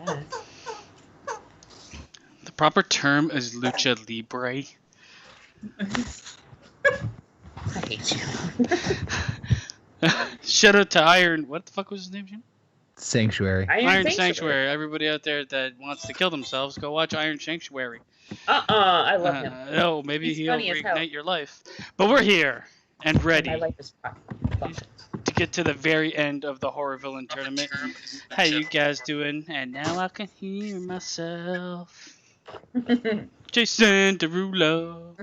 that. The proper term is lucha libre. I hate you. Shout out to Iron. What the fuck was his name, Jim? Sanctuary. Iron Sanctuary. Everybody out there that wants to kill themselves, go watch Iron Sanctuary. I love him. Oh, maybe He's he'll funny as hell. reignite your life. But we're here and ready My life is fucked. to get to the very end of the horror villain tournament. How you guys doing? And now I can hear myself. Jason Derulo.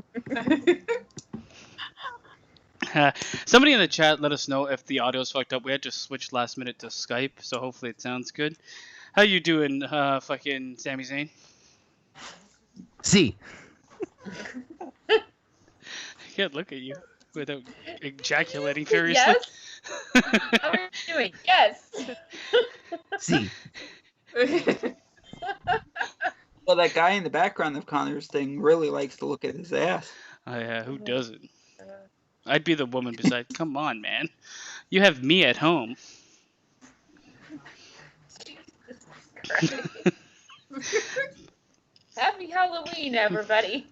Somebody in the chat let us know if the audio's fucked up. We had to switch last minute to Skype, so hopefully it sounds good. How you doing, fucking Sami Zayn? C. I can't look at you without ejaculating furiously. Yes. How are you doing? Yes. C. Well, that guy in the background of Connor's thing really likes to look at his ass. Oh yeah, who doesn't? I'd be the woman beside. Come on, man. You have me at home. Happy Halloween, everybody.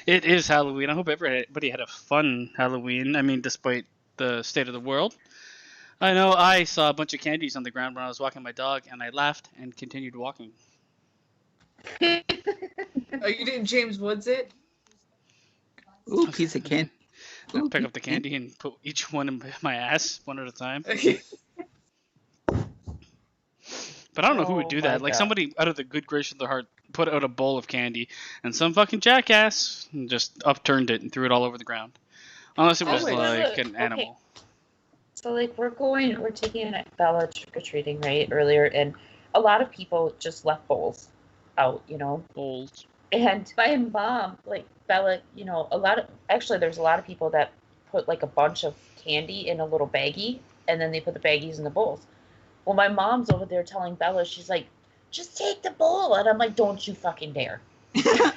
It is Halloween. I hope everybody had a fun Halloween. I mean, despite the state of the world. I know I saw a bunch of candies on the ground when I was walking my dog, and I laughed and continued walking. Oh, you didn't James Woods it? Ooh, piece of candy. I pick up the candy and put each one in my ass one at a time. But I don't know who would do that. Like, somebody out of the good grace of their heart put out a bowl of candy, and some fucking jackass just upturned it and threw it all over the ground. Unless it was like an animal. So, like, we're taking Bella trick-or-treating, right, earlier, and a lot of people just left bowls out, you know. Bowls. And my mom, like, Bella, you know, there's a lot of people that put, like, a bunch of candy in a little baggie, and then they put the baggies in the bowls. Well, my mom's over there telling Bella, she's like, just take the bowl. And I'm like, don't you fucking dare. I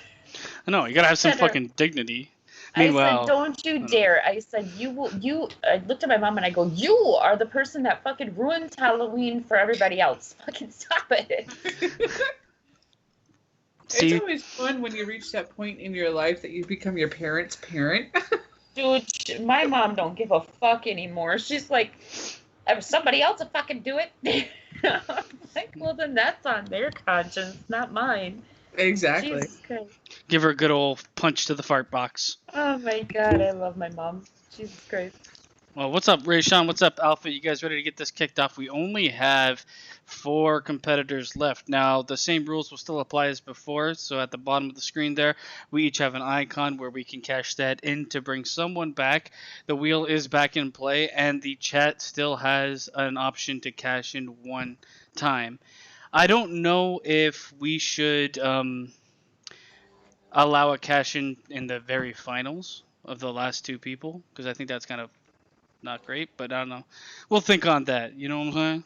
know, you gotta have some fucking dignity. Meanwhile, I said, don't you dare. I said, I looked at my mom and I go, you are the person that fucking ruins Halloween for everybody else. Fucking stop it. It's always fun when you reach that point in your life that you become your parent's parent. Dude, my mom don't give a fuck anymore. She's like, if somebody else will fucking do it. I'm like, well, then that's on their conscience, not mine. Exactly. Give her a good old punch to the fart box. Oh my god, I love my mom. Jesus Christ. Well, what's up, Ray Sean? What's up, Alpha? You guys ready to get this kicked off? We only have 4 competitors left. Now, the same rules will still apply as before. So at the bottom of the screen there, we each have an icon where we can cash that in to bring someone back. The wheel is back in play, and the chat still has an option to cash in 1 time. I don't know if we should allow a cash in the very finals of the last 2 people, because I think that's kind of not great, but I don't know. We'll think on that. You know what I'm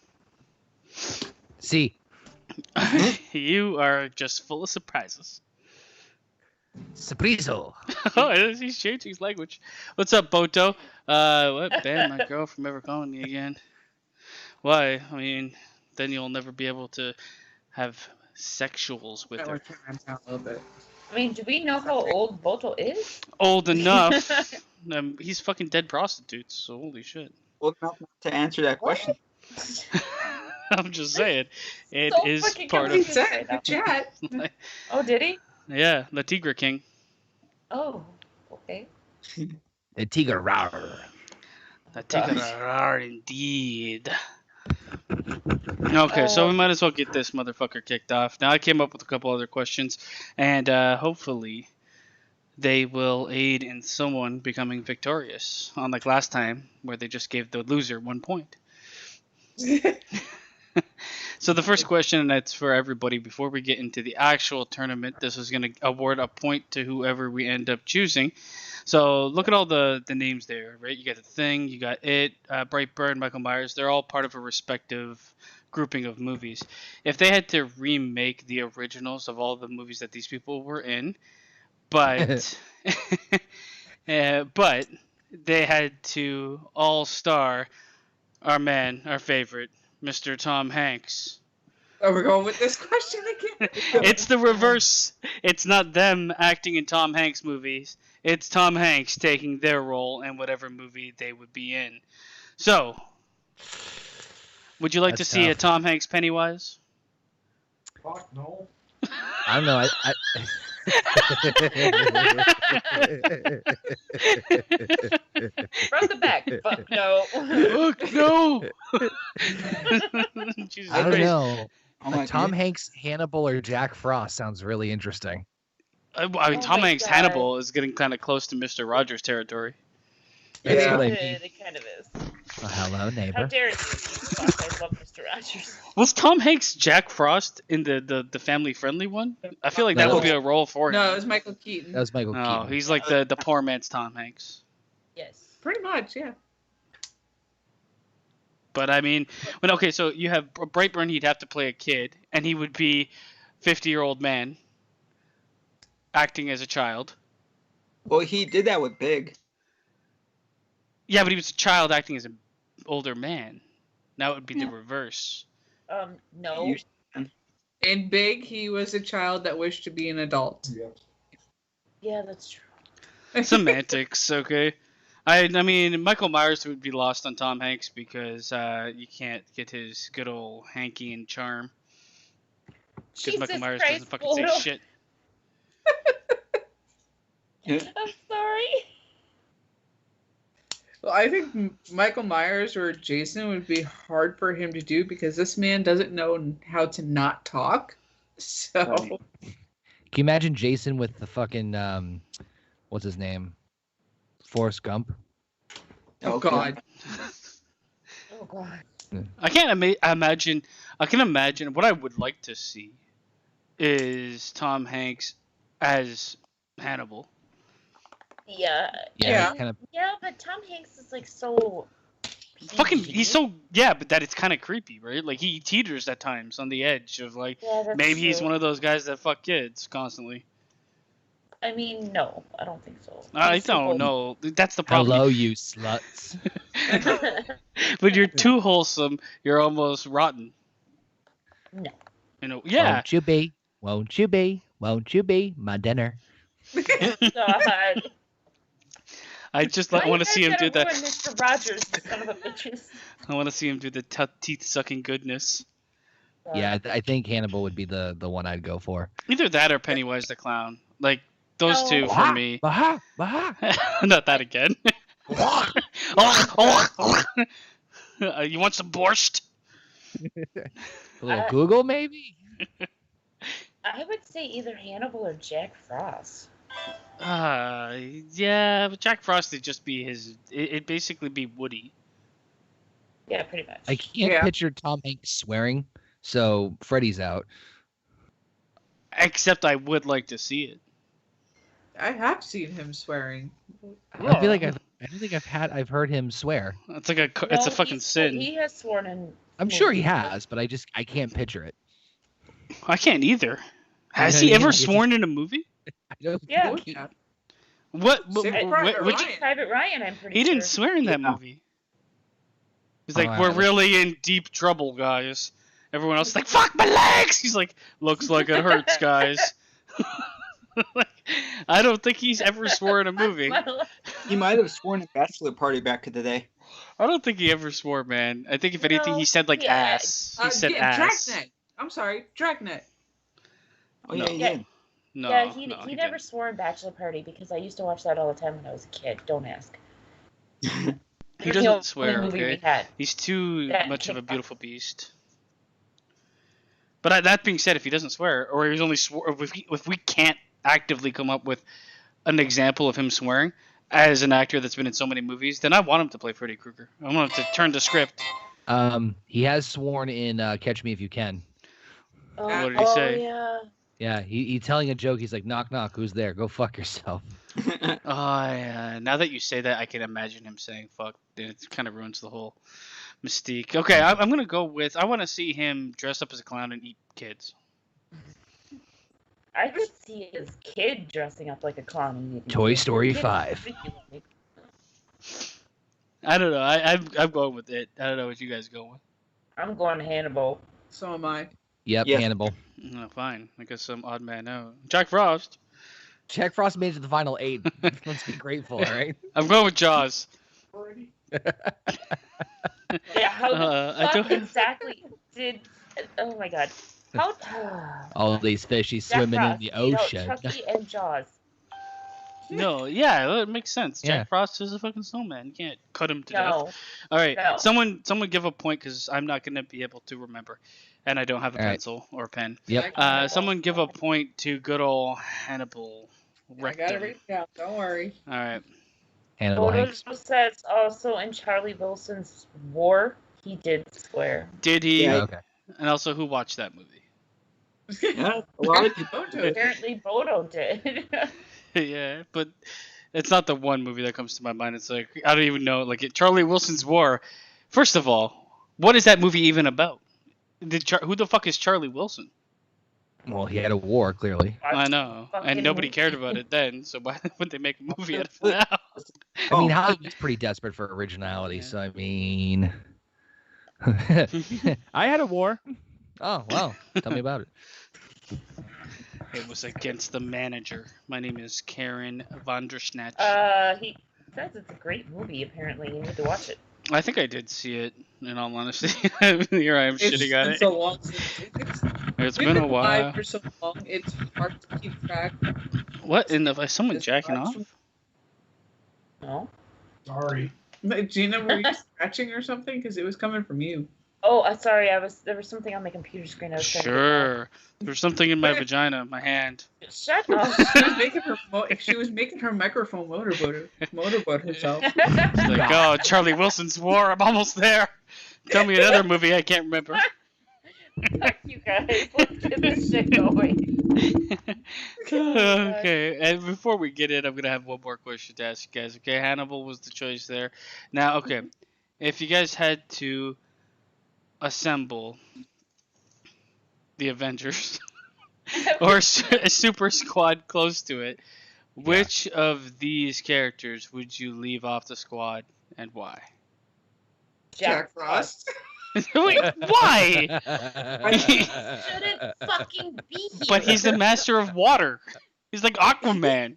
saying? C. You are just full of surprises. Surpriso. Oh, he's changing his language. What's up, Boto? What? Ban my girl from ever calling me again. Why? I mean, then you'll never be able to have sexuals with her. I mean, do we know how old Boto is? Old enough. He's fucking dead prostitutes, so holy shit. Old enough to answer that question. I'm just saying. It So is fucking part of... confused right now. Chat. Oh, did he? Yeah, the Tigre King. Oh, okay. The Tiger Rawr. The Tigre Rawr, indeed. Okay, so we might as well get this motherfucker kicked off. Now, I came up with a couple other questions, and hopefully they will aid in someone becoming victorious, unlike last time, where they just gave the loser 1 point. So the first question, and that's for everybody, before we get into the actual tournament, this is going to award a point to whoever we end up choosing. So look at all the names there, right? You got The Thing, you got It, Brightburn, Michael Myers. They're all part of a respective grouping of movies. If they had to remake the originals of all the movies that these people were in, but but they had to all star our man, our favorite, Mr. Tom Hanks. Oh, we're going with this question again. It's the reverse. It's not them acting in Tom Hanks movies. It's Tom Hanks taking their role in whatever movie they would be in. So, would you like That's to see a tough. Tom Hanks Pennywise? Fuck no. I don't know. From the back. Fuck no. Fuck no! Jesus I don't Christ. know. Oh my Tom God. Hanks, Hannibal, or Jack Frost sounds really interesting. I mean, Oh Tom my Hanks God. Hannibal is getting kind of close to Mr. Rogers territory. That's Yeah. what I It, mean. it kind of is. Oh, hello, How neighbor. dare you? Fuck, I love Mr. Rogers. Was Tom Hanks Jack Frost in the family-friendly one? I feel like that No. would be a role for him. No, it was Michael Keaton. That was Michael No, Keaton. he's like the poor man's Tom Hanks. Yes. Pretty much, yeah. But I mean, okay, so you have Brightburn. He'd have to play a kid, and he would be 50-year-old man acting as a child. Well, he did that with Big. Yeah, but he was a child acting as an older man. Now it would be the Yeah. reverse. No. You- In Big, he was a child that wished to be an adult. Yep. Yeah, that's true. Semantics, okay. I mean, Michael Myers would be lost on Tom Hanks because you can't get his good old Hankian charm. Because Michael Jesus Myers Christ, doesn't fucking say Pluto. shit. I'm sorry. Well, I think Michael Myers or Jason would be hard for him to do because this man doesn't know how to not talk. So, Right. Can you imagine Jason with the fucking what's his name? Forrest Gump. oh Okay. God. Oh god. I can't imagine. I can imagine what I would like to see is Tom Hanks as Hannibal. Yeah. Yeah. Kind of. Yeah, but Tom Hanks is like so. Fucking, PG. he's so but that it's kind of creepy, right? Like he teeters at times on the edge of like Yeah, that's maybe he's true. one of those guys that fuck kids constantly. I mean, no, I don't think so. I He's don't simple. know. That's the problem. Hello, you sluts. When you're too wholesome, you're almost rotten. No. You know? Yeah. Won't you be? Won't you be? Won't you be my dinner? God. I just Why want you to see him guys do gotta that. ruin Mr. Rogers, you son of a bitches. I want to see him do the teeth sucking goodness. Yeah, I think Hannibal would be the one I'd go for. Either that or Pennywise the Clown. Like those No. two for me. Baha, baha. Not that again. You want some borscht? A little Google, maybe? I would say either Hannibal or Jack Frost. Yeah, but Jack Frost would just be his. It'd basically be Woody. Yeah, pretty much. I can't Yeah. picture Tom Hanks swearing, so Freddy's out. Except I would like to see it. I have seen him swearing. I feel like I don't think I've heard him swear. It's like it's a No, fucking he's- sin. He has sworn in. I'm sure he movies. has, but I can't picture it. I can't either. Has know, he yeah, ever it's- sworn in a movie? I don't Yeah. think Yeah. What? Saving Private which? Ryan. Private Ryan, I'm pretty He sure. didn't swear in that Yeah. movie. He's like, Oh, we're I- really in deep trouble, guys. Everyone else is like, fuck my legs! He's like, looks like it hurts, guys. Like, I don't think he's ever swore in a movie. He might have sworn at Bachelor Party back in the day. I don't think he ever swore, man. I think if anything, No, he said like yeah. ass. He said ass. Dragnet. I'm sorry, Dragnet. Oh yeah, No. he Yeah. did. No, Yeah, he no, never didn't. swore in Bachelor Party because I used to watch that all the time when I was a kid. Don't ask. He It was the doesn't only swear, movie we okay? had. He's too That much of a kicked beautiful beast. But that being said, if he doesn't swear, or he's only swore, if we can't actively come up with an example of him swearing as an actor that's been in so many movies, then I want him to play Freddy Krueger. I want him to turn the script. He has sworn in Catch Me If You Can. Oh, What did he say? Yeah. Yeah, he telling a joke. He's like, knock, knock. Who's there? Go fuck yourself. Oh, yeah. Now that you say that, I can imagine him saying "fuck." It kind of ruins the whole mystique. Okay, I'm gonna go with. I want to see him dress up as a clown and eat kids. I could see his kid dressing up like a clown. and eating Toy food. Story Kid is 5. ridiculous. I don't know. I'm going with it. I don't know what you guys go with. I'm going Hannibal. So am I. Yep, Yes. Hannibal. No, fine. I guess some odd man out. Jack Frost. Jack Frost made it to the final 8. Let's be grateful, all right? I'm going with Jaws. Already? Yeah, how the I fuck don't- exactly did? Oh my god, how? All these fishies Jack swimming Frost in the beat out ocean. Chucky and Jaws. No, yeah, it makes sense. Yeah. Jack Frost is a fucking snowman. You can't cut him to death. No, All right, No. someone give a point because I'm not gonna be able to remember, and I don't have a All right. pencil or a pen. Yep. Someone give a point to good old Hannibal I got it Rectum. written down. Don't worry. All right. Hannibal Photo Hanks. says also in Charlie Wilson's War, he did swear. Did he? Yeah. Okay. And also, who watched that movie? Yeah, a lot of people. Don't do it. Apparently, Bodo did. Yeah, but it's not the one movie that comes to my mind. It's like I don't even know. Like Charlie Wilson's War. First of all, what is that movie even about? Who the fuck is Charlie Wilson? Well, he had a war, clearly. I know, and Fucking nobody movie. cared about it then. So why would they make a movie out of it now? I mean, Oh. Hollywood's pretty desperate for originality, Yeah. so I mean... I had a war. Oh, wow. Tell me about it. It was against the manager. My name is Karen Vondersnatch. He says it's a great movie. Apparently, you need to watch it. I think I did see it. In all honesty, here I am It's shitting on been it. so long since It's we've been a live while. for so long. It's hard to keep track. What in the? Is someone It's jacking hard off? to- No. Sorry. Gina, were you scratching or something? Because it was coming from you. Oh, sorry. There was something on my computer screen. I was trying to get Sure. There's something in my vagina, my hand. back. Shut up. She was making her she was making her microphone motorboat herself. It's like, oh, Charlie Wilson's War. I'm almost there. Tell me another movie I can't remember. Fuck you guys. Let's get this shit going. Okay, and before we get in, I'm gonna have one more question to ask you guys. Okay, Hannibal was the choice there. Now, okay, if you guys had to assemble the Avengers or a super squad close to it, which of these characters would you leave off the squad and why? Jack Frost. Wait, why? Shouldn't fucking be here. But he's the master of water. He's like Aquaman.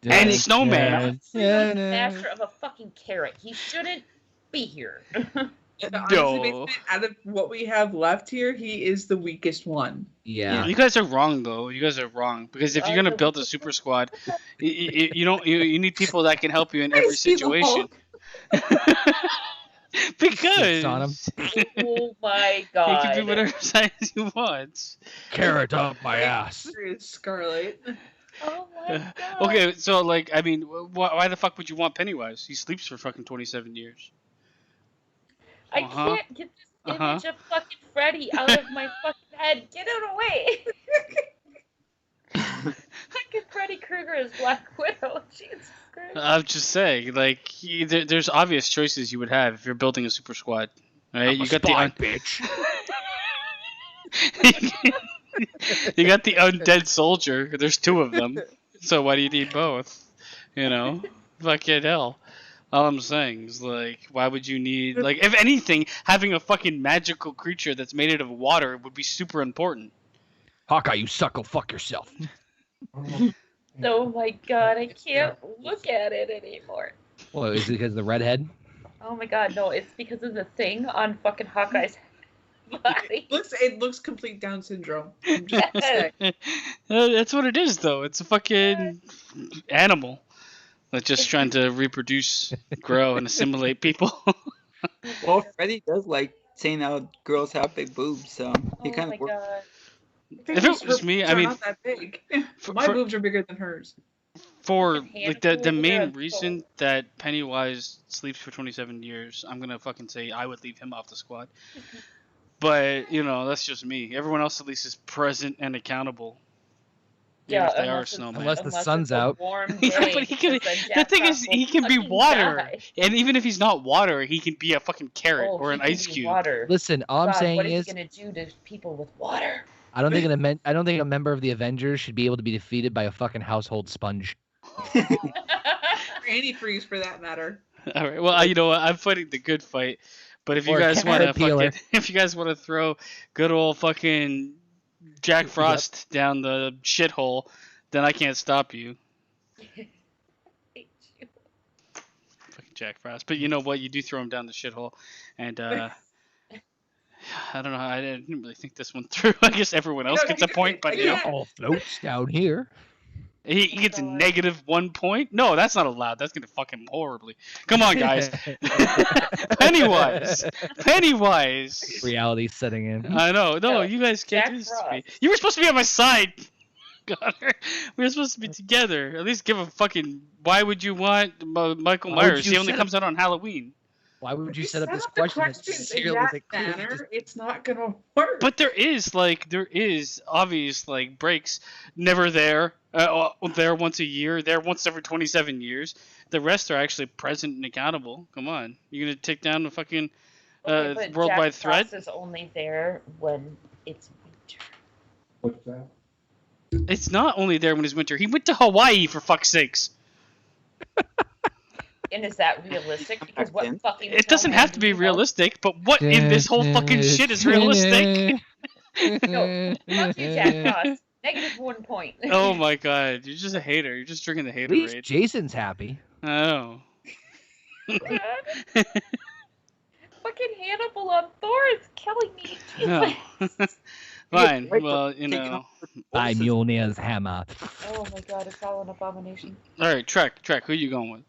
And Snowman. He's the master of a fucking carrot. He shouldn't be here. Honestly, No. basically, out of what we have left here, he is the weakest one. Yeah. You guys are wrong, though. You guys are wrong because if you're gonna build a super squad, you don't. You need people that can help you in every I see the situation. Sits on him. Because Oh my he god. can be whatever size he wants. Carrot up my ass. Here is Scarlet. Oh my god. Okay, so like, I mean, why the fuck would you want Pennywise? He sleeps for fucking 27 years. I Uh-huh. can't get this Uh-huh. image of fucking Freddy out of my fucking head. Get it away. Fucking Freddy Krueger is Black Widow. Jesus Christ. I'm just saying, like, there's obvious choices you would have if you're building a super squad, right? You got bitch. you got the undead soldier. There's two of them, so why do you need both? You know, fucking hell. All I'm saying is, like, why would you need, like, if anything, having a fucking magical creature that's made out of water would be super important. Hawkeye, you suck, go fuck yourself. Oh my god, I can't look at it anymore. Well, is it because of the redhead? Oh my god, no, it's because of the thing on fucking Hawkeye's body. It looks complete Down syndrome. I'm just saying. That's what it is, though. It's a fucking animal that's just trying to reproduce, grow, and assimilate people. Well, Freddy does like saying how girls have big boobs, so he Oh kind my of works. god. If it was Her me, boobs I are mean, not that big. for- My for- boobs are bigger than hers. For Fucking like the handful main of reason both. that Pennywise sleeps for 27 years, I'm gonna fucking say I would leave him off the squad. But you know, that's just me. Everyone else at least is present and accountable. Even Yeah, if they are a unless it's- snowman. Unless the sun's it's a out. warm Yeah, day, but he can- because then the Jack thing is, Frost will he can be fucking water. die. And even if he's not water, he can be a fucking carrot Oh, or he an can ice be cube. Water. Listen, all I'm God, saying what is, he gonna do to people with water? I don't think a member of the Avengers should be able to be defeated by a fucking household sponge. Antifreeze for that matter. All right. Well, you know what? I'm fighting the good fight. But if you Or a guys want to caterpillar. if you guys want to throw good old fucking Jack Frost down the shithole, then I can't stop you. Hate you. Fucking Jack Frost. But you know what? You do throw him down the shithole, and I don't know. I didn't really think this one through. I guess everyone else gets a point, but you know, All floats down here. he gets a -1 point. No, that's not allowed. That's gonna fuck him horribly. Come on, guys. Pennywise. Reality setting in. I know. No, No, you guys can't Jack do this to me. Frost. You were supposed to be on my side. Connor. We were supposed to be together. At least give a fucking. Why would you want Michael Why would Myers? you He only set comes out on Halloween. Why would If you set up this the question as questions sincerely in as that it clearly manner, just- it's not gonna work. But there is obvious like breaks. Never there. There once a year. There once every 27 years. The rest are actually present and accountable. Come on, you're gonna take down the fucking Okay, but worldwide Jack threat. Frost is only there when it's winter. What's that? It's not only there when it's winter. He went to Hawaii for fuck's sakes. And is that realistic? Because what Then. fucking It doesn't snowman have to do be you know? realistic, but what in this whole fucking shit is realistic? No, fuck you, Jack Frost. -1 point. Oh my god, you're just a hater. You're just drinking the At least haterade. Jason's happy. Oh. Fucking Hannibal on Thor is killing me. No. Fine. Well, you know. By Mjolnir's hammer. Oh my god, it's all an abomination. All right, Trek. Who you going with?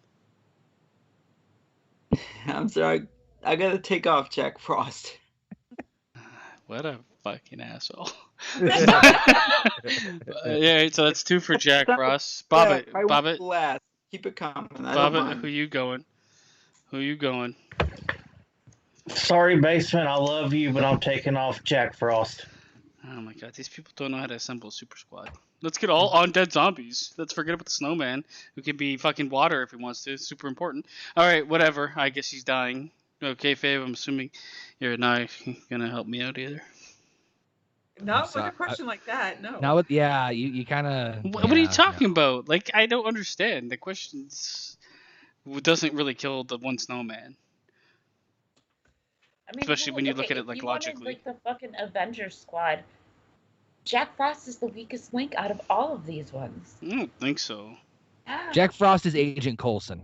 I'm sorry. I gotta take off Jack Frost. What a fucking asshole. Yeah, so that's 2 for Jack Frost. Bobbit. Yeah, I went Bobbit. last. Keep it coming. I don't Bobbit. mind. Who you going? Who you going? Sorry, Basement, I love you, but I'm taking off Jack Frost. Oh my god, these people don't know how to assemble a super squad. Let's get all undead zombies. Let's forget about the snowman, who can be fucking water if he wants to. It's super important. Alright, whatever. I guess he's dying. Okay, Fabe, I'm assuming you're not gonna help me out either. Not with sorry. a question like that, no. Now, yeah, you kind of. What are you talking about? Like, I don't understand. The questions doesn't really kill the one snowman. I mean, Especially when you look at it, if like, you wanted, logically. like the fucking Avengers squad. Jack Frost is the weakest link out of all of these ones. I don't think so. Yeah. Jack Frost is Agent Coulson.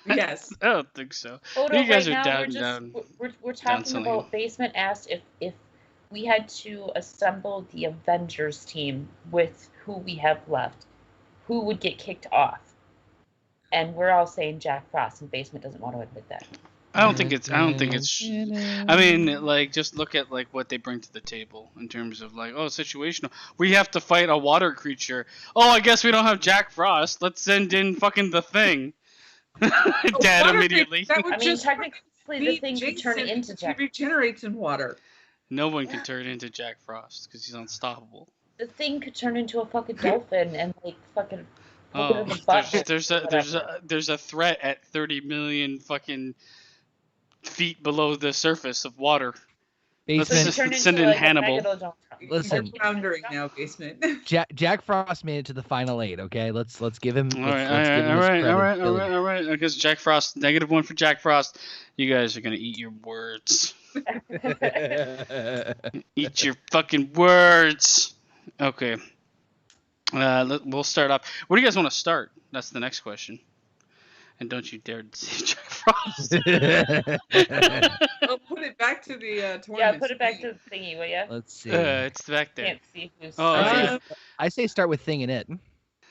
Yes. I don't think so. Odo, You guys right are now down, we're just down. we're talking selling. about Basement asked if we had to assemble the Avengers team with who we have left, who would get kicked off? And we're all saying Jack Frost, and Basement doesn't want to admit that. I don't think it's. I mean, like, just look at like what they bring to the table in terms of like, oh, situational. We have to fight a water creature. Oh, I guess we don't have Jack Frost. Let's send in fucking the Thing. Dead Water immediately. That would I mean, just technically, the be thing could turn Jason into because Jack. He regenerates in water. No one can turn into Jack Frost because he's unstoppable. The thing could turn into a fucking dolphin and like fucking. Oh, in the butt. there's a threat at 30 million fucking feet below the surface of water. Let's Basement. just send in Hannibal. Listen. You're floundering now, Basement. Jack Frost made it to the final 8. Okay, let's give him. All let's right, give him his credibility. all right. I guess Jack Frost, -1 for Jack Frost. You guys are gonna eat your words. Eat your fucking words. Okay. We'll start off. Where do you guys want to start? That's the next question. And don't you dare say Jack Frost. Oh, put it back to the tournament. Yeah, put it back to the thingy, will ya? Let's see. It's back there. Can't see who's. Oh, okay. I say start with Thing in It.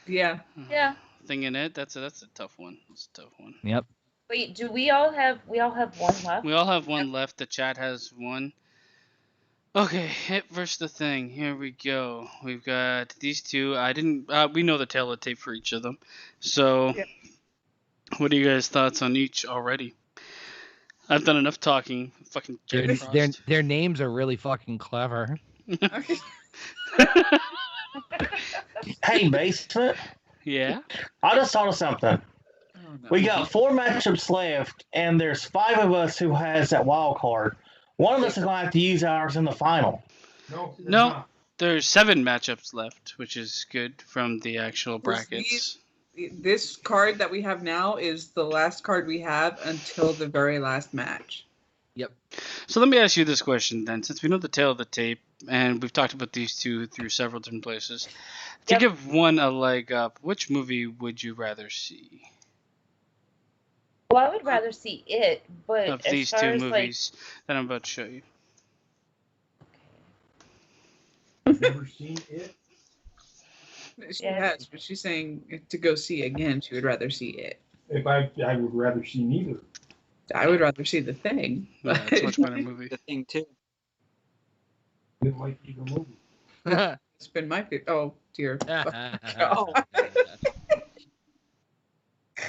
Yeah. Yeah. Thing in it. That's a tough one. That's a tough one. Yep. Wait, do we all have one left? We all have one left. The chat has one. Okay, Hit versus the Thing. Here we go. We've got these two. We know the tail of the tape for each of them. So, Yeah. what are you guys' thoughts on each already? I've done enough talking. Fucking Jack Frost. Their names are really fucking clever. Okay. Hey, Basement, Yeah. I just thought of something. Oh, no. We got 4 matchups left, and there's 5 of us who has that wild card. One of us is going to have to use ours in the final. No. it's No. not. There's 7 matchups left, which is good from the actual Was brackets. This card that we have now is the last card we have until the very last match. So let me ask you this question then. Since we know the tail of the tape, and we've talked about these two through several different places. To Yep. give one a leg up, which movie would you rather see Well, I would rather see it, but of as these far two as movies that I'm about to show you? I've never seen it. She Yeah. has, but she's saying to go see again, she would rather see it. If I would rather see neither. I would rather see The Thing. Yeah, But it's a much better movie. The thing too. Didn't like either movie. it's been my favorite. Oh, dear. Oh.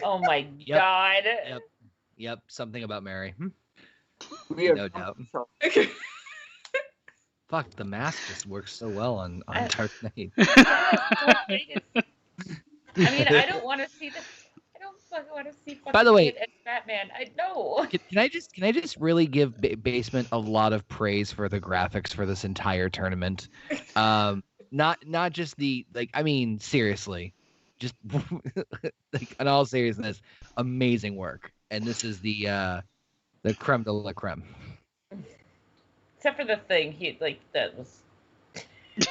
oh my Yep. god. Yep, something about Mary. We have No doubt. Fuck, the mask just works so well on Dark Knight. I mean, I don't want to see this. I don't fucking want to see fucking By the way- Kid as Batman. I know. Can I just really give Basement a lot of praise for the graphics for this entire tournament? Not just the I mean, seriously, just like in all seriousness, amazing work. And this is the creme de la creme. Except for the thing, that was.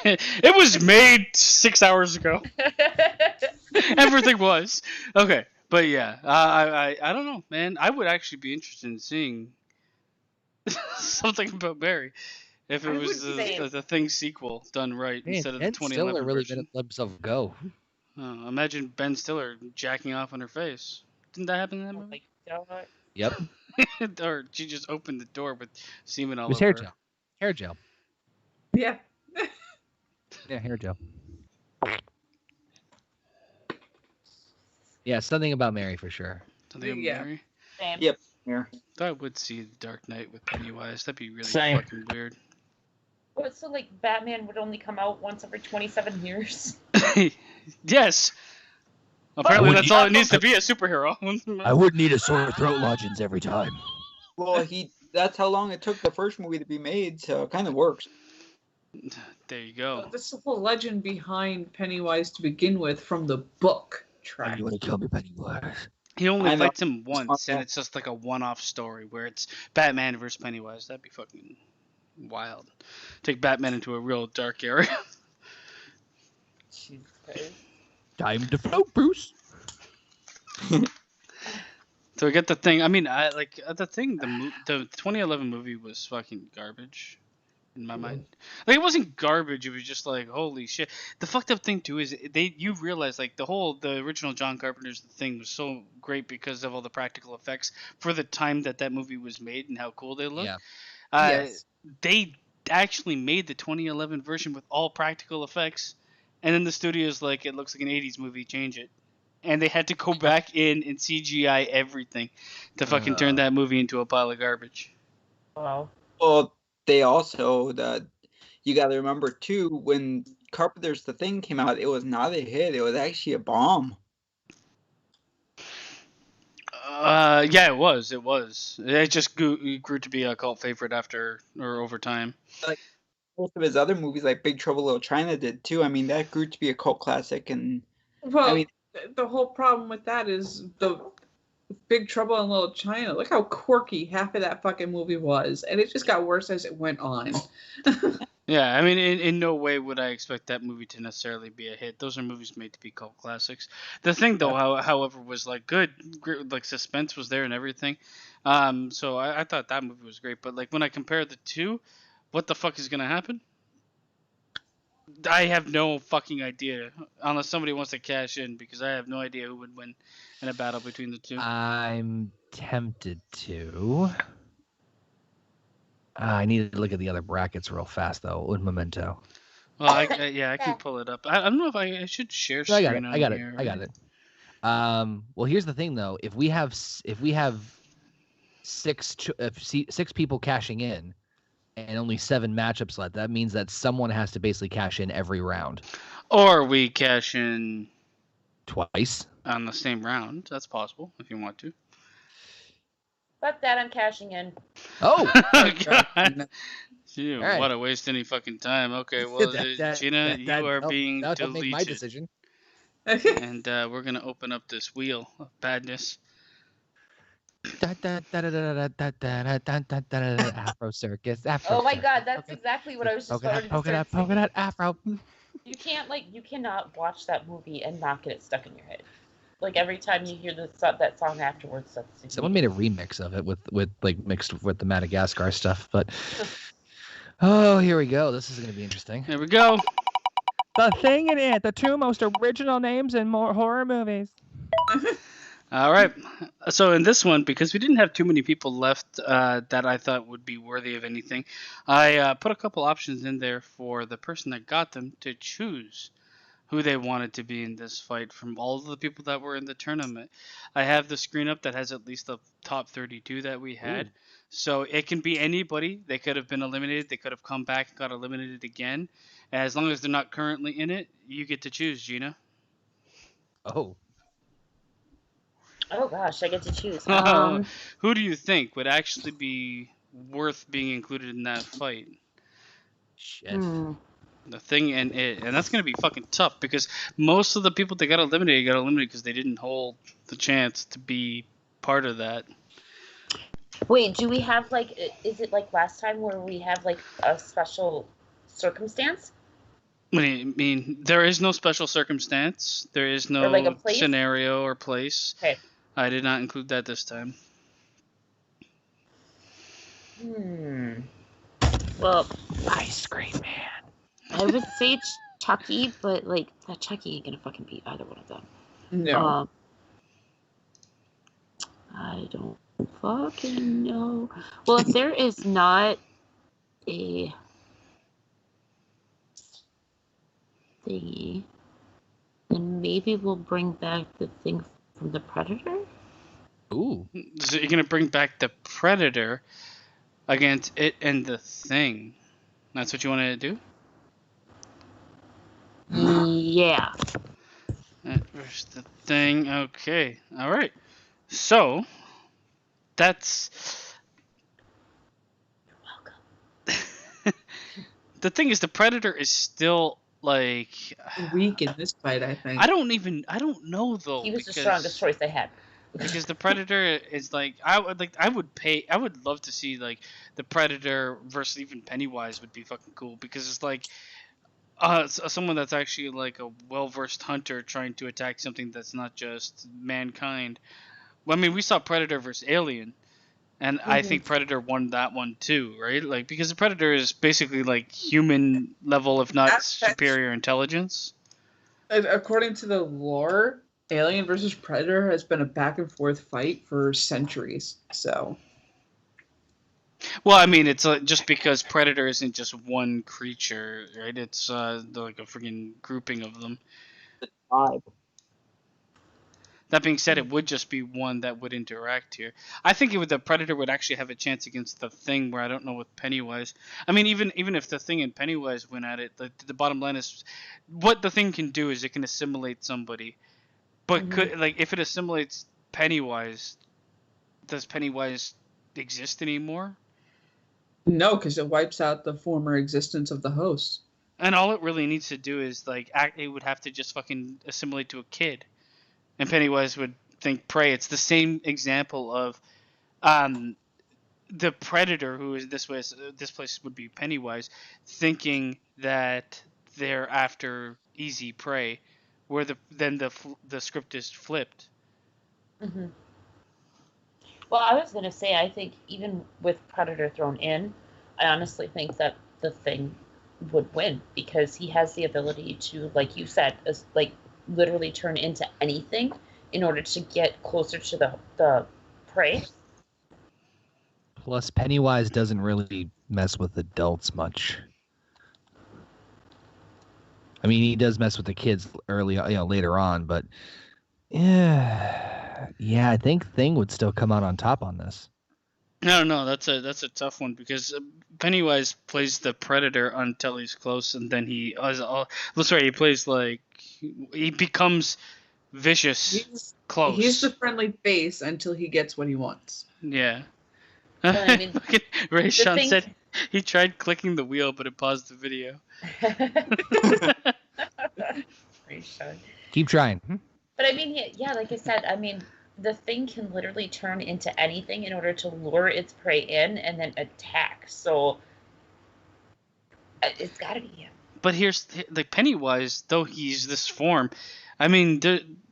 It was made 6 hours ago. Everything was okay, but yeah, I don't know, man. I would actually be interested in seeing something about Mary if it I was would say- the Thing sequel done right Man, instead of the Ben 2011 Stiller really version. let himself go. Oh, imagine Ben Stiller jacking off on her face. Didn't that happen in that Oh movie? my god. Yep, Or she just opened the door with semen all it was over hair her. gel. Hair gel. Yeah. Yeah, hair gel. Yeah, something about Mary for sure. Something about Yeah. Mary. Same. Yep. Here. I would see The Dark Knight with Pennywise. That'd be really Same. fucking weird. But so Batman would only come out once every 27 years. Yes. Apparently, would that's you- all it needs to be a superhero. I would need a sore throat lozenge every time. Well, that's how long it took the first movie to be made, so it kind of works. There you go. This is the legend behind Pennywise to begin with from the book track. You want to kill me, Pennywise? He only I know. fights him once, and it's just like a one-off story where it's Batman versus Pennywise. That'd be fucking wild. Take Batman into a real dark area. Jesus Christ. Time to float, Bruce. So we get the Thing. I mean, the Thing. The 2011 movie was fucking garbage in my mind. Like, it wasn't garbage. It was just like, holy shit. The fucked up thing too is you realize the original John Carpenter's The Thing was so great because of all the practical effects for the time that movie was made and how cool they looked. Yeah. Yes. They actually made the 2011 version with all practical effects, and then the studio's like, it looks like an 80s movie, change it. And they had to go back in and CGI everything to fucking turn that movie into a pile of garbage. Wow. Well, they also you got to remember too, when Carpenter's The Thing came out, it was not a hit. It was actually a bomb. Yeah, it was. It was. It just grew to be a cult favorite over time. Most of his other movies, like Big Trouble in Little China, did too. I mean, that grew to be a cult classic, and Well, I mean, the whole problem with that is the Big Trouble in Little China. Look how quirky half of that fucking movie was, and it just got worse as it went on. Yeah, I mean, in no way would I expect that movie to necessarily be a hit. Those are movies made to be cult classics. The Thing, though, however, was good. Like, suspense was there and everything. So I thought that movie was great. But when I compare the two, what the fuck is gonna happen? I have no fucking idea, unless somebody wants to cash in, because I have no idea who would win in a battle between the two. I'm tempted to. I need to look at the other brackets real fast though with Memento. Well, I can pull it up. I don't know if I should share No, screen. I got it. Well, here's the thing though. If we have six people cashing in, and only 7 matchups left, that means that someone has to basically cash in every round. Or we cash in Twice. on the same round. That's possible if you want to. Fuck that, I'm cashing in. Oh! God. You All right. want to waste any fucking time. Okay, well, Gina, you are being that'll make my deleted. decision. And we're going to open up this wheel of badness. Afro circus. Afro Oh my circus. God, that's exactly what I was just going to Polka dot, start polka singing. dot, Afro. You cannot watch that movie and not get it stuck in your head. Like every time you hear that song afterwards, that's Someone made a remix of it with like mixed with the Madagascar stuff, but oh, here we go. This is going to be interesting. There we go. The Thing and It, the two most original names in more horror movies. All right. So in this one, because we didn't have too many people left that I thought would be worthy of anything, I put a couple options in there for the person that got them to choose who they wanted to be in this fight from all of the people that were in the tournament. I have the screen up that has at least the top 32 that we had. Ooh. So it can be anybody. They could have been eliminated. They could have come back and got eliminated again. As long as they're not currently in it, you get to choose, Gina. Oh. Oh gosh, I get to choose. Who do you think would actually be worth being included in that fight? Shit. The Thing and It. And that's going to be fucking tough because most of the people that got eliminated because they didn't hold the chance to be part of that. Wait, do we have like? Is it like last time where we have like a special circumstance? I mean, there is no special circumstance. There is no Or like a place? scenario or place. Okay. I did not include that this time. Well, Ice Cream Man. I would say Chucky, but like that Chucky ain't gonna fucking beat either one of them. No. I don't fucking know. Well, if there is not a thingy, then maybe we'll bring back the thing from the Predator. Ooh. So you're going to bring back the Predator against It and the Thing. That's what you want to do? Yeah. There's the Thing. Okay. All right. So, that's... You're welcome. The thing is, the Predator is still, like... weak in this fight, I think. I don't know, though. He was the strongest choice they had. Because the Predator is like I would love to see like the Predator versus even Pennywise would be fucking cool because it's like someone that's actually like a well-versed hunter trying to attack something that's not just mankind. Well, I mean, we saw Predator versus Alien, and I think Predator won that one too, right? Like because the Predator is basically like human level, if not superior intelligence. According to the lore, Alien versus Predator has been a back and forth fight for centuries. So, well, I mean, it's just because Predator isn't just one creature, right? It's like a freaking grouping of them. Five. That being said, it would just be one that would interact here. I think the Predator would actually have a chance against the Thing, where I don't know with Pennywise. I mean, even if the Thing and Pennywise went at it, the bottom line is what the Thing can do is it can assimilate somebody. But if it assimilates Pennywise, does Pennywise exist anymore? no, because it wipes out the former existence of the host. And all it really needs to do is it would have to just fucking assimilate to a kid, and Pennywise would think prey. It's the same example of the Predator, who is this place would be Pennywise, thinking that they're after easy prey. Where the script is flipped. Mm-hmm. Well, I was gonna say I think even with Predator thrown in, I honestly think that the Thing would win because he has the ability to, like you said, literally turn into anything in order to get closer to the prey. Plus, Pennywise doesn't really mess with adults much. I mean, he does mess with the kids later on, but yeah, I think Thing would still come out on top on this. No, that's a tough one because Pennywise plays the Predator until he's close, and then he plays he becomes vicious close. He's the friendly face until he gets what he wants. Yeah. I mean, Ray Sean said he tried clicking the wheel, but it paused the video. Ray Sean. Keep trying. But I mean, yeah, like I said, I mean, the thing can literally turn into anything in order to lure its prey in and then attack. So it's got to be him. But here's like Pennywise, though he's this form. I mean,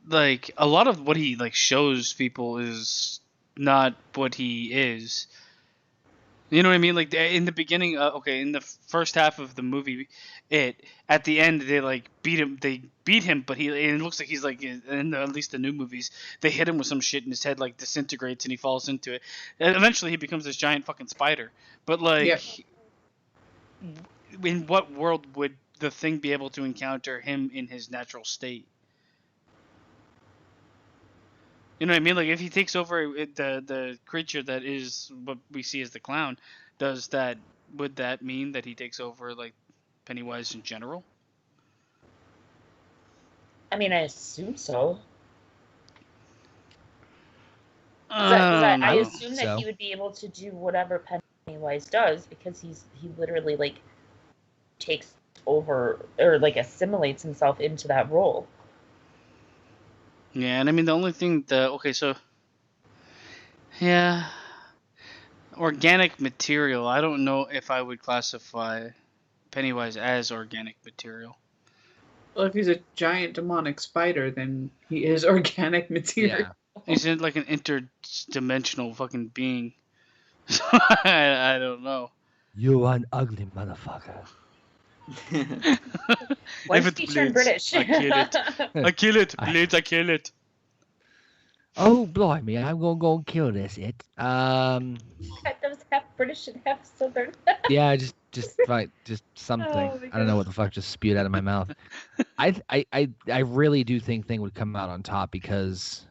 like a lot of what he like shows people is not what he is. You know what I mean? Like in the beginning, in the first half of the movie, at the end they like beat him. They beat him, but it looks like he's like at least the new movies, they hit him with some shit and his head like disintegrates and he falls into it. And eventually he becomes this giant fucking spider. But like, in what world would the thing be able to encounter him in his natural state? You know what I mean? Like if he takes over the creature that is what we see as the clown, would that mean that he takes over like Pennywise in general? I mean, I assume so. I assume that he would be able to do whatever Pennywise does because he literally like takes over or like assimilates himself into that role. Yeah, and I mean the only thing organic material. I don't know if I would classify Pennywise as organic material. Well, if he's a giant demonic spider, then he is organic material. Yeah. He's in like an interdimensional fucking being. So I don't know. You an ugly motherfucker. Once he turned British. I kill it. I kill it. Blades, I kill it. Oh, blimey, I'm gonna go and kill this it. That was half British and half Southern. Yeah, just something. I don't know what the fuck just spewed out of my mouth. I really do think Thing would come out on top because,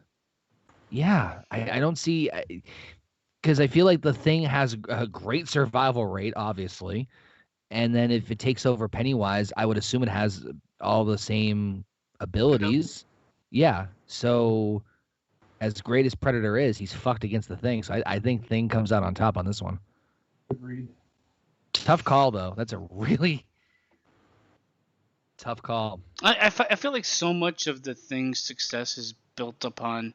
yeah, I don't see, because I feel like the Thing has a great survival rate, obviously, and then if it takes over Pennywise, I would assume it has all the same abilities. Yeah, so as great as Predator is, he's fucked against the Thing. So I think Thing comes out on top on this one. Agreed. Tough call, though. That's a really tough call. I feel like so much of the Thing's success is built upon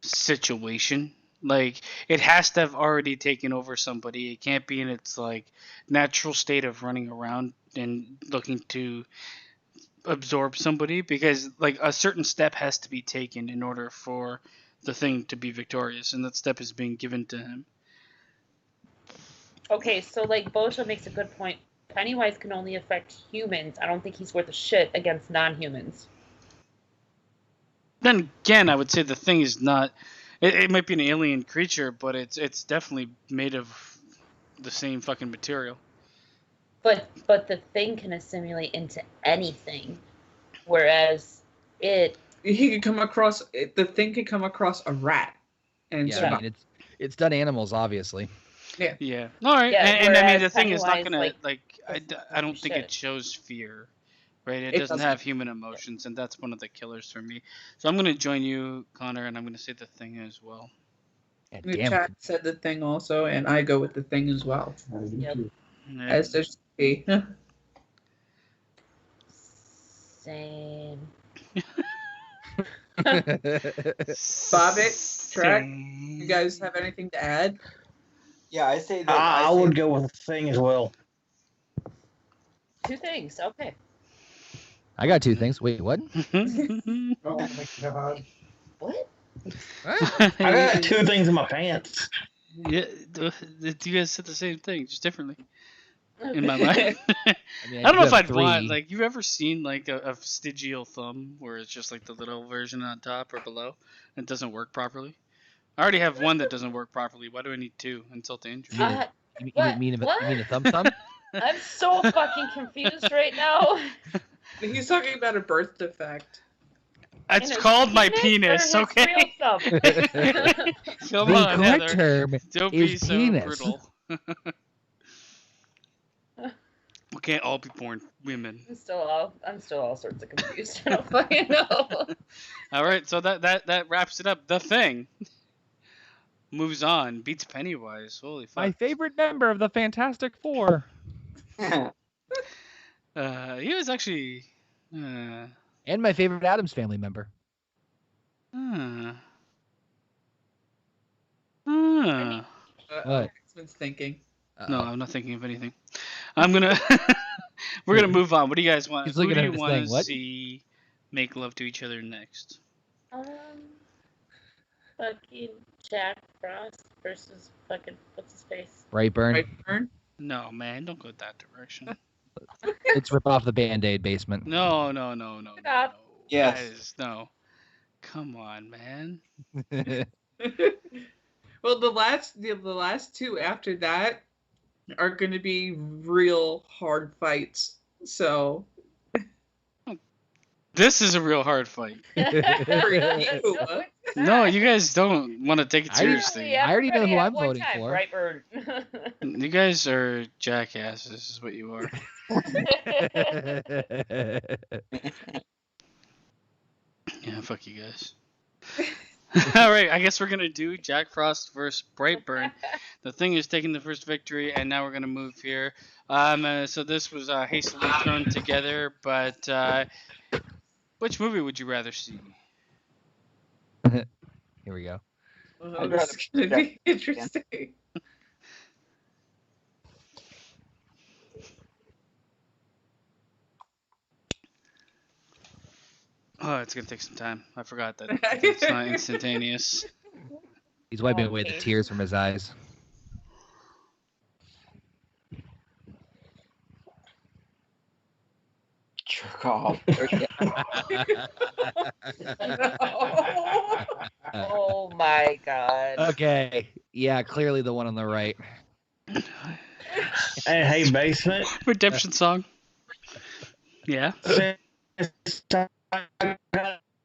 situation. Like, it has to have already taken over somebody. It can't be in its, like, natural state of running around and looking to absorb somebody, because like a certain step has to be taken in order for the Thing to be victorious, and that step is being given to him. Okay, so like Bosha makes a good point. Pennywise can only affect humans. I don't think he's worth a shit against non-humans. Then again, I would say the Thing is not. It might be an alien creature, but it's definitely made of the same fucking material. But the Thing can assimilate into anything, whereas the Thing could come across a rat, and I mean, it's done animals, obviously. Yeah. All right. Yeah, and I mean, the Thing is not Pennywise, gonna I don't think it shows fear, right? It doesn't have human emotions, and that's one of the killers for me. So I'm gonna join you, Connor, and I'm gonna say the Thing as well. The chat said the Thing also, and I go with the Thing as well. I do too. Yeah. As does she. Same. Bobbit, Track, you guys have anything to add? Yeah, I say that. I would go with the Thing as well. Two things. Okay. I got two things. Wait, what? Oh my God. What? I got two things in my pants. Yeah, you guys said the same thing, just differently. In my mind. I don't know if I'd want, like, you ever seen like a vestigial thumb where it's just like the little version on top or below and it doesn't work properly? I already have one that doesn't work properly. Why do I need two? Insult to injury. You mean a thumb? I'm so fucking confused right now. He's talking about a birth defect. It's called my penis, okay? Come on, correct Heather. term Don't is be so penis. brutal. We can't all be born women. I'm still all sorts of confused. I don't fucking know. All right, so that wraps it up. The Thing moves on, beats Pennywise. Holy fuck! My favorite member of the Fantastic Four. He was actually. And my favorite Addams Family member. What? X-Men's thinking. No, I'm not thinking of anything. I'm gonna. We're gonna move on. What do you guys want? He's Who looking do at you his want thing. to What? see make love to each other next? Fucking Jack Frost versus fucking what's his face? Brightburn. Right turn. No, man, don't go that direction. It's rip off the Band-Aid basement. No. Stop. Yes. Guys, no. Come on, man. Well, the last two after that are going to be real hard fights. So This is a real hard fight. for you, No, you guys don't want to take it I already- seriously. I already know who I'm voting for. Brightburn. You guys are jackasses, is what you are. Yeah, fuck you guys. All right, I guess we're gonna do Jack Frost versus Brightburn. The Thing is taking the first victory, and now we're gonna move here. So this was hastily thrown together, but which movie would you rather see? Here we go. I'd this is going to be interesting. Oh, it's gonna take some time. I forgot that it's not instantaneous. He's wiping away the tears from his eyes. Jerk off. Oh my god. Okay. Yeah, clearly the one on the right. Hey, basement. Redemption song. Yeah.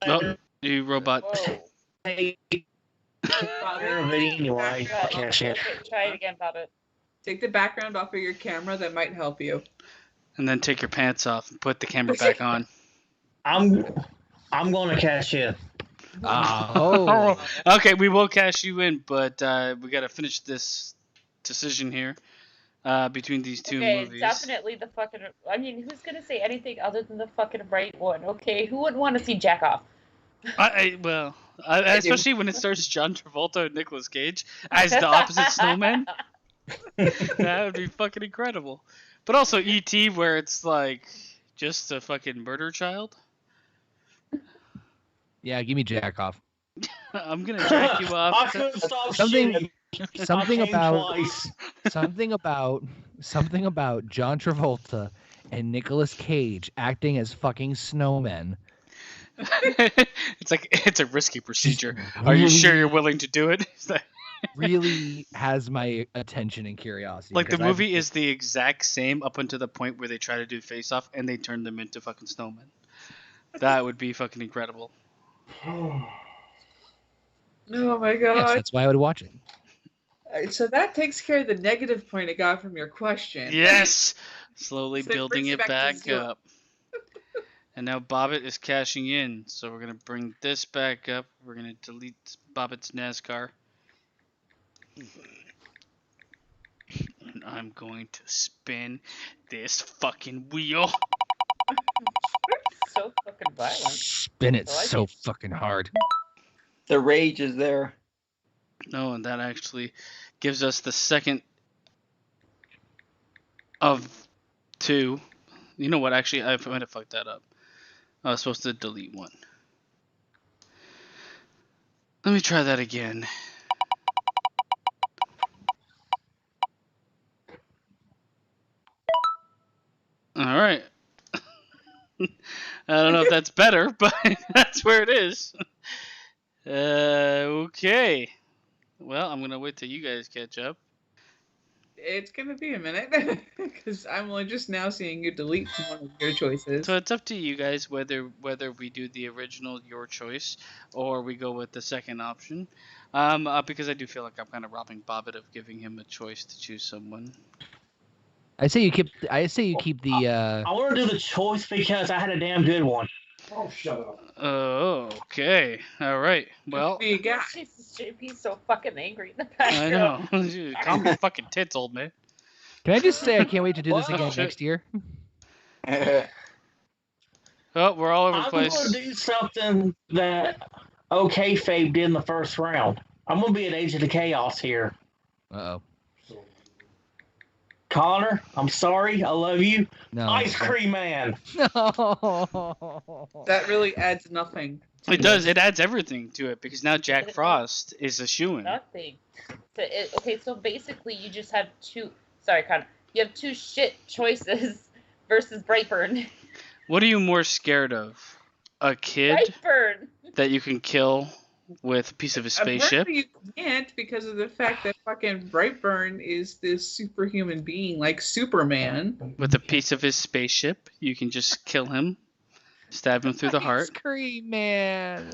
No, you robot. Whoa. Anyway, I can't shit. Try it again, Bobbit. Take the background off of your camera. That might help you. And then take your pants off and put the camera back on. I'm going to cash in. Oh. Okay, we will cash you in, but we got to finish this decision here between these two movies. Definitely the fucking. I mean, who's gonna say anything other than the fucking right one? Okay, who wouldn't want to see Jack off? Especially when it stars John Travolta and Nicolas Cage as the opposite snowman. That would be fucking incredible. But also E.T., where it's like just a fucking murder child. Yeah, give me Jack off. I'm gonna jack you off. I couldn't stop Something- shitting. Something I came about twice. something about John Travolta and Nicolas Cage acting as fucking snowmen. It's like it's a risky procedure. Are you sure you're willing to do it? Really has my attention and curiosity. Like the because movie is the exact same up until the point where they try to do face off and they turn them into fucking snowmen. That would be fucking incredible. Oh my Yes, god. that's why I would watch it. So that takes care of the negative point I got from your question. Yes! Slowly So it building brings it it back to back zero. up. And now Bobbit is cashing in. So we're going to bring this back up. We're going to delete Bobbit's NASCAR. And I'm going to spin this fucking wheel. So fucking violent. Spin it I like so it. fucking hard. The rage is there. No, and that actually gives us the second of two. You know what? Actually, I might have fucked that up. I was supposed to delete one. Let me try that again. All right. I don't know if that's better, but that's where it is. Okay. Well, I'm gonna wait till you guys catch up. It's gonna be a minute because I'm only just now seeing you delete one of your choices. So it's up to you guys whether we do the original your choice or we go with the second option. Because I do feel like I'm kind of robbing Bobbit of giving him a choice to choose someone. I say you keep the I want to do the choice because I had a damn good one. Oh, shut up. Oh, okay. All right. Well, Who you got? Jesus, JP's so fucking angry in the I background. know. Dude, calm your fucking tits, old man. Can I just say I can't wait to do this Whoa. again Shit. next year? Oh, we're all over the I'm going place. to do something that OK Fabe did in the first round. I'm gonna be an agent of chaos here. Uh Connor, I'm sorry. I love you. No. Ice Cream Man. No. That really adds nothing. It does. It adds everything to it because now Jack Frost is a shoo-in. Nothing. Okay, so basically you just have two. Sorry, Connor. You have two shit choices versus Brightburn. What are you more scared of? A kid Brightburn. that you can kill with a piece of a spaceship? Apparently you can't because of the fact that fucking Brightburn is this superhuman being like Superman. With a piece of his spaceship, you can just kill him, stab him through the Ice heart. Cream Man.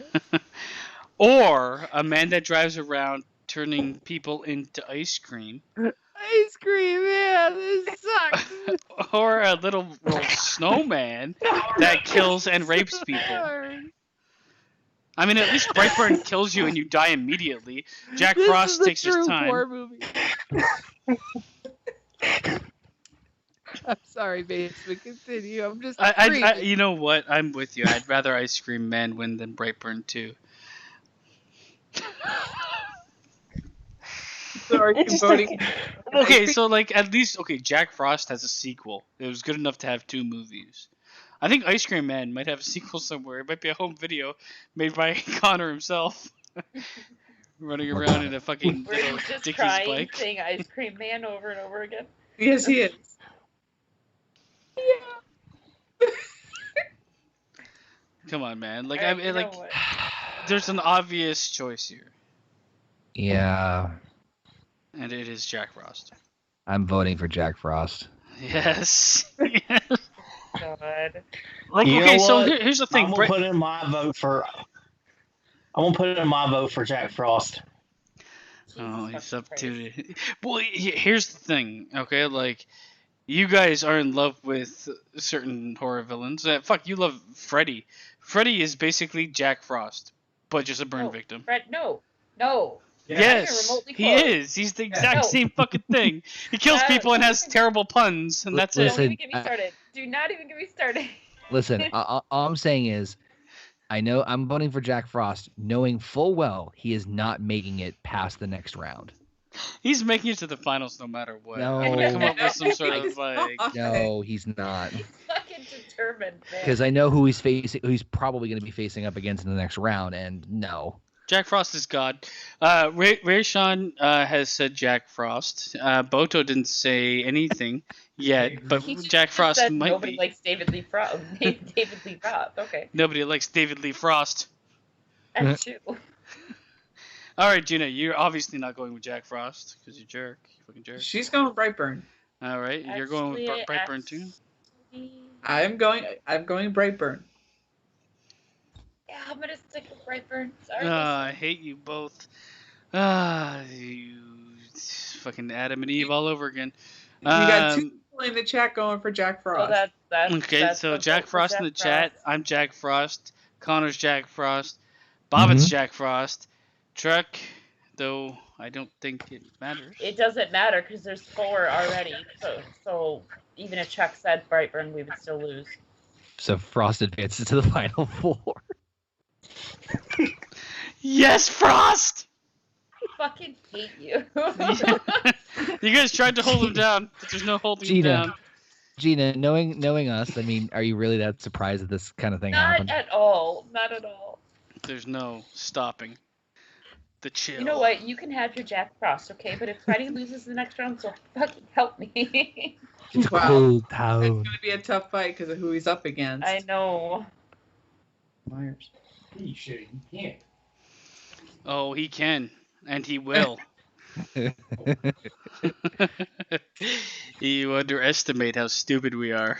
Or a man that drives around turning people into ice cream. Ice Cream Man. This sucks. Or a little snowman that kills and rapes people. I mean, at least Brightburn kills you and you die immediately. Jack Frost takes his time. Horror movie. I'm sorry, Bates, but continue. I'm just. You know what? I'm with you. I'd rather Ice Cream Man win than Brightburn 2. So are you voting? Okay, so like at least Jack Frost has a sequel. It was good enough to have 2 movies. I think Ice Cream Man might have a sequel somewhere. It might be a home video made by Connor himself, running around in a fucking Where little he's just Dickies crying, bike. saying Ice Cream Man over and over again. Yes, he is. Come on, man! Like Alright, you know like, what? there's an obvious choice here, Yeah, and it is Jack Frost. I'm voting for Jack Frost. Yes. God. Like You okay, know so what? here's the thing. I'm gonna put in my vote for. I'm gonna put in my vote for Jack Frost. Oh, Jesus he's up fucking to Christ. it. Well, here's the thing, okay? Like, you guys are in love with certain horror villains. Fuck, you love Freddy. Freddy is basically Jack Frost, but just a burn No, victim. Fred, no. No. Yes, remotely he close. is. He's the exact No. same fucking thing. He kills people and has terrible puns, and that's Listen, it. Don't even get me started. Do not even get me started. Listen, all I'm saying is, I know I'm voting for Jack Frost, knowing full well he is not making it past the next round. He's making it to the finals no matter what. No. I'm gonna come up with some sort of He's like. not. No, he's not. He's fucking determined, man. Because I know who he's facing, who he's probably going to be facing up against in the next round, and no. Jack Frost is God. Ray Sean has said Jack Frost. Boto didn't say anything yet, but He just Jack Frost said might nobody be. likes David Lee Frost. David Lee Frost. Okay. Nobody likes David Lee Frost. That's true. All right, Gina, you're obviously not going with Jack Frost because you're jerk. You fucking jerk. She's going Brightburn. All right, you're going with Actually, Brightburn too. I'm going Brightburn. Yeah, I'm gonna stick with Brightburn. Sorry. I hate you both. You fucking Adam and Eve all over again. We got 2 people in the chat going for Jack so Frost. Okay, that's so the Jack vote for Frost in the Jack chat. Frost. I'm Jack Frost. Connor's Jack Frost. Bobbitt's Jack Frost. Truck, though I don't think it matters. It doesn't matter because there's 4 already. So even if Chuck said Brightburn, we would still lose. So Frost advances to the final 4. Yes, Frost! I fucking hate you. You guys tried to hold him down, but there's no holding him Gina. down. Gina, knowing us, I mean, are you really that surprised that this kind of thing Not happened? at all. Not at all. There's no stopping the chill. You know what? You can have your Jack Frost, okay? But if Freddy loses the next round, so fucking help me. It's a Wow. cool It's town. going to be a tough fight because of who he's up against. I know. Myers. He should. He can't. Oh, he can, and he will. You underestimate how stupid we are.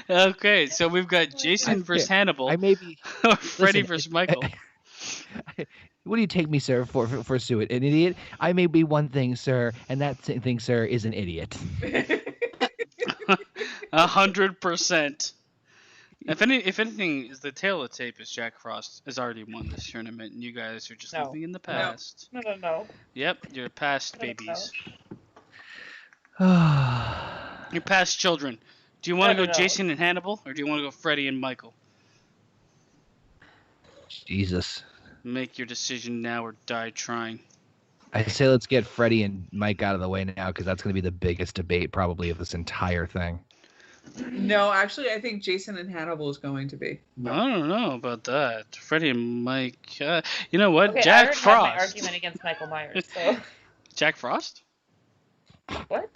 Okay, so we've got Jason versus Hannibal, I may be. or Freddy listen, versus Michael. What do you take me, sir, for Sue? An idiot? I may be one thing, sir, and that thing, sir, is an idiot. 100%. If anything, the tail of the tape is Jack Frost has already won this tournament, and you guys are just No. living in the past. No. Yep, you're past No. babies. Well, You're past children. Do you want to No, go no. Jason and Hannibal, or do you want to go Freddy and Michael? Jesus. Make your decision now or die trying. I say let's get Freddy and Mike out of the way now because that's going to be the biggest debate probably of this entire thing. No, actually, I think Jason and Hannibal is going to be. I don't know about that. Freddy and Mike. You know what? Okay, I Jack already have my Frost. argument against Michael Myers. So Jack Frost? what?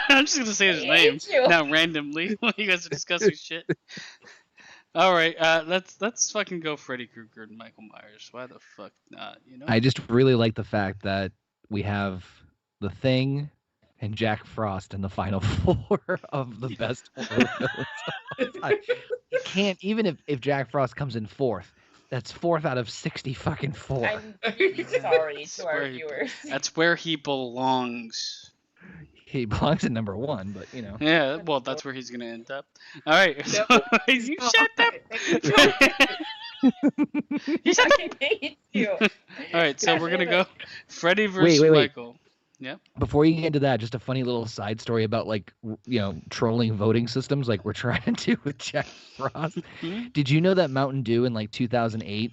I'm just gonna say his I name hate you. now randomly when you guys are discussing shit. All right, let's fucking go Freddy Krueger and Michael Myers. Why the fuck not? You know. I just really like the fact that we have The Thing and Jack Frost in the final four of the best horror villains. You can't, even if Jack Frost comes in fourth, that's fourth out of 60 fucking four. I'm sorry to our Where he- viewers. That's where he belongs. He belongs in number one, but you know. Yeah, well, that's where he's gonna end up. All right, so, you shut up. You shut up. I hate you. All right, so we're gonna go Freddy versus Wait. Michael. Before you get into that, just a funny little side story about trolling voting systems like we're trying to do with Jack Frost. Mhm. Did you know that Mountain Dew in 2008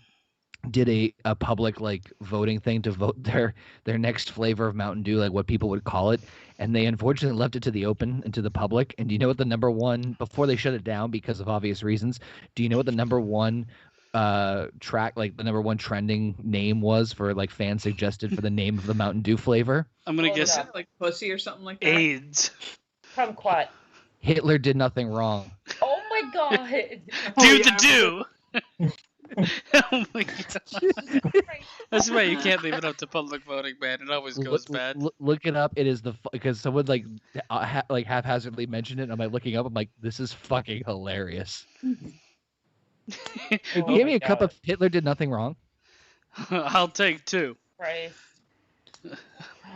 did a public voting thing to vote their next flavor of Mountain Dew, like what people would call it, and they unfortunately left it to the open and to the public. And do you know what the number one, before they shut it down because of obvious reasons, do you know what the number one the number one trending name was for fans suggested for the name of the Mountain Dew flavor? I'm gonna Hold guess up. Like pussy or something like that. AIDS. Kumquat. Hitler did nothing wrong. Oh my god. Do the do. Oh my god. That's why you can't leave it up to public voting, man. It always goes bad. Look it up. It is because someone haphazardly mentioned it. And I'm looking up. I'm like, this is fucking hilarious. Oh Give me my a cup God. of Hitler did nothing wrong. I'll take two. Christ. Oh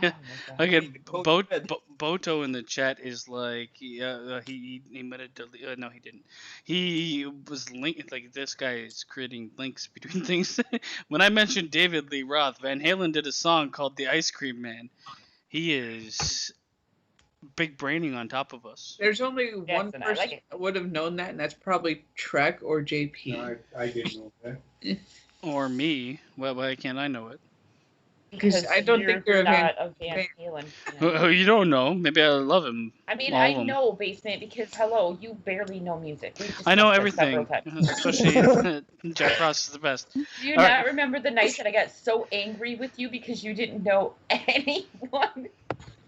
my God. Again, Coke red. Boto in the chat is like, he might have deleted. No, he didn't. He was linked. Like, this guy is creating links between things. When I mentioned David Lee Roth, Van Halen did a song called "The Ice Cream Man." He is big braining on top of us. There's only one and I person like it. that would have known that, and that's probably Trek or JP. No, I didn't know that. Or me. Well, why can't I know it? Because I don't think you're a not a Van- Van Halen. fan. Oh, you don't know. Maybe I love him. I mean, all I of 'em. know Basement because hello, you barely know music. We've I know discussed this everything. several times. Especially Jack Frost is the best. Do you All not right. remember the night that I got so angry with you because you didn't know anyone?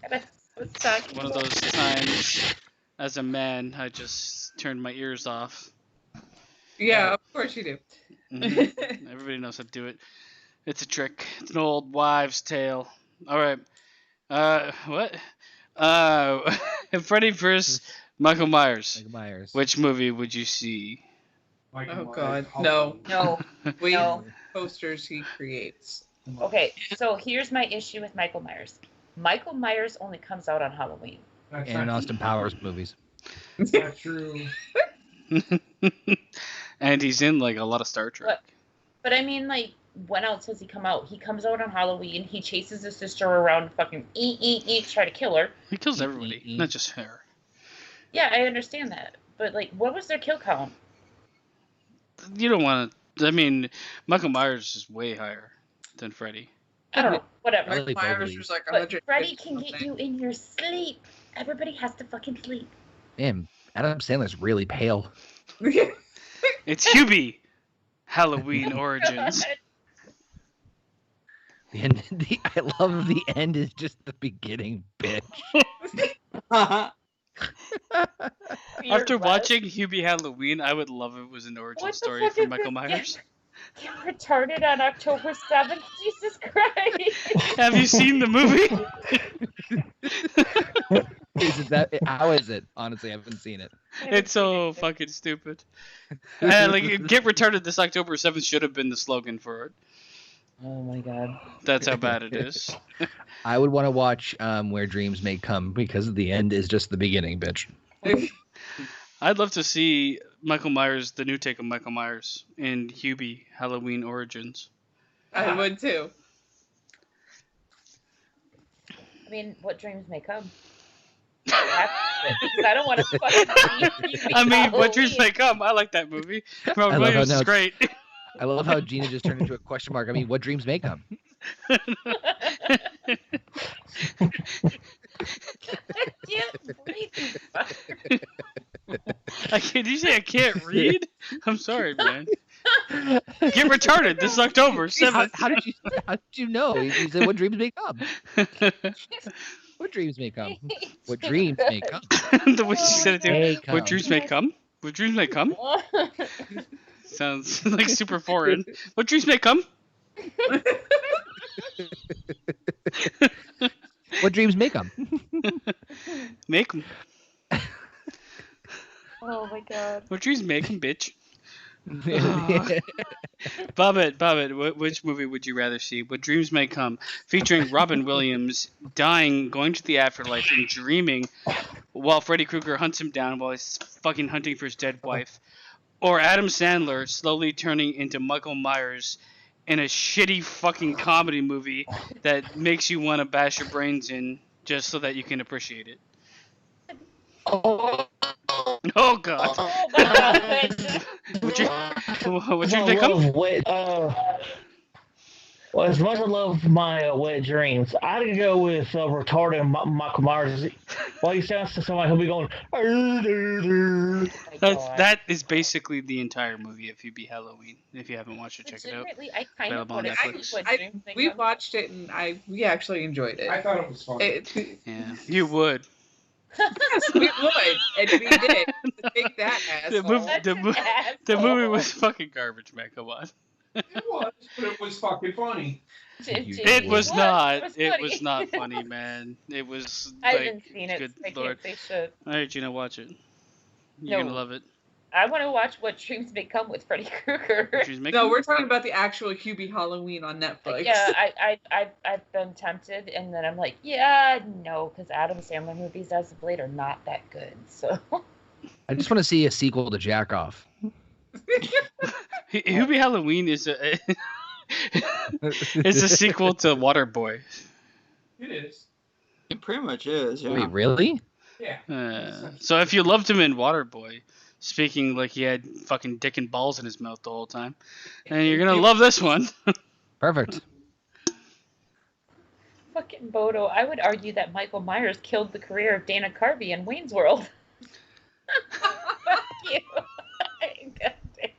And I was talking One of about? those times, as a man, I just turned my ears off. Yeah, of course you do. Mhm. Everybody knows how to do it. It's a trick. It's an old wives' tale. All right. What? Freddy versus Michael Myers. Michael Myers. Which movie would you see? Michael Oh, Myers, God, Halloween. No. Wait, No. posters he creates. Okay, so here's my issue with Michael Myers. Michael Myers only comes out on Halloween. That's and not Austin Powers movies. true. Not true. And he's in like a lot of Star Trek. What? But I mean, like, when else has he come out? He comes out on Halloween. He chases his sister around and fucking try to kill her. He kills everybody, not just her. Yeah, I understand that. But, like, what was their kill count? You don't want to. I mean, Michael Myers is way higher than Freddy. I don't know. Whatever. Really Michael Myers boldly. was like But 100. Freddy can get you in your sleep. Everybody has to fucking sleep. Damn, Adam Sandler's really pale. It's Hubie. Halloween Origins. The end, I love the end is just the beginning, bitch. After Weird, watching Hubie Halloween, I would love if it was an origin What the story fuck for is Michael this? Myers. Get retarded on October 7th. Jesus Christ. Have you seen the movie? Is it that? How is it? Honestly, I haven't seen it. It's so fucking stupid. Like, get retarded this October 7th should have been the slogan for it. Oh my god. That's how bad it is. I would want to watch Where Dreams May Come because the end is just the beginning, bitch. I'd love to see Michael Myers, the new take of Michael Myers in Hubie Halloween Origins. I would too. I mean, what dreams may come? Because I don't want to fucking see I mean, What Dreams Halloween. May Come. I like that movie. Robin I love how Williams now is it's- great. I love how Gina just turned into a question mark. I mean, what dreams may come? I can't breathe. Did you say I can't read? I'm sorry, man. Get retarded. This is October 7th. How did you know? He said, "What dreams may come? What dreams may come? What dreams may come? The way she said it too. May come." What dreams may come? What dreams may come? Sounds like super foreign. What dreams may come? What dreams may come? Make 'em. Oh my god. What dreams make 'em, bitch? Bobbit, which movie would you rather see? What Dreams May Come, featuring Robin Williams dying, going to the afterlife, and dreaming while Freddy Krueger hunts him down while he's fucking hunting for his dead wife. Or Adam Sandler slowly turning into Michael Myers in a shitty fucking comedy movie that makes you want to bash your brains in just so that you can appreciate it. Oh god. Oh my god. What Dreams May Come? Well, as much as I love my wet dreams, I could go with retarded Michael Myers. Well, he sounds to somebody who'll be going. That is basically the entire movie of Hubie Halloween. If you haven't watched it, check it out. Legitimately, I kind of Available on want to Netflix. see what Dreams May We Come. watched it and we actually enjoyed it. I thought it was fun. Yeah, you would. Yes, we would, and we did. Take that, The asshole. movie- That's an The movie asshole. was fucking garbage, man. Come on. It was, but it was fucking funny. It was not. It funny. was not funny, man. It was I like, haven't seen it. good So I lord. can't say shit. All right, Gina, watch it. You're No. gonna love it. I want to watch What Dreams May Come with Freddy Krueger. She's making. No, we're talking about the actual Hubie Halloween on Netflix. Yeah, I've been tempted, and then I'm like, yeah, no, because Adam Sandler movies as of late are not that good. So I just want to see a sequel to Jack Off. Hubie Halloween is a is a sequel to Waterboy. It is. It pretty much is. Yeah. Wait, really? Yeah. So if you loved him in Waterboy, speaking like he had fucking dick and balls in his mouth the whole time, and you're gonna love this one. Perfect. fucking Bodo, I would argue that Michael Myers killed the career of Dana Carvey in Wayne's World. Fuck you. God damn.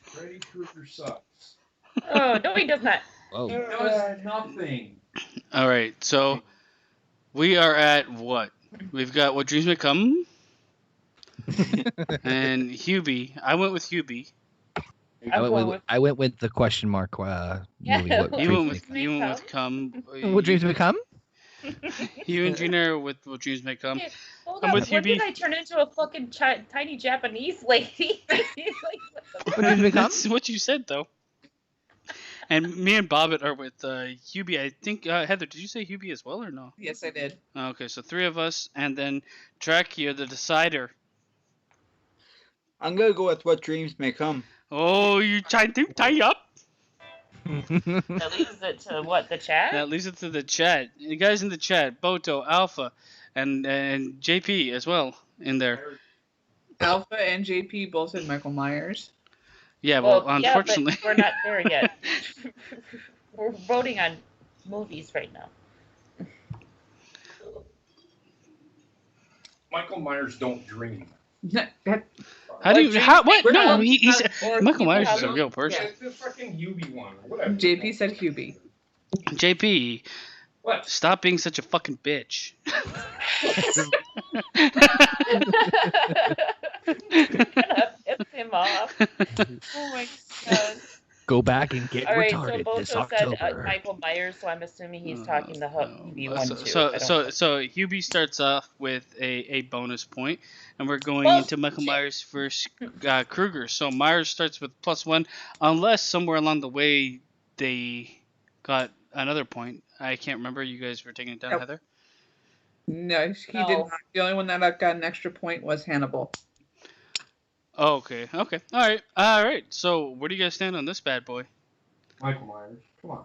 Freddy Krueger sucks. Oh no, he does not. Whoa. He does nothing. All right, so we are at what? We've got What Dreams May Come and Hubie. I went with Hubie. I went with the question mark movie. Yeah, What You dreams went may with May you went Come. with Come. come? What dreams may come? You and Gina are with What Dreams May Come. Okay, hold I'm on, with when did Hubie. I turn into a fucking tiny Japanese lady? Like, what the What dreams may come? That's what you said, though. And me and Bobbit are with Hubie. I think Heather, did you say Hubie as well or no? Yes, I did. Okay, so three of us, and then Trek, you're the decider. I'm gonna go with What Dreams May Come. Oh, you trying to tie up? That leaves it to what, the chat? That leads it to the chat. You guys in the chat, Boto, Alpha, and JP as well in there. Alpha and JP both said Michael Myers. Yeah, well, yeah, unfortunately. but we're not there yet. We're voting on movies right now. Michael Myers don't dream. How do you? How? What? We're No, not- he's or Michael Myers is a Halloween. real person. Yeah, it's the fucking Hubie one. Or whatever. JP said Hubie. JP, What? stop being such a fucking bitch. Gonna piss him off. Oh my god. Go back and get All right, so retarded this Boto said October. Michael Myers, so I'm assuming he's talking the Hubie one too. So I don't know. Hubie starts off with a bonus point, and we're going Well, into Michael Myers versus Krueger. So Myers starts with +1, unless somewhere along the way they got another point. I can't remember. You guys were taking it down, Nope. Heather. No, he No. did not. The only one that got an extra point was Hannibal. Oh, okay. All right. So where do you guys stand on this bad boy? Michael Myers. Come on.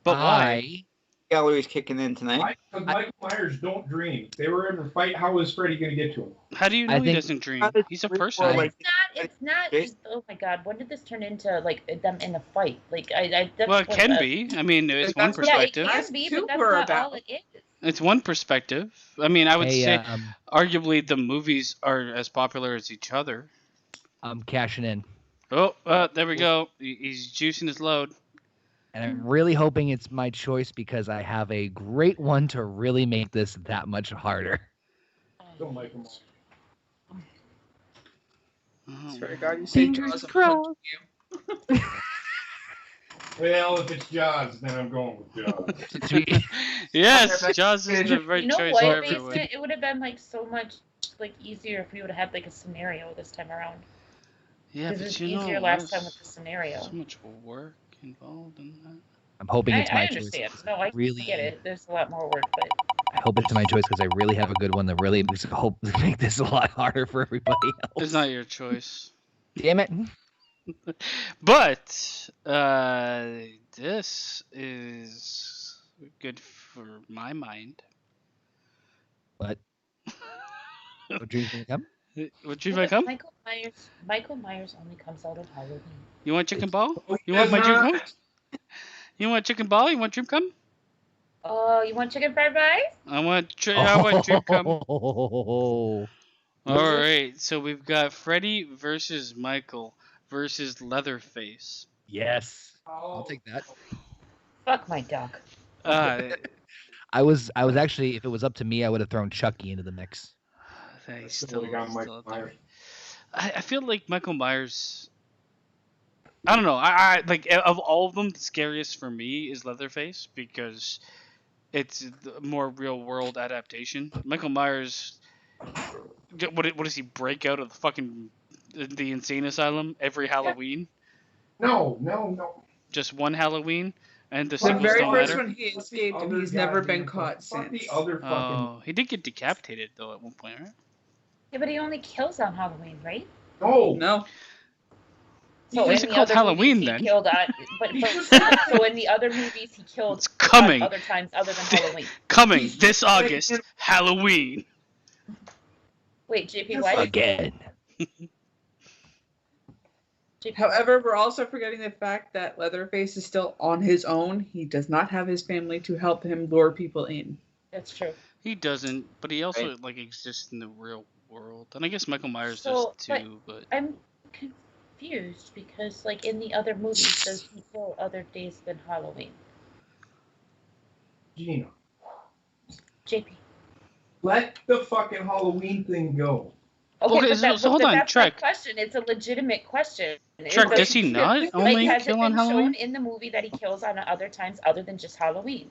But why? gallery's kicking in tonight. Because Michael Myers don't dream. If they were in a fight, how is Freddy going to get to him? How do you I know he think- doesn't dream? He's a person. Or But like- it's not. Jason- Oh my god, when did this turn into like them in a fight? Like I that's Well, it what can the- be. I mean, it's That's one what- Yeah, it perspective. can be, but that's Super not about- all it is. It's one perspective. I mean, I would Hey, say arguably the movies are as popular as each other. I'm cashing in, Oh, there we go. He's juicing his load. and I'm really hoping it's my choice because I have a great one to really make this that much harder. Don't Michael Myers. Swear to God, you say Fingers Jaws, I'm crossed. punching you. Well, if it's Jaws, then I'm going with Jaws. Yes, Jaws is the right You know choice what, for everyone. Mason? It would have been like so much like easier if we would have had like a scenario this time around. Yeah, Because but it's you know, easier last time there's with the scenario. so much work involved in that. I'm hoping it's my I choice. understand. No, I Really- get it. There's a lot more work, but I hope it's my choice because I really have a good one that really makes hope to make this a lot harder for everybody else. It's not your choice. Damn it! But this is good for my mind. What? What dreams gonna come? What dream I come? Michael Myers only comes out on Halloween. You want chicken ball? Oh, You want my does dream not. come? You want chicken ball? You want dream come? Oh, you want chicken fried rice? I want dream come. Oh, All right, so we've got Freddy versus Michael versus Leatherface. yes, Oh. I'll take that. Fuck my duck. I was actually, if it was up to me, I would have thrown Chucky into the mix. They I still would've gone Michael at the- Myers. I feel like Michael Myers. I don't know. I like of all of them, the scariest for me is Leatherface because it's the more real world adaptation. Michael Myers, what does he break out of the fucking the insane asylum every Halloween? No. Just one Halloween, and the The sequels very don't first matter. one he escaped and he's never been caught Fuck since. the other fucking. Oh, he did get decapitated though at one point, right? Yeah, but he only kills on Halloween, right? No. No. So Why is in it the called other Halloween, movies, then? He killed on, so in the other movies he killed It's coming. on other times other than Halloween. Coming He's this just like- August, Halloween. Wait, JP, Just why? like- Again. JP, However, we're also forgetting the fact that Leatherface is still on his own. He does not have his family to help him lure people in. that's true. He doesn't, but he also like exists in the real world, and I guess Michael Myers So, does too. But I'm confused because, like, in the other movies, does he kill other days than Halloween? Gina, JP. let the fucking Halloween thing go. Okay, but so hold on, that's Trek. my question. It's a legitimate question. Trek, does he not only has kill it on been Halloween? shown in the movie that he kills on other times other than just Halloween?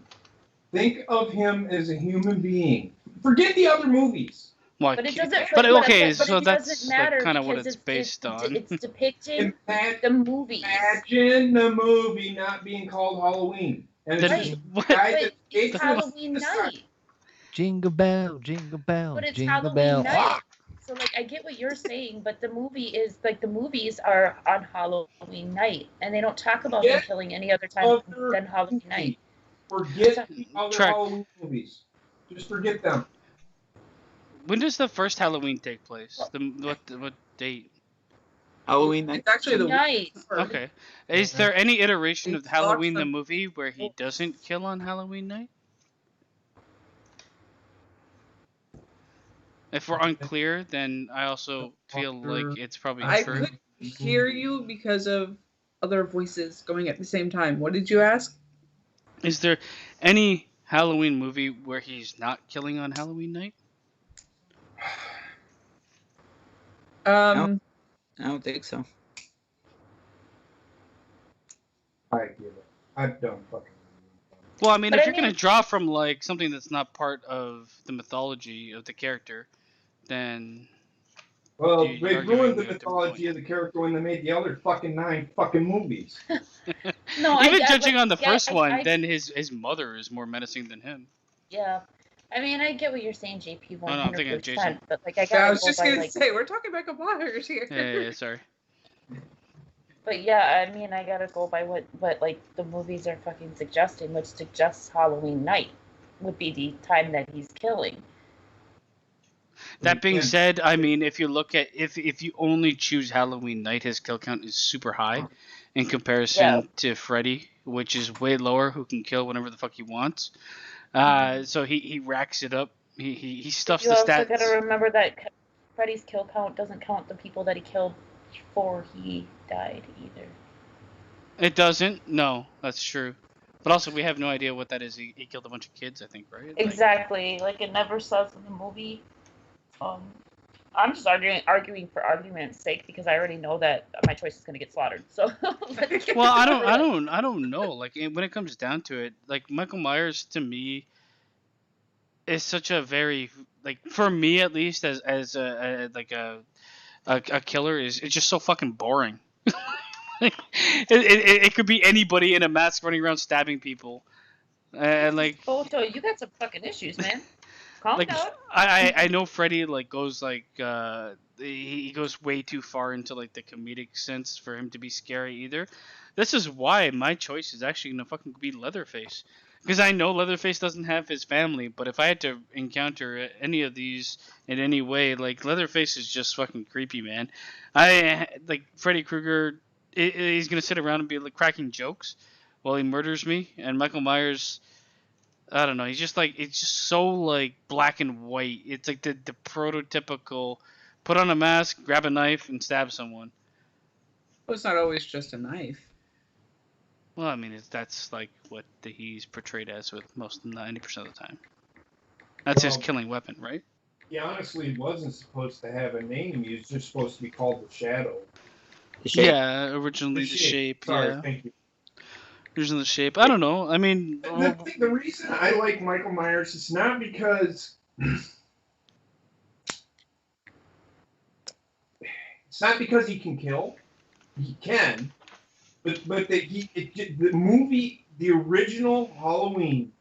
Think of him as a human being. Forget the other movies. Why? But it doesn't. But okay, but so it that's doesn't like matter kind of what because it's based on. It's depicting Imagine, the movies. imagine the movie not being called Halloween. And Then it's Right. what? guy But that it's takes Halloween the night. Jingle bell, jingle bell, But it's jingle Halloween bell. night. So like I get what you're saying, but the movie is like the movies are on Halloween night, and they don't talk about Yeah. him killing any other time Other than Halloween night. Forget the other Trek. Halloween movies. Just forget them. When does the first Halloween take place? What date? Halloween night. It's actually the Night. Okay. Is there any iteration of It's Halloween the awesome. movie where he doesn't kill on Halloween night? If we're unclear, then I also feel like it's probably I true. couldn't hear you because of other voices going at the same time. What did you ask? Is there any Halloween movie where he's not killing on Halloween night? Um, I don't think so. I get it. I've done fucking. Well, I mean, But if I you're gonna mean- draw from like something that's not part of the mythology of the character, then Well, You're they arguing ruined the a different mythology point. of the character when they made the other fucking 9 fucking movies. No, even I judging on the yeah, first one, I- then his mother is more menacing than him. Yeah. I mean, I get what you're saying, JP, 100%. no, I'm thinking of Jason. But like, I I gotta was go just by gonna like. say we're talking about Michael Myers here. Yeah, sorry. But yeah, I mean, I gotta go by what like the movies are fucking suggesting, which suggests Halloween night would be the time that he's killing. That being Yeah. said, I mean, if you look at if you only choose Halloween night, his kill count is super high in comparison to Freddy, which is way lower, who can kill whenever the fuck he wants. So he racks it up. He stuffs You the also stats. gotta remember that Freddy's kill count doesn't count the people that he killed before he died either. It doesn't. No, that's true. But also, we have no idea what that is. He killed a bunch of kids, I think, right? Exactly. Like it never says in the movie. I'm just arguing for argument's sake because I already know that my choice is gonna get slaughtered. So. Well, I don't know. Like when it comes down to it, like Michael Myers to me is such a very, like, for me at least, as a killer, is it's just so fucking boring. It could be anybody in a mask running around stabbing people, and like Photo, you got some fucking issues, man. Calm like down. I know Freddy like goes like he goes way too far into like the comedic sense for him to be scary either. This is why my choice is actually gonna fucking be Leatherface. Because I know Leatherface doesn't have his family, but if I had to encounter any of these in any way, like, Leatherface is just fucking creepy, man. Like, Freddy Krueger, he's gonna sit around and be, like, cracking jokes while he murders me, and Michael Myers, I don't know, he's just, like, it's just so, like, black and white. It's, like, the prototypical, put on a mask, grab a knife, and stab someone. Well, it's not always just a knife. Well, I mean, that's like what he's portrayed as with most 90% of the time. That's his killing weapon, right? He honestly wasn't supposed to have a name. He was just supposed to be called the Shadow. The Shape. Yeah, originally the shape. Sorry, Yeah, thank you. originally the shape. I don't know. I mean, The reason I like Michael Myers is not because he can kill. He can. But the movie, the original Halloween,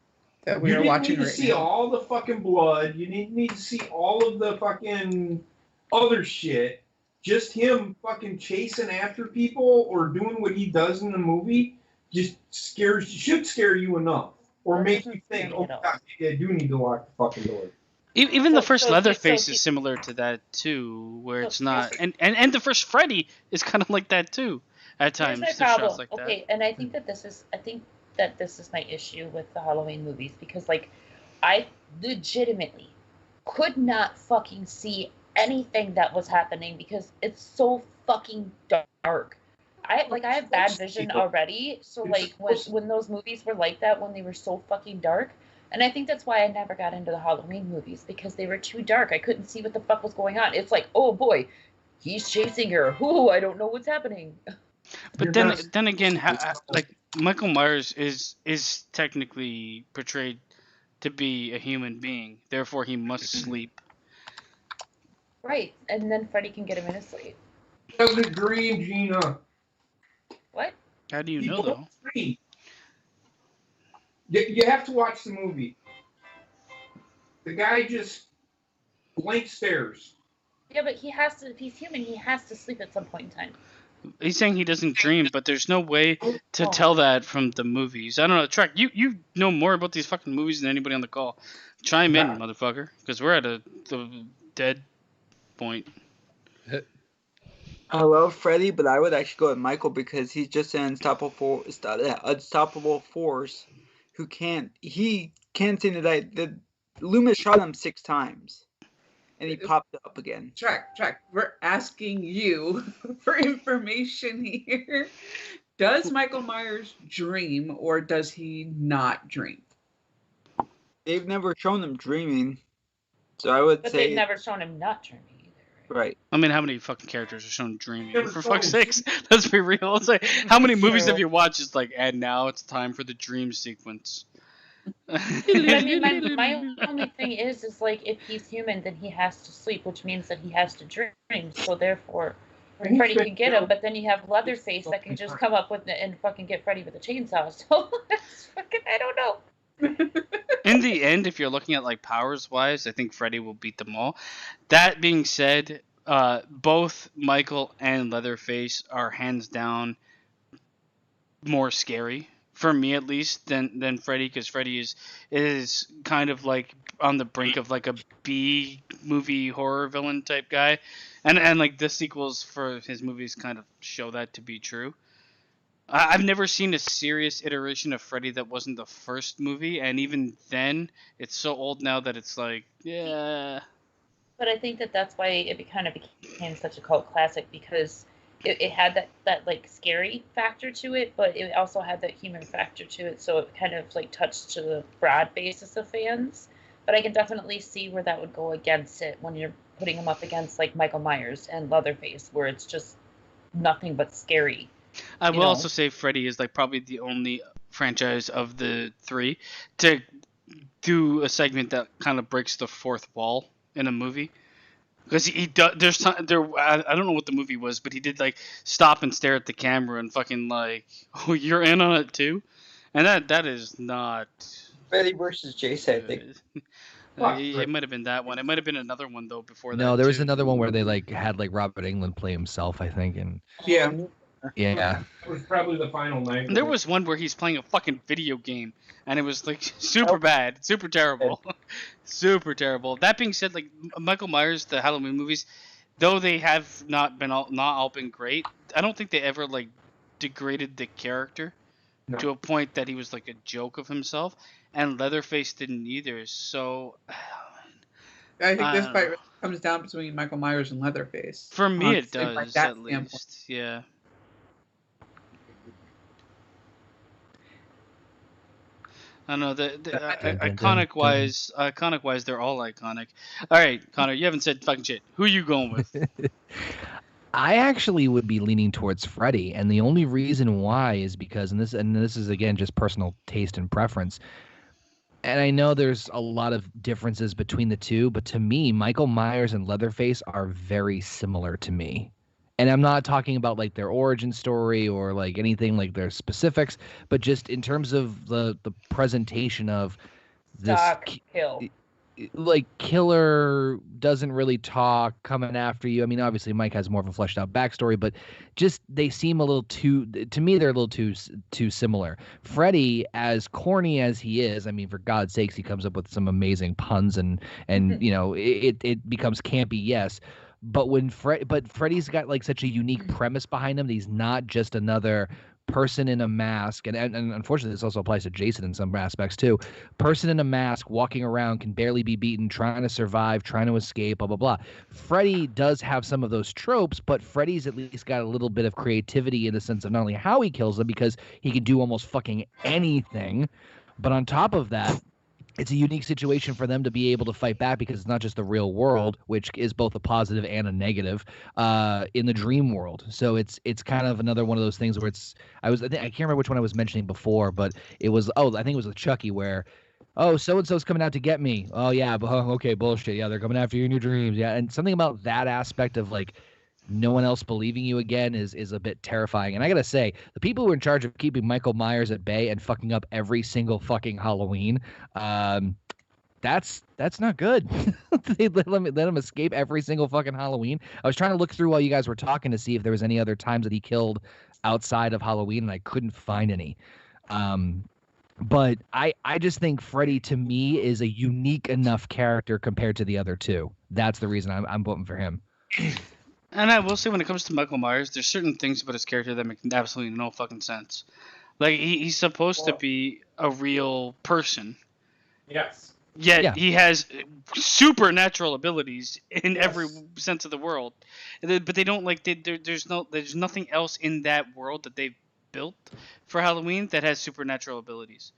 That we are watching you right didn't need to see now. all the fucking blood. You didn't need to see all of the fucking other shit. Just him fucking chasing after people or doing what he does in the movie just should scare you enough. Or make you think, oh my god, maybe I do need to lock the fucking door. even the first so Leatherface he- is similar to that too, where So it's not, here's- and the first Freddy is kind of like that too at Here's times. my There's shots problem. like Okay, and I think that this is my issue with the Halloween movies because like I legitimately could not fucking see anything that was happening because it's so fucking dark. I have bad vision already, so like when those movies were like that, when they were so fucking dark, and I think that's why I never got into the Halloween movies because they were too dark. I couldn't see what the fuck was going on. It's like, oh boy, he's chasing her. Ooh, I don't know what's happening. But then again, like Michael Myers is technically portrayed to be a human being, therefore he must sleep. Right, and then Freddy can get him in his sleep. He doesn't dream, Gina. What? How do you He know though? don't dream. You have to watch the movie. The guy just blank stares. Yeah, but he has to. If he's human, he has to sleep at some point in time. He's saying he doesn't dream, but there's no way to tell that from the movies. I don't know. Trek, you know more about these fucking movies than anybody on the call. Chime in, motherfucker, because we're at the dead point. I love Freddy, but I would actually go with Michael because he's just an unstoppable force who can't seem to die. The Loomis shot him 6 times, and he popped up again. Track. We're asking you for information here. Does Michael Myers dream or does he not dream? They've never shown him dreaming, so I would But say they've never shown him not dreaming either. right. I mean, how many fucking characters are shown dreaming? Never For saw fuck's him sakes, let's be real. It's like, how many movies True. have you watched? It's like, and now it's time for the dream sequence. I mean, my only thing is like if he's human, then he has to sleep, which means that he has to dream. So therefore, Freddy can get him. But then you have Leatherface that can just come up with and fucking get Freddy with a chainsaw. So that's fucking, I don't know. In the end, if you're looking at like powers wise, I think Freddy will beat them all. That being said, both Michael and Leatherface are hands down more scary for me, at least, than Freddy, because Freddy is kind of like on the brink of like a B movie horror villain type guy, and like the sequels for his movies kind of show that to be true. I've never seen a serious iteration of Freddy that wasn't the first movie, and even then, it's so old now that it's like, yeah. But I think that that's why it kind of became such a cult classic, because it had that like scary factor to it, but it also had that human factor to it, so it kind of like touched to the broad basis of fans. But I can definitely see where that would go against it when you're putting them up against like Michael Myers and Leatherface, where it's just nothing but scary. I will also say Freddy is like probably the only franchise of the three to do a segment that kind of breaks the fourth wall in a movie. Because he does, I don't know what the movie was, but he did like stop and stare at the camera and fucking like, oh, you're in on it too, and that is not. Freddy versus Jason, I think. It might have been that one. It might have been another one though before that. No, there was too. another one where they like had like Robert Englund play himself, I think, and Yeah. yeah. It was probably the final night. There was one where he's playing a fucking video game, and it was like super bad, super terrible, super terrible. That being said, like Michael Myers, the Halloween movies, though they have not all been great, I don't think they ever like degraded the character to a point that he was like a joke of himself, and Leatherface didn't either. So I think this fight comes down between Michael Myers and Leatherface. for me, it Honestly, does like that at least, standpoint. yeah. I don't know the iconic wise, they're all iconic. All right, Connor, you haven't said fucking shit. Who are you going with? I actually would be leaning towards Freddy, and the only reason why is because, and this is again just personal taste and preference. And I know there's a lot of differences between the two, but to me, Michael Myers and Leatherface are very similar to me. And I'm not talking about like their origin story or like anything like their specifics, but just in terms of the presentation of this Kill. Like killer doesn't really talk, coming after you. I mean, obviously Mike has more of a fleshed out backstory, but just they seem a little too, to me, they're a little too similar. Freddy, as corny as he is, I mean, for God's sakes, he comes up with some amazing puns and you know, it becomes campy, yes. But Freddy's got like such a unique premise behind him that he's not just another person in a mask, and unfortunately this also applies to Jason in some aspects too. Person in a mask walking around, can barely be beaten, trying to survive, trying to escape, blah blah blah. Freddy does have some of those tropes, but Freddy's at least got a little bit of creativity in the sense of not only how he kills them, because he can do almost fucking anything, but on top of that, it's a unique situation for them to be able to fight back, because it's not just the real world, which is both a positive and a negative, in the dream world. So it's kind of another one of those things where I can't remember which one I was mentioning before, but it was, I think it was with Chucky, where, so-and-so's coming out to get me. Oh yeah, okay, bullshit. Yeah, they're coming after you in your dreams. Yeah, and something about that aspect of like no one else believing you again is a bit terrifying. And I gotta say, the people who are in charge of keeping Michael Myers at bay and fucking up every single fucking Halloween, that's not good. They let him escape every single fucking Halloween. I was trying to look through while you guys were talking to see if there was any other times that he killed outside of Halloween, and I couldn't find any. But I just think Freddy, to me, is a unique enough character compared to the other two. That's the reason I'm voting for him. And I will say, when it comes to Michael Myers, there's certain things about his character that make absolutely no fucking sense. Like, he's supposed to be a real person. Yes. Yet he has supernatural abilities in every sense of the world. But they don't, like, there's nothing else in that world that they've built for Halloween that has supernatural abilities.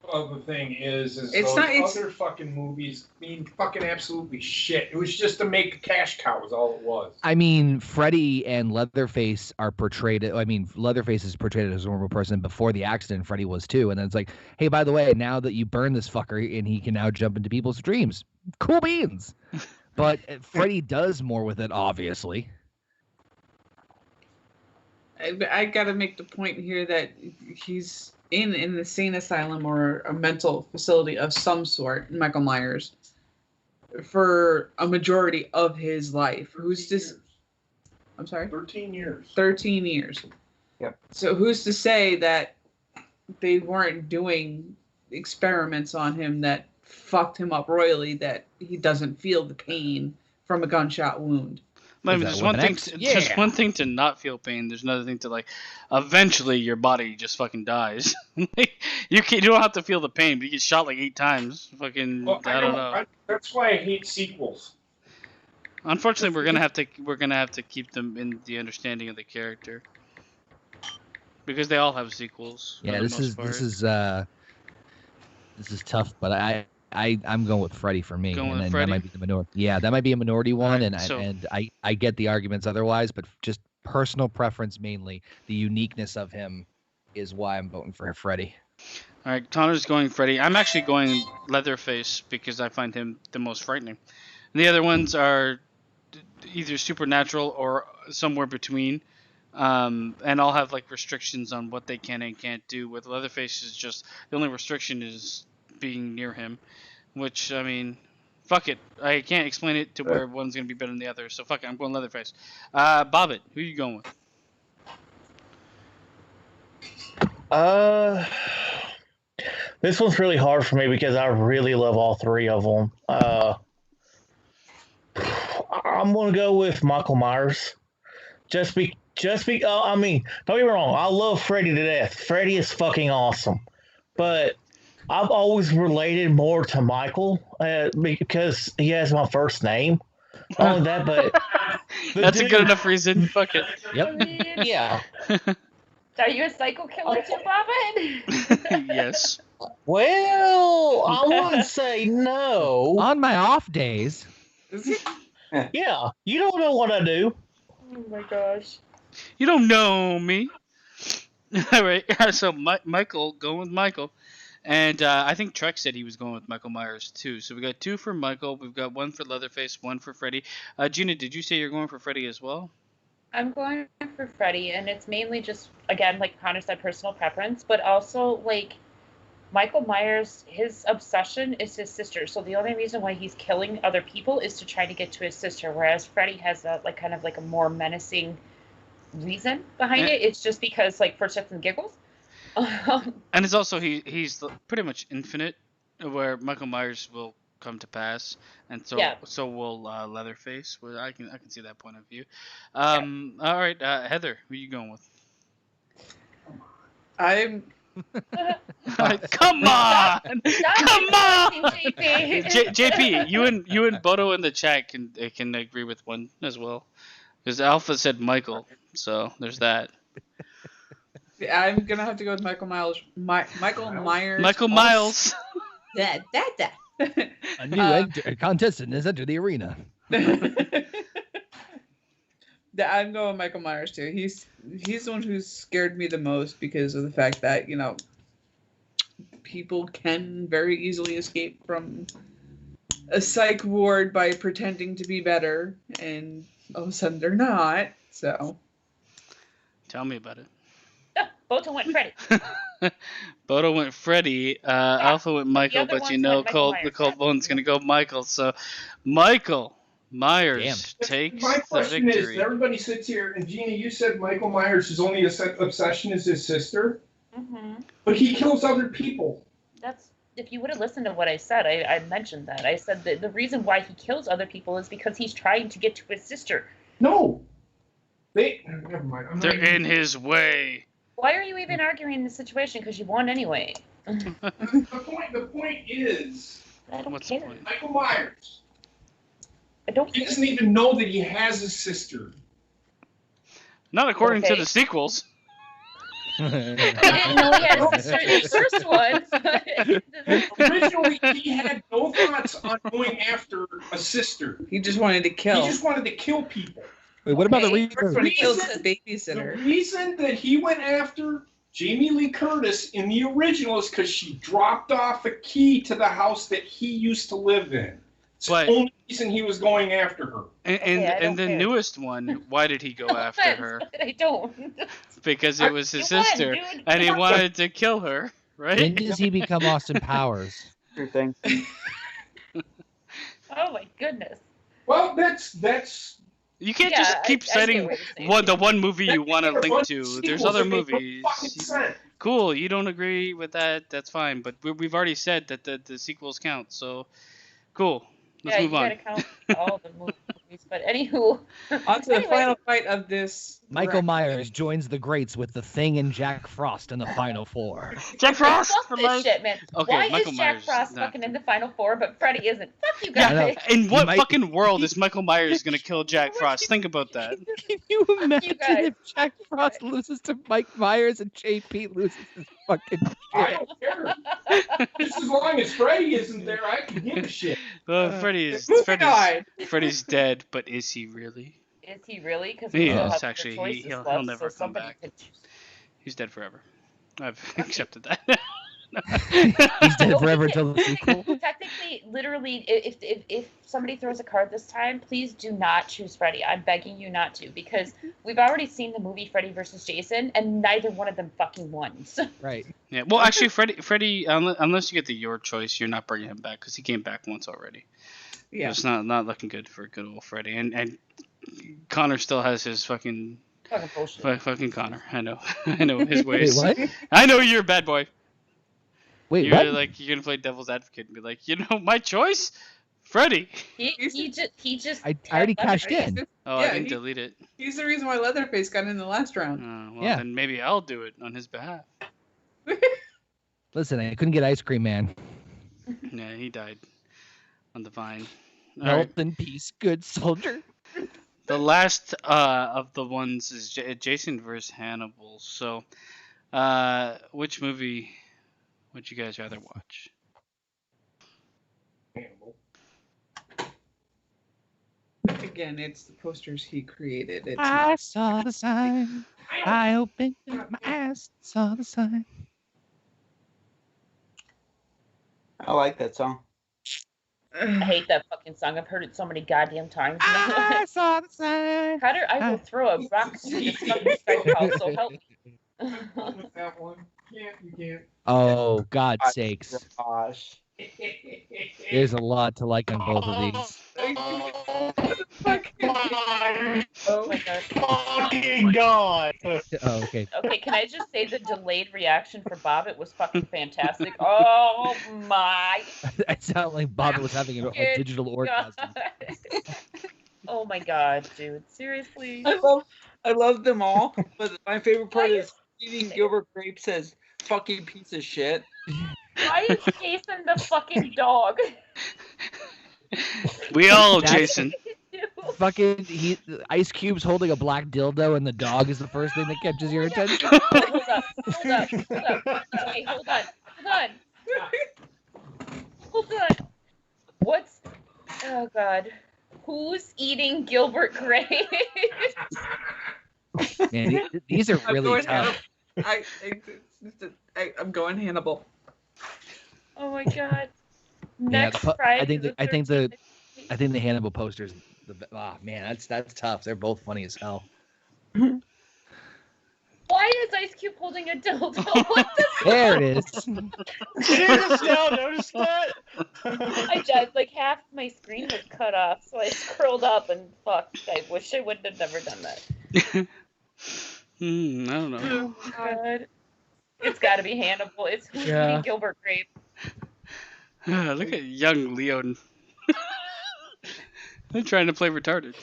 Well, the thing is It's those other fucking movies mean fucking absolutely shit. It was just to make a cash cow is all it was. I mean, Freddy and Leatherface are portrayed. I mean, Leatherface is portrayed as a normal person before the accident. Freddy was too. And then it's like, hey, by the way, now that you burn this fucker and he can now jump into people's dreams, cool beans. But Freddy does more with it, obviously. I gotta make the point here that he's in an insane asylum or a mental facility of some sort, Michael Myers. for a majority of his life. Who's to? I'm sorry. 13 years. 13 years. Yep. So who's to say that they weren't doing experiments on him that fucked him up royally, that he doesn't feel the pain from a gunshot wound? I mean, Is that there's with one an thing. X? There's Yeah. one thing to not feel pain. There's another thing to like. Eventually, your body just fucking dies. You don't have to feel the pain, but you get shot like 8 times. Fucking, Well, I don't know. That's why I hate sequels. Unfortunately, we're gonna have to keep them in the understanding of the character because they all have sequels. for Yeah, the this most is part. this is tough, but I'm going with Freddy for me. Going and with then Freddy? That might be the minority. Yeah, that might be a minority one, Alright, and so- I get the arguments otherwise, but just personal preference mainly. The uniqueness of him is why I'm voting for Freddy. All right, Connor's going Freddy. I'm actually going Leatherface because I find him the most frightening. The other ones are either supernatural or somewhere between. And I'll have like restrictions on what they can and can't do. With Leatherface, is just the only restriction is being near him, which I mean, fuck it. I can't explain it to where one's gonna be better than the other. So fuck it. I'm going Leatherface. Bobbit, who you going with? This one's really hard for me because I really love all 3 of them. I'm gonna go with Michael Myers. I mean, don't get me wrong. I love Freddy to death. Freddy is fucking awesome, but I've always related more to Michael because he has my first name. Not only that, but That's a good enough reason. Fuck it. Yep. yeah. Are you a psycho killer too, Bobbin? Yes. Well, I wouldn't say no. On my off days, Yeah, you don't know what I do. Oh my gosh. You don't know me. All right. So Michael, going with Michael, and I think Trek said he was going with Michael Myers too. So we got 2 for Michael. We've got 1 for Leatherface, 1 for Freddy. Gina, did you say you're going for Freddy as well? I'm going for Freddy, and it's mainly just, again, like Connor said, personal preference, but also, like, Michael Myers, his obsession is his sister, so the only reason why he's killing other people is to try to get to his sister, whereas Freddy has a, like, kind of like a more menacing reason behind it. It's just because, like, for shits and giggles. And it's also he's pretty much infinite, where Michael Myers will come to pass, and so will Leatherface. Well, I can see that point of view. All right, Heather, who are you going with? I'm Come on, come on. JP. JP, you and Bodo in the chat can agree with one as well, because Alpha said Michael, so there's that. I'm gonna have to go with Michael Myers. Michael Myers. Michael Miles. That. a new contestant has entered the arena. I'm going with Michael Myers too. He's the one who's scared me the most because of the fact that, you know, people can very easily escape from a psych ward by pretending to be better, and all of a sudden they're not. So Tell me about it. Boto went Freddy. Bodo went Freddy. Alpha went Michael, other but you ones know, went Michael the Myers. cold one's gonna go Michael. So, Michael Myers Damn. takes My the question is, victory. everybody sits here, and Gina, you said Michael Myers' only obsession is his sister, but he kills other people. That's, if you would have listened to what I said, I mentioned that. I said that the reason why he kills other people is because he's trying to get to his sister. No. Never mind. I'm not They're even- in his way. Why are you even arguing the situation? Because you won anyway. The point is, I don't What's the care. point? Michael Myers, I don't he care. doesn't even know that he has a sister. Not according to Okay. the sequels. He didn't know he had a sister in the first one. Originally, he had no thoughts on going after a sister. he just wanted to He kill. just wanted to kill people. Wait, what about the Okay. reason? When he kills his The babysitter. reason that he went after Jamie Lee Curtis in the original is because she dropped off a key to the house that he used to live in. It's But- the only reason he was going after her. And Okay, I and don't the care. newest one, why did he go after her? I don't. Because it was his You won, sister, dude. and he wanted to kill her, When right? does he become Austin Powers? True thing. Oh my goodness. Well, that's. You can't Yeah, just keep I get setting what you're saying. the one movie you want to That's link one to. sequel, There's so other it makes no movies. fucking sense. Cool, you don't agree with that, that's fine. But we've already said that the sequels count, so cool. Let's Yeah, move you on. gotta count all the movies. But anywho. On to the Anyway. final fight of this. Michael round. Myers joins the greats with The Thing and Jack Frost in the final four. Jack Frost Fuck for this my. shit, man. Okay, Why Michael is Jack Myers, Frost no. fucking in the final four, but Freddy isn't? Fuck you I know. guys. In what might- fucking world is Michael Myers gonna kill Jack Frost? Think about that. Can you imagine guys. if Jack Frost loses to Mike Myers and JP loses his fucking I shit? don't care. Just as long as Freddy isn't there, I can give a shit. Freddy's Moving on. dead, but is he really? Is he really? Because He we still is, have actually. the choices He'll left, never so come somebody back. could choose. He's dead forever. I've accepted that. He's dead Well, forever we until the sequel. Technically, literally, if somebody throws a card this time, please do not choose Freddy. I'm begging you not to, because we've already seen the movie Freddy vs. Jason, and neither one of them fucking won. So, Right. Yeah. Well, actually, Freddy, unless you get the your choice, you're not bringing him back because he came back once already. Yeah. It's not looking good for good old Freddy, and Connor still has his fucking fucking bullshit. fucking Connor. I know, I know his ways. Wait, what? I know you're a bad boy. Wait, You're what? like you're gonna play devil's advocate and be like, my choice, Freddy. He just. I already cashed in. Oh, Yeah, I didn't he- delete it. He's the reason why Leatherface got in the last round. Well, Yeah. then maybe I'll do it on his behalf. Listen, I couldn't get Ice Cream Man. Yeah, he died on the vine. All Health right. and peace, good soldier. The last of the ones is Jason versus Hannibal. So, which movie would you guys rather watch? Again, it's the posters he created. It's I saw the sign. I opened my eyes, saw the sign. I like that song. I hate that fucking song. I've heard it so many goddamn times. I saw the sign. Carter, I will throw a rock through this fucking Skype call, so help me. That one. You can't. Oh, God's sakes. Gosh. There's a lot to like on both of these. Oh my god. Fucking God. Oh, okay. Okay, can I just say the delayed reaction for Bob? It was fucking fantastic. Oh my It sounded like Bob was having a digital orgasm. god. Oh my god, dude. Seriously. I love them all, but my favorite part Why is eating Gilbert Grape says fucking piece of shit. Why is Jason the fucking dog? We all, That's- Jason. Fucking Ice Cube's holding a black dildo, and the dog is the first thing that catches your attention. Hold up. Okay, hold on. What's... Oh god. Who's eating Gilbert Grape? Man, these are I'm really going tough. I'm going Hannibal. Oh my god. Yeah, Next I Friday. think the Hannibal posters. Man, that's tough. They're both funny as hell. Why is Ice Cube holding a dildo? What the There it is. Did you just now notice that? I just, like, half my screen was cut off, so I scrolled up and fuck. I wish I wouldn't have never done that. I don't know. Oh my god. It's gotta be Hannibal. It's who's Yeah. eating Gilbert Grape. Look at young Leon. They're trying to play retarded.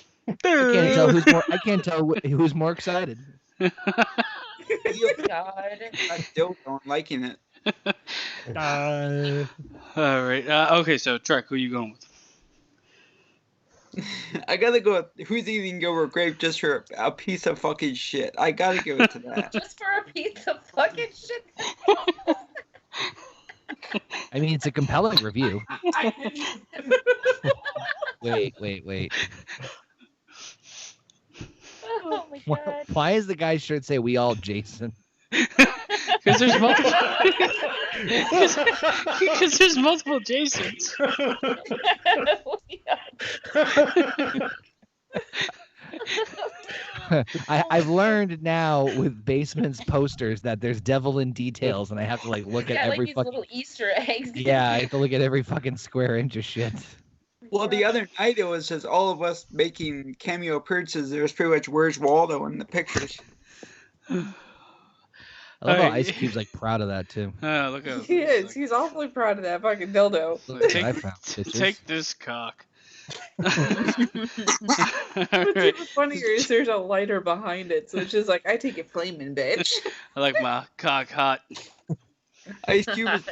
I can't tell who's more excited. God. I still don't liking it. All right. Okay, so Trek, who are you going with? I gotta go with who's eating Gilbert Grape just for a piece of fucking shit. I gotta give it to that. Just for a piece of fucking shit. I mean, it's a compelling review. Wait. Oh my god. Why does the guy's shirt say "We all Jason"? Because there's multiple. Because there's multiple Jasons. I've learned now with Basement's posters that there's devil in details, and I have to look at Yeah, like every these fucking. little Easter eggs. Yeah, I have to look at every fucking square inch of shit. Well, the other night it was just all of us making cameo appearances. There was pretty much Where's Waldo in the pictures. I love how Alright. Ice Cube's like proud of that too. Look at He is. He's awfully proud of that fucking dildo. Look what I Take, found, bitches. take this cock. What's Alright. even funnier is there's a lighter behind it, so it's just like, I take it flaming, bitch. I like my cock hot. Ice Cube was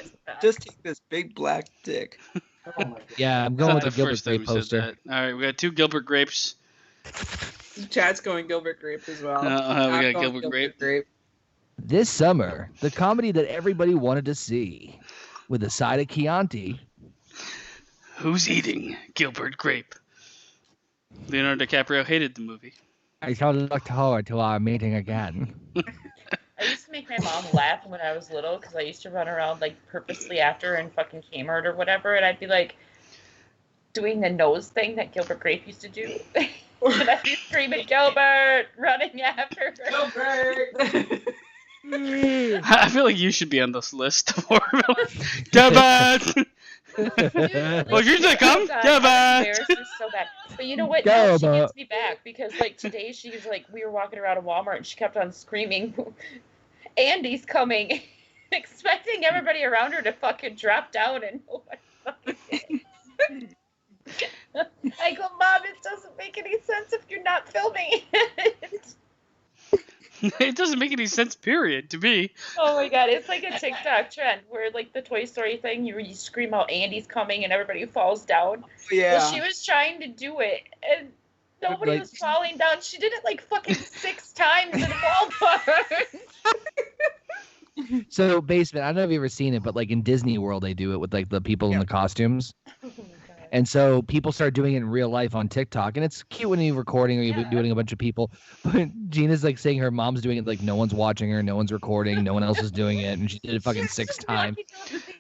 just take this big black dick. Oh my God. Yeah, I'm That's going not with the the Gilbert first time Grape we said poster. that. Alright, we got 2 Gilbert Grapes. Chat's going Gilbert Grape as well. We I'm got going Gilbert Grape. This summer, the comedy that everybody wanted to see, with a side of Chianti. Who's eating Gilbert Grape? Leonardo DiCaprio hated the movie. I so looked forward to our meeting again. I used to make my mom laugh when I was little because I used to run around like purposely after her in fucking Kmart or whatever, and I'd be like doing the nose thing that Gilbert Grape used to do. And I'd be screaming, Gilbert, running after her. I feel like you should be on this list. Gilbert! Well, you're the come, God, Gilbert! I was embarrassed her so bad. But you know what? Now she Gilbert. gets me back because like today she was like, we were walking around a Walmart and she kept on screaming, Andy's coming, expecting everybody around her to fucking drop down and nobody fucking did. I go, Mom, it doesn't make any sense if you're not filming it. It doesn't make any sense, period, to me. Oh my God, it's like a TikTok trend where like the Toy Story thing, you scream out Andy's coming and everybody falls down. Yeah. Well, she was trying to do it and nobody Like- was falling down. She did it like fucking 6 times in Walmart. So, Basement, I don't know if you've ever seen it, but like in Disney World, they do it with like the people in the costumes. Oh my God. And so people start doing it in real life on TikTok, and it's cute when you're recording or you're Yeah. doing a bunch of people. But Gina's like saying her mom's doing it, like no one's watching her, no one's recording, no one else is doing it, and she did it fucking 6 times.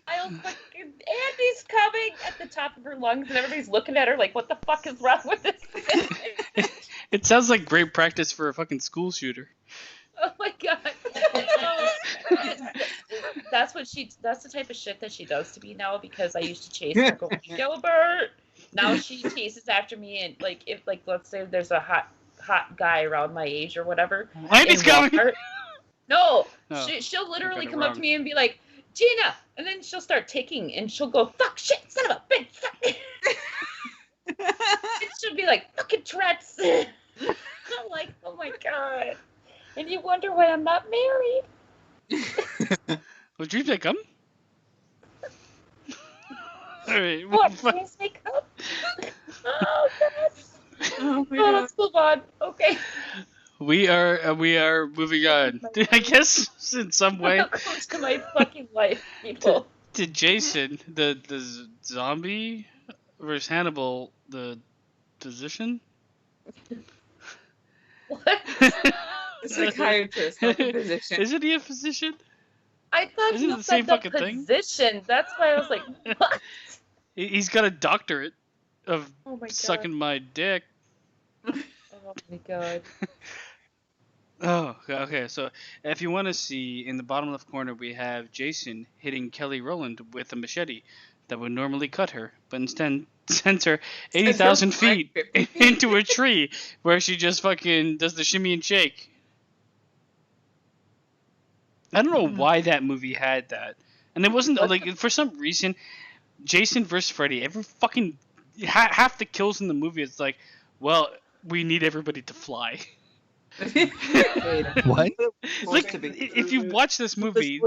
Andy's coming at the top of her lungs, and everybody's looking at her like, "What the fuck is wrong with this bitch?" It sounds like great practice for a fucking school shooter. Oh my God. That's the type of shit that she does to me now because I used to chase her going, Gilbert. Now she chases after me and like if like let's say there's a hot guy around my age or whatever. Andy's in coming! Walmart. No. Oh, She'll literally got it come up wrong. to me and be like, Gina, and then she'll start ticking and she'll go, fuck shit, son of a bitch. Fuck. And she'll be like, fucking Tourette's. I'm like, oh my God. And you wonder why I'm not married. Well, dreams they come? Alright, What? fuck. Please make up. Oh, God. Oh my Oh, God. let's move on. Okay. We are moving on. I guess in some way Welcome to my fucking life, people. to Jason, the zombie versus Hannibal, the physician. What? The psychiatrist, not the physician. Isn't he a physician? I thought Isn't it you the said same the fucking thing? position. That's why I was like, what? He's got a doctorate of Oh my God. sucking my dick. Oh my God. Oh, okay. So if you want to see, in the bottom left corner, we have Jason hitting Kelly Rowland with a machete that would normally cut her, but instead sends her 80,000 feet into a tree where she just fucking does the shimmy and shake. I don't know why that movie had that. And it wasn't, like, for some reason, Jason versus Freddy, every fucking, half the kills in the movie, it's like, well, we need everybody to fly. What? Like, if you watch this movie,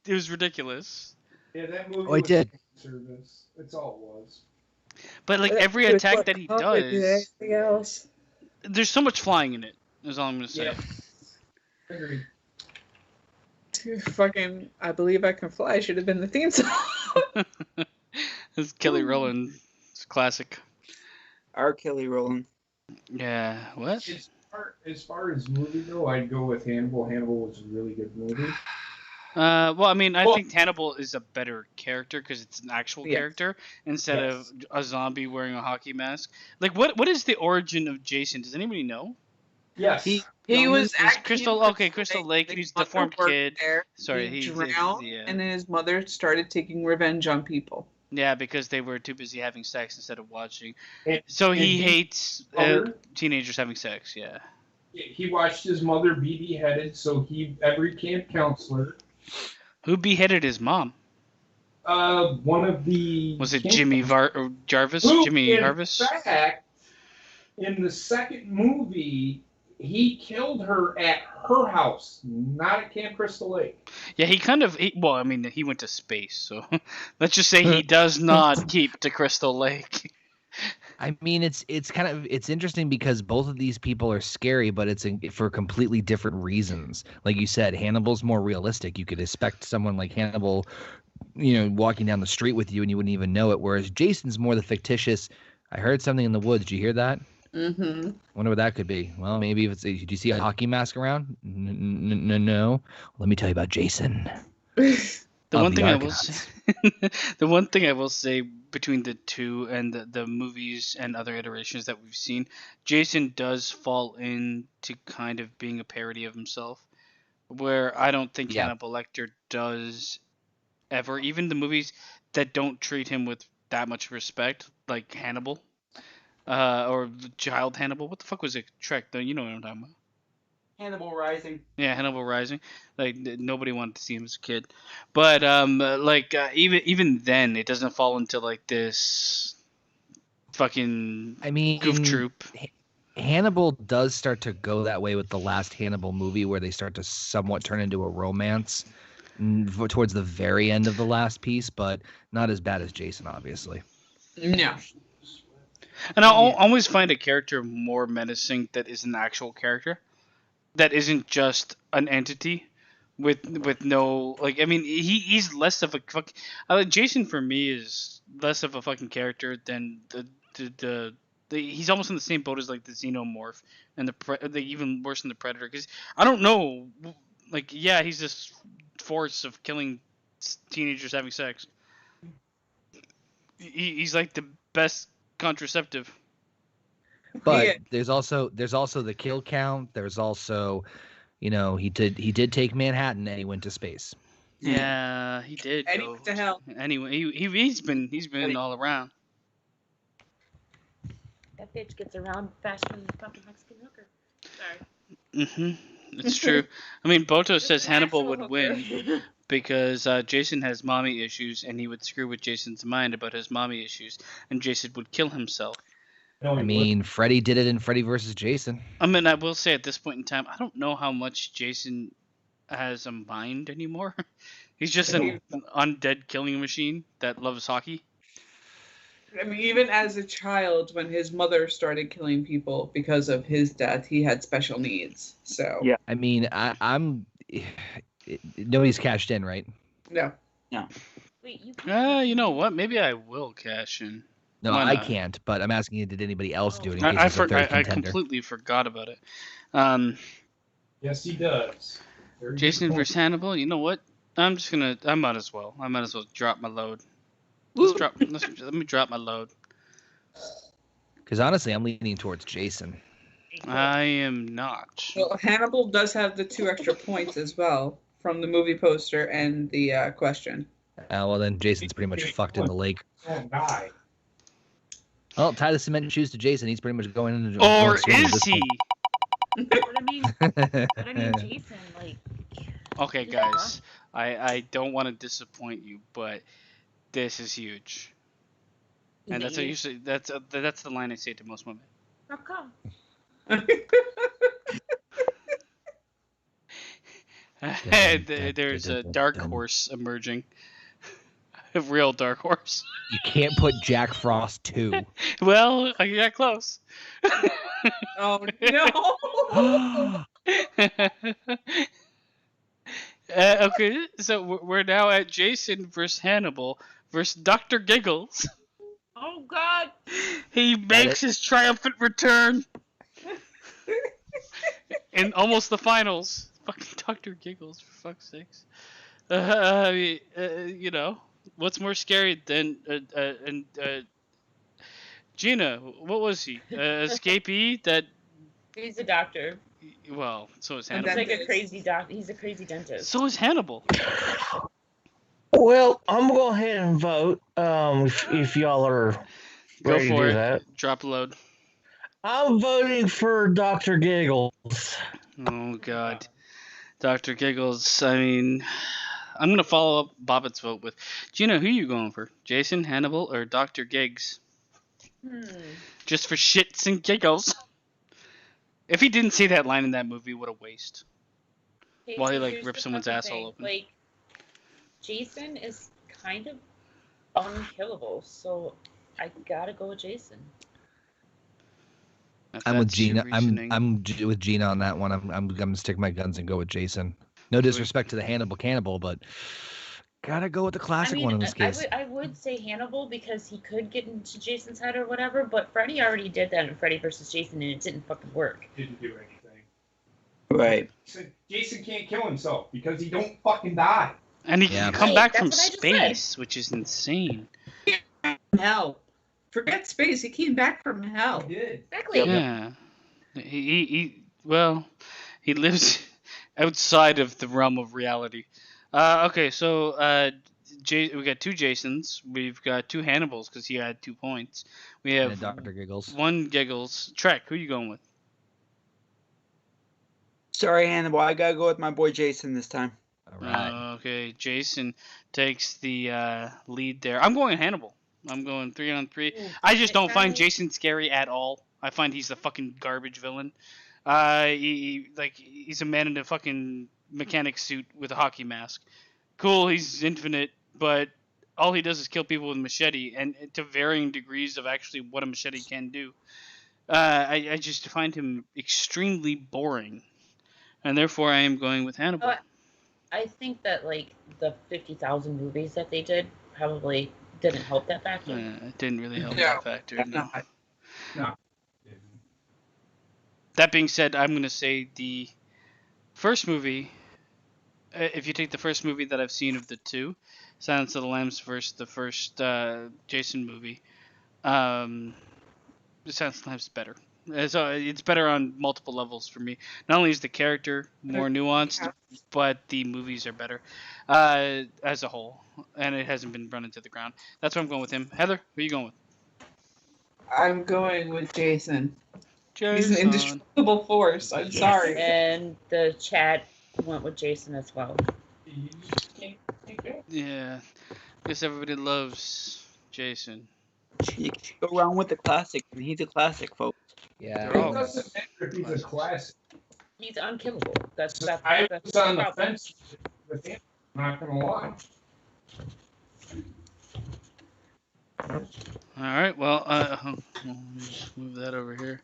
it was ridiculous. Yeah, that movie Oh, I was did. service. That's all it was. But, like, every attack that he does, Anything else? there's so much flying in it, is all I'm going to say. Yeah. Agreed. Fucking, I Believe I Can Fly should have been the theme song. It's Kelly Rowland. It's classic. R. Kelly Rowland. Yeah, what? As far as movie go, I'd go with Hannibal. Hannibal was a really good movie. Well, I mean, I Well- think Hannibal is a better character because it's an actual Yes. character instead Yes. of a zombie wearing a hockey mask. Like, what is the origin of Jason? Does anybody know? Yes. He He was Is at Crystal- Camp okay, Crystal Lake. Lake, His he's a mother deformed worked kid. There. Sorry, he he- drowned, yeah. and then his mother started taking revenge on people. Yeah, because they were too busy having sex instead of watching. And- So and he hates mother- teenagers having sex. Yeah. He watched his mother be beheaded, so every camp counselor. Who beheaded his mom? One of the. Was it camp Jimmy Jarvis? Who, Jimmy in Harvis? fact, in the second movie, he killed her at her house, not at Camp Crystal Lake. Yeah, well, I mean, he went to space, so let's just say he does not keep to Crystal Lake. I mean, it's interesting because both of these people are scary, but it's for completely different reasons. Like you said, Hannibal's more realistic. You could expect someone like Hannibal, walking down the street with you and you wouldn't even know it. Whereas Jason's more the fictitious. I heard something in the woods. Did you hear that? Mm-hmm. Wonder what that could be. Well, maybe if it's. Did you see a hockey mask around? No. Let me tell you about Jason. The Of one the thing Argonauts. the one thing I will say between the two and the movies and other iterations that we've seen, Jason does fall into kind of being a parody of himself, where I don't think Yeah. Hannibal Lecter does ever. Even the movies that don't treat him with that much respect, like Hannibal, or the Child Hannibal. What the fuck was it? Trek, though. You know what I'm talking about. Hannibal Rising. Yeah, Hannibal Rising. Like nobody wanted to see him as a kid, but even then, it doesn't fall into like this fucking I mean, goof troop. Hannibal does start to go that way with the last Hannibal movie, where they start to somewhat turn into a romance towards the very end of the last piece, but not as bad as Jason, obviously. No. And I'll always find a character more menacing that is an actual character, that isn't just an entity with no, like, I mean, he's less of a fuck. Jason for me is less of a fucking character than the he's almost in the same boat as like the Xenomorph and the even worse than the Predator, because I don't know, like, yeah, he's this force of killing teenagers having sex. He's like the best contraceptive. But Yeah. there's also the kill count. There's also, he did take Manhattan and he went to space. Yeah, he did. And he go. went to hell. Anyway, he's been all around. That bitch gets around faster than the fucking Mexican hooker. Sorry. It's true. I mean, Boto Just says an Hannibal actual would hooker. win because Jason has mommy issues, and he would screw with Jason's mind about his mommy issues, and Jason would kill himself. No, I mean, Freddy did it in Freddy versus Jason. I mean, I will say at this point in time, I don't know how much Jason has a mind anymore. He's just an undead killing machine that loves hockey. I mean, even as a child, when his mother started killing people because of his death, he had special needs. So Yeah. I mean, I'm nobody's cashed in, right? no. Wait, you can't. You know what? Maybe I will cash in. No, Why I not? can't. But I'm asking you, did anybody else do it in Oh. case I there's a third I contender? completely forgot about it. Yes, he does. Very Jason good point. versus Hannibal. You know what? I might as well drop my load. Let me drop my load. Because honestly, I'm leaning towards Jason. I am not. Well, Hannibal does have the 2 extra points as well from the movie poster and the question. Well, then Jason's pretty much fucked in the lake. Don't die. Well, tie the cement shoes to Jason. He's pretty much going into. Or going swimming is this he? But I mean, one. Jason, like. Okay, Yeah. guys. I don't want to disappoint you, but this is huge. And that's that's the line I say to most women. How come? There's a dark horse emerging. A real dark horse. You can't put Jack Frost 2. Well, I got close. Oh no! Okay, so we're now at Jason versus Hannibal versus Dr. Giggles. Oh God! He makes his triumphant return in almost the finals. Fucking Dr. Giggles, for fuck's sakes. I mean, what's more scary than Gina? What was he? Escapee that? He's a doctor. Well, so is And Hannibal. He's like a Dentist. crazy doctor. He's a crazy dentist. So is Hannibal. Well, I'm gonna go ahead and vote. If y'all are Go ready to for do it. that, Drop a load. I'm voting for Dr. Giggles. Oh God, Dr. Giggles. I mean, I'm gonna follow up Bobbitt's vote with Gina. Who you going for? Jason, Hannibal, or Dr. Gigs? Just for shits and giggles. If he didn't say that line in that movie, what a waste. Okay, While he so like here's rips the someone's fucking asshole thing. open. Like, Jason is kind of unkillable, so I gotta go with Jason. I'm with That's your Gina. reasoning. I'm with Gina on that one. I'm gonna stick my guns and go with Jason. No disrespect to the Hannibal Cannibal, but gotta go with the I classic mean, one in this case. I would say Hannibal because he could get into Jason's head or whatever, but Freddy already did that in Freddy vs. Jason, and it didn't fucking work. Didn't do anything. Right. Jason can't kill himself because he don't fucking die. And he can come Right, back that's from what I just space, which is insane. Hell. Forget space. He came back from hell. He did. Exactly. Yeah. He lives outside of the realm of reality. Okay, so we got 2 Jasons. We've got 2 Hannibals because he had 2 points. We And have Dr. Giggles. 1 Giggles. Trek, who you going with? Sorry, Hannibal. I gotta go with my boy Jason this time. All right. Okay, Jason takes the lead there. I'm going Hannibal. I'm going 3 on 3. Ooh, I just don't find Jason. Jason scary at all. I find he's a fucking garbage villain. He's a man in a fucking mechanic suit with a hockey mask. Cool, he's infinite, but all he does is kill people with a machete, and to varying degrees of actually what a machete can do. I just find him extremely boring, and therefore I am going with Hannibal. I think that like the 50,000 movies that they did probably didn't help that factor. It didn't really help No, that factor. No. No. That being said, I'm going to say the first movie, if you take the first movie that I've seen of the 2, Silence of the Lambs versus the first Jason movie, Silence of the Lambs is better. It's better on multiple levels for me. Not only is the character more nuanced, but the movies are better as a whole, and it hasn't been run into the ground. That's why I'm going with him. Heather, who are you going with? I'm going with Jason. Jason. He's an indestructible force. I'm sorry. And the chat went with Jason as well. Yeah, guess everybody loves Jason. You can go around with the classic, and he's a classic, folks. Yeah. They're all- It doesn't matter if he's a classic. He's unkillable. That's I was on the problem. fence with him. I'm not gonna lie. All right, well, let me just move that over here,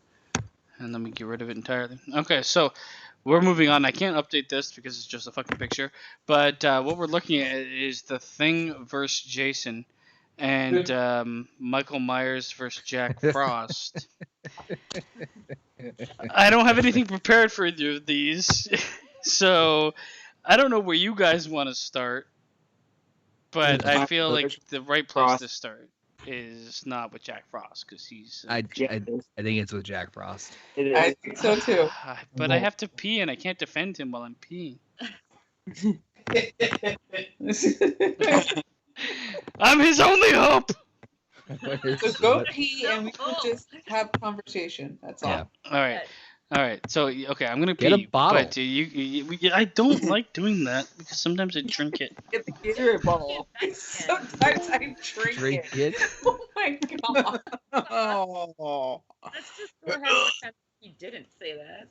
and let me get rid of it entirely. Okay, so we're moving on. I can't update this because it's just a fucking picture, but what we're looking at is The Thing versus Jason, and Michael Myers versus Jack Frost. I don't have anything prepared for either of these, so I don't know where you guys want to start, but I feel like the right place to start is not with Jack Frost because he's. I think it's with Jack Frost. It is. I think so too. But I have to pee and I can't defend him while I'm peeing. I'm his only hope. So go pee and we can just have conversation. That's all. Yeah. All right. So okay, I'm gonna pee. Get a bottle. But I don't like doing that because sometimes I drink it. Get the Gatorade bottle. Sometimes I drink it. Oh my god. Oh. Let's just go ahead and pretend you didn't say that.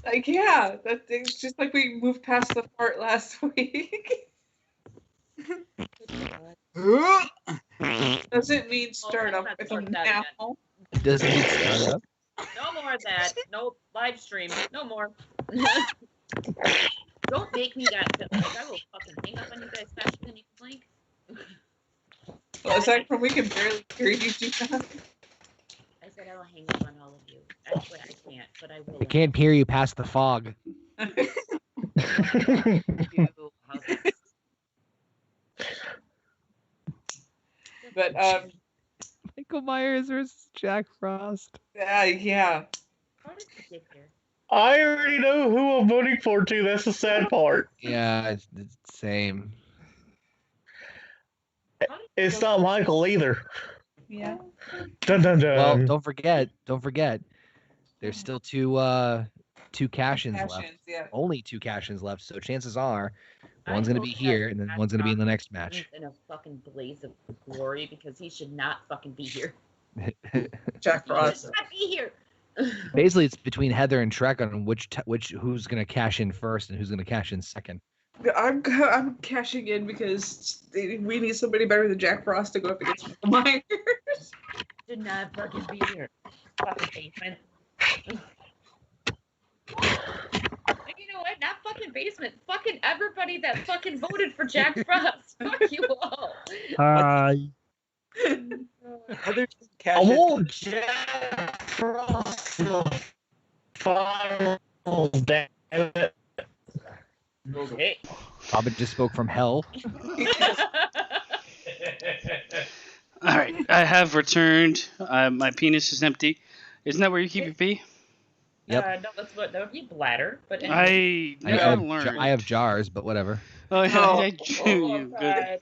Like, yeah, it's just like we moved past the part last week. Doesn't mean start up with them now. Doesn't it start up? No more of that. No live stream. No more. Don't make me that. Like, I will fucking hang up on you guys faster than you can blink. Well, aside from we can barely hear you do that. I said I will hang up on all of you. Actually, I can't, but I will. I can't hear you past the fog. But Michael Myers versus Jack Frost. yeah. How did you get here? I already know who I'm voting for too. That's the sad part. Yeah, it's the same. It's not Michael either. Yeah. Dun dun dun. Well, don't forget. There's still two cash-ins left. Yeah. Only 2 cash-ins left. So chances are one's I gonna hope be that here, and then Jack one's gonna be in the Frost next is match. in a fucking blaze of glory because he should not fucking be here. Jack He Frost. should not be here. Basically, it's between Heather and Trek on which who's gonna cash in first and who's gonna cash in second. I'm cashing in because we need somebody better than Jack Frost to go up against Michael Myers. Should not fucking be here. Fucking basement. You know what? Not fucking basement. Fucking everybody that fucking voted for Jack Frost. Fuck you all. Hi. Heather I cash in. want Jack Frost to finals, damn it. Okay. Robin just spoke from hell. All right, I have returned. My penis is empty. Isn't that where you keep your pee? Yep. No, that would be bladder. But anyway. I never learned. I have jars, but whatever. Oh, yeah, Oh. I drew you. Good. God.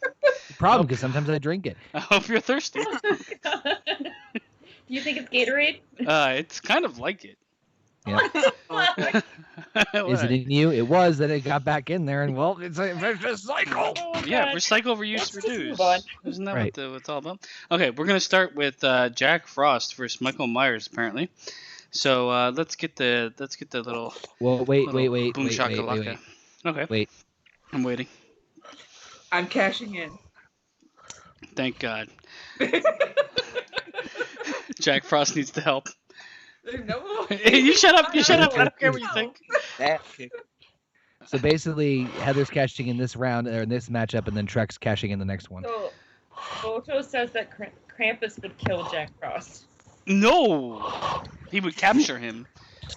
Problem because sometimes I drink it. I hope you're thirsty. Do you think it's Gatorade? It's kind of like it. Yeah. Is it in you? It was. Then it got back in there, and well, it's a vicious cycle. Oh, Yeah, God. recycle, reuse, Let's just reduce. move on. Isn't that Right. what it's all about? Okay, we're gonna start with Jack Frost versus Michael Myers, apparently. So let's get the little Well, wait. boom shakalaka. Okay. Wait. I'm waiting. I'm cashing in. Thank God. Jack Frost needs the help. No. Hey, you shut up! You shut up! I don't care what you think. That shit. So basically, Heather's cashing in this round or in this matchup, and then Trek's cashing in the next one. So, Photo says that Krampus would kill Jack Frost. No, he would capture him,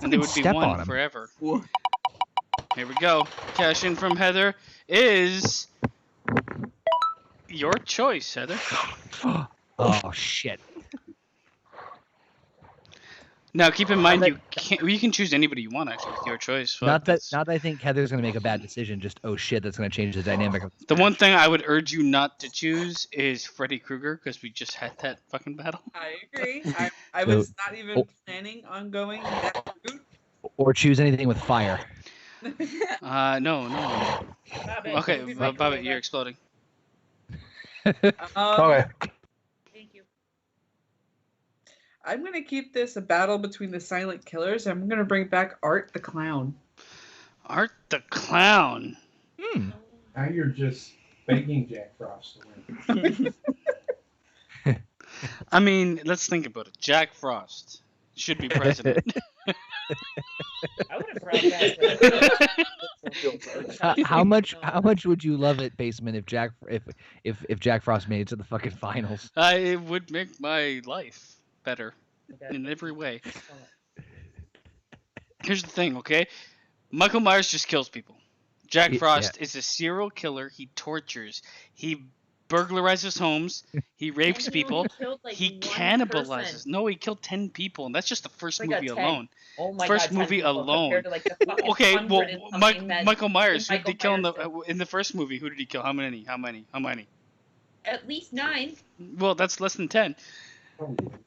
and they would be Step on one him. forever. Wha- Here we go. Cash in from Heather is your choice, Heather. Oh shit! Now, keep in mind you can choose anybody you want. Actually, with your choice. Fuck, Not that that's- I think Heather's gonna make a bad decision. Just oh shit, that's gonna change the dynamic of The one thing I would urge you not to choose is Freddy Krueger because we just had that fucking battle. I agree. I was not even planning on going that route. or choose anything with fire. No. Bobbitt, Okay, we'll be right Bobbitt, back. you're exploding. Okay. Thank you. I'm gonna keep this a battle between the silent killers. I'm gonna bring back Art the Clown. Art the Clown. Now you're just begging Jack Frost to win. I mean, let's think about it. Jack Frost should be president. I would have brought that. How much would you love it, Basement, if Jack Frost made it to the fucking finals? It would make my life better in every way. Here's the thing, okay? Michael Myers just kills people. Jack Frost is a serial killer. He tortures. He burglarizes homes. He rapes people. Killed, like, He one cannibalizes. person. No, he killed 10 people, and that's just the first Like movie 10. alone. Oh my First God, 10 movie people alone. compared to, like, the fucking Okay, well, 100 and something that Michael Myers. Who did Michael he kill Myers in the first movie? Who did he kill? How many? At least 9. Well, that's less than 10.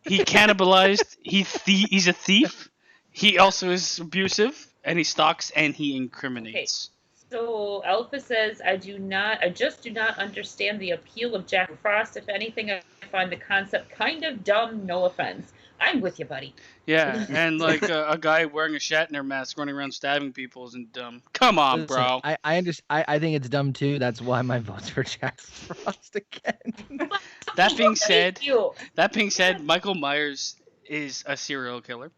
He cannibalized. He's a thief. He also is abusive, and he stalks and he incriminates. So Alpha says, I just do not understand the appeal of Jack Frost. If anything, I find the concept kind of dumb. No offense. I'm with you, buddy. Yeah, and like a guy wearing a Shatner mask running around stabbing people isn't dumb. Come on, Listen, bro. I understand. I think it's dumb too. That's why my vote's for Jack Frost again. That being said, Thank you. Michael Myers is a serial killer.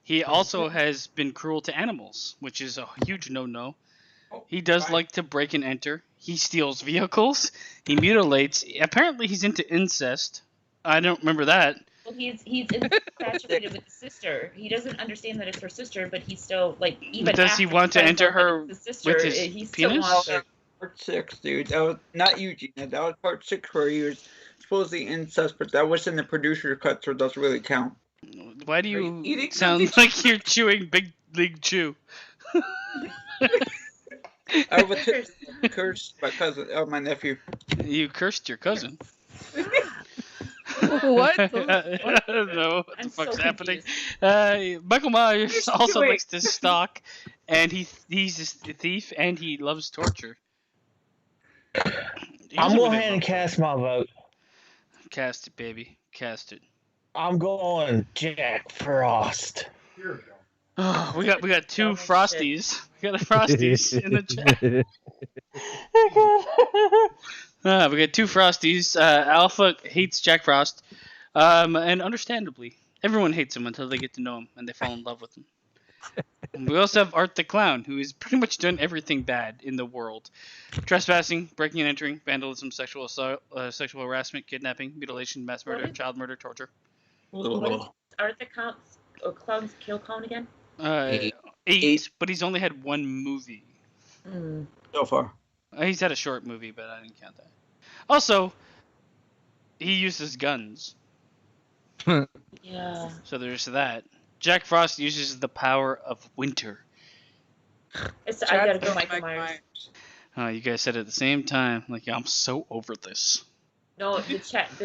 He also has been cruel to animals, which is a huge no-no. He does like to break and enter. He steals vehicles. He mutilates. Apparently, he's into incest. I don't remember that. Well, he's infatuated with his sister. He doesn't understand that it's her sister, but he's still like even. Does he after want to finds enter out that her it's his sister, with his he still penis? wants her. Part 6, dude. That was not you, Gina. That was part 6 where he was supposedly incest, but that was in the producer cut, so it doesn't really count. Why do Are you you eating sound something? like you're chewing Big League Chew? I was cursed my cousin, my nephew. You cursed your cousin. What? I don't know what I'm the fuck's so happening. confused. Michael Myers He's also doing- likes to stalk, and he's a thief, and he loves torture. I'm He's going really ahead and love- cast my vote. Cast it, baby. Cast it. I'm going Jack Frost. Here we go. Oh, we got two Dumbest shit. Frosties. We got a Frosties in the chat. We got two Frosties. Alpha hates Jack Frost, and understandably, everyone hates him until they get to know him and they fall in love with him. And we also have Art the Clown, who has pretty much done everything bad in the world: trespassing, breaking and entering, vandalism, sexual assault, sexual harassment, kidnapping, mutilation, mass murder, child murder, torture. Are the clown's kill count again? Eight, Eight. but he's only had one movie. Mm. So far. He's had a short movie, but I didn't count that. Also, he uses guns, Yeah. so there's that. Jack Frost uses the power of winter. I gotta go Chad's Michael going Myers. You guys said it at the same time. Like, I'm so over this. No, the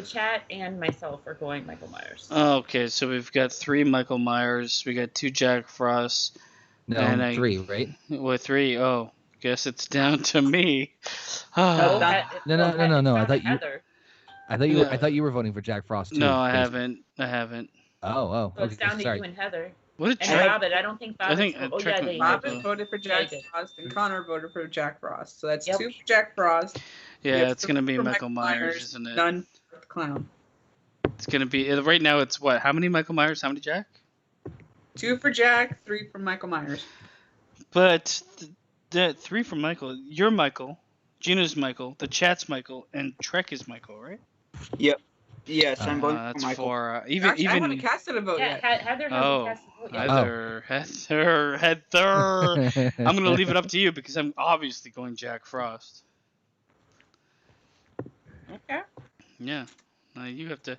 chat and myself are going Michael Myers. Okay, so we've got 3 Michael Myers. We got 2 Jack Frosts. No, And 3, right? Well, 3. Oh, guess it's down to me. No, that- No. it's I down to thought you. Heather. Yeah. I thought you were voting for Jack Frost too. No, I Basement. haven't. Oh. So it's Okay, down to sorry. you and Heather. What did And Trek? Robin. I don't think Robin. think, Oh Trek yeah, went they Michael. Robin voted for Yeah, Jack he did. Frost, and Connor voted for Jack Frost. So that's Yep. 2 for Jack Frost. Yeah, We have it's gonna 3 be for Michael Myers, isn't it? None for the clown. It's gonna be right now. It's what? How many Michael Myers? How many Jack? 2 for Jack, 3 for Michael Myers. But the 3 from Michael. You're Michael. Gina's Michael. The chat's Michael, and Trek is Michael, right? Yes, I'm voting for That's Michael. for Gosh, I haven't even. casted a vote Yeah, yet. Heather hasn't Oh, cast the vote yet. Heather. I'm gonna leave it up to you because I'm obviously going Jack Frost. Okay. Yeah. You have to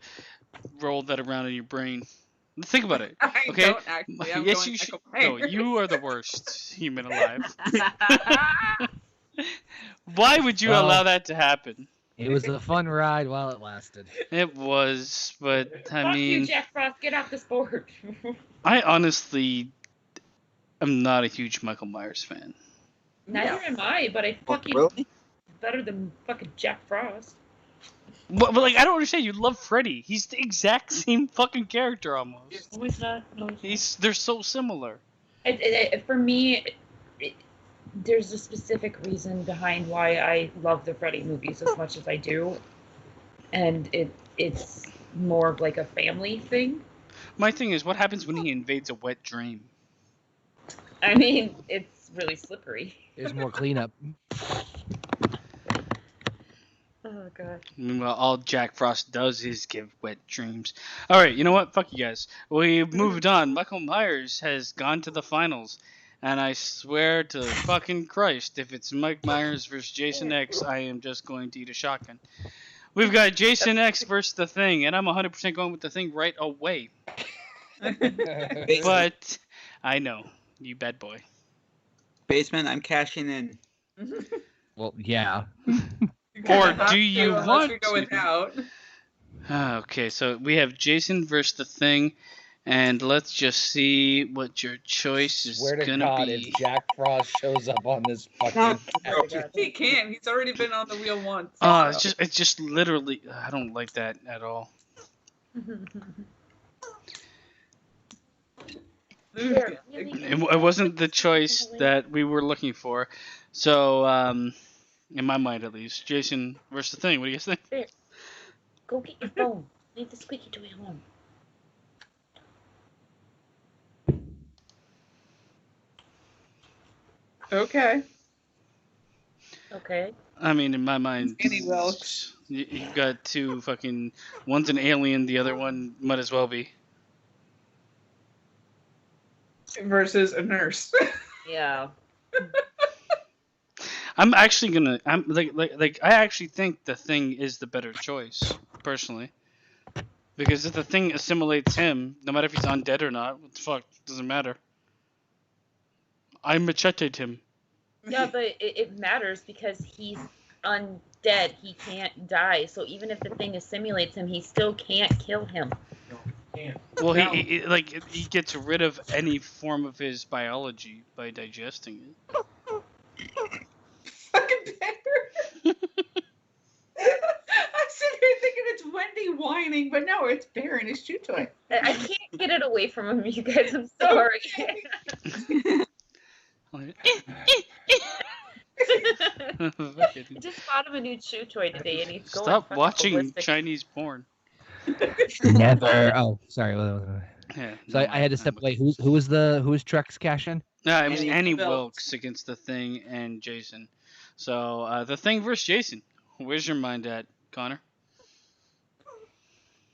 roll that around in your brain. Think about it. I Okay. don't actually. I'm Yes, going you should. Michael No, Myers. you are the worst human alive. Why would you Well- allow that to happen? It was a fun ride while it lasted. It was, but I Fuck you, mean, Jack Frost. Get off this board. I honestly am not a huge Michael Myers fan. Neither am I, but I fucking Really? better than fucking Jack Frost. But like, I don't understand. You love Freddy. He's the exact same fucking character almost. No, he's not. No, he's They're so similar. For me, there's a specific reason behind why I love the Freddy movies as much as I do, and it's more of like a family thing. My thing is, what happens when he invades a wet dream? I mean, it's really slippery. There's more cleanup. Oh god. Meanwhile, all Jack Frost does is give wet dreams. All right, you know what? Fuck you guys. We've moved on. Michael Myers has gone to the finals. And I swear to fucking Christ, if it's Mike Myers versus Jason X, I am just going to eat a shotgun. We've got Jason X versus The Thing, and I'm 100% going with The Thing right away. But I know, you bad boy. Basement, I'm cashing in. Well, yeah. Or do you unless want we go to? without? Okay, so we have Jason versus The Thing, and let's just see what your choice is Swear to gonna God, be. if Jack Frost shows up on this fucking Oh my couch. god. He can't. He's already been on the wheel once. Oh, so. it's just literally. I don't like that at all. Here, It wasn't the choice that we were looking for. So, in my mind at least, Jason versus The Thing. What do you guys think? Go get your phone. Leave the squeaky toy alone. Okay. Okay. I mean, in my mind, Annie Wilkes. you've got two fucking. One's an alien, the other one might as well be. Versus a nurse. Yeah. I'm actually gonna. I'm like. I actually think The Thing is the better choice, personally. Because if The Thing assimilates him, no matter if he's undead or not, what the fuck, doesn't matter. I macheted him. Yeah, but it matters because he's dead. He can't die. So even if the thing assimilates him, he still can't kill him. No, can't. Well, No. he gets rid of any form of his biology by digesting it. Fucking bear. I'm sitting here thinking it's Wendy whining, but no, it's Bear and his chew toy. I can't get it away from him, you guys. I'm sorry. I just bought him a new chew toy today, and he's going Stop fucking watching ballistic. Chinese porn. Never. Oh, sorry. Yeah, So I had to step away. Who was Trek's cash in? No, it was Annie Annie Wilkes. Wilkes against the Thing and Jason. So the Thing versus Jason. Where's your mind at, Connor?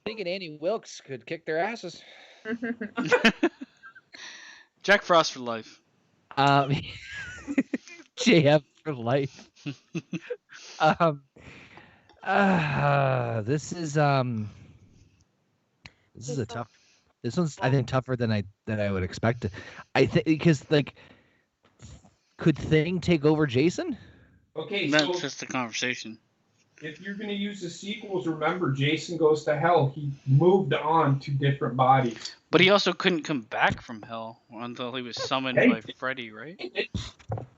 Thinking Annie Wilkes could kick their asses. Jack Frost for life. JF for life. This is a tough. This one's I think tougher than I would expect. I think because could Thing take over Jason? Okay, That's so just a conversation. if you're going to use the sequels, remember Jason Goes to Hell. He moved on to different bodies. But he also couldn't come back from hell until he was summoned Hey. by Freddy, right?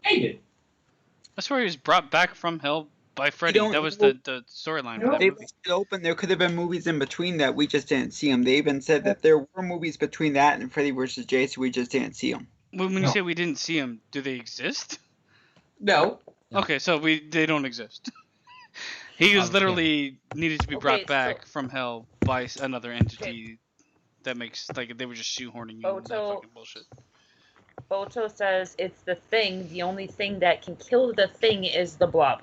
Hey, did. I swear he was brought back from hell by Freddy. don't That was know. the storyline No. for that They movie. left it open. There could have been movies in between that we just didn't see them. They even said that there were movies between that and Freddy vs. Jason. We just didn't see them. When you No. say we didn't see him, do they exist? No. No. Okay, so they don't exist. He was Okay. literally needed to be brought Okay, back so- from hell by another entity. That makes like they were just shoehorning you into that Boto- fucking bullshit. Boto says it's the Thing. The only thing that can kill the Thing is the Blob.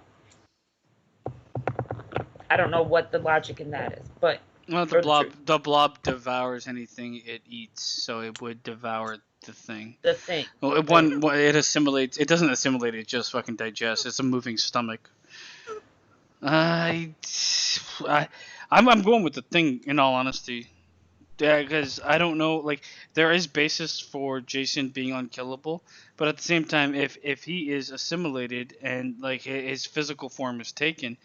I don't know what the logic in that is, but Well, Or the blob devours anything it eats, so it would devour the Thing. the Thing. Well, it assimilates. It doesn't assimilate. It just fucking digests. It's a moving stomach. I'm going with the Thing in all honesty. Yeah, because I don't know. Like there is basis for Jason being unkillable, but at the same time, if he is assimilated and like his physical form is taken,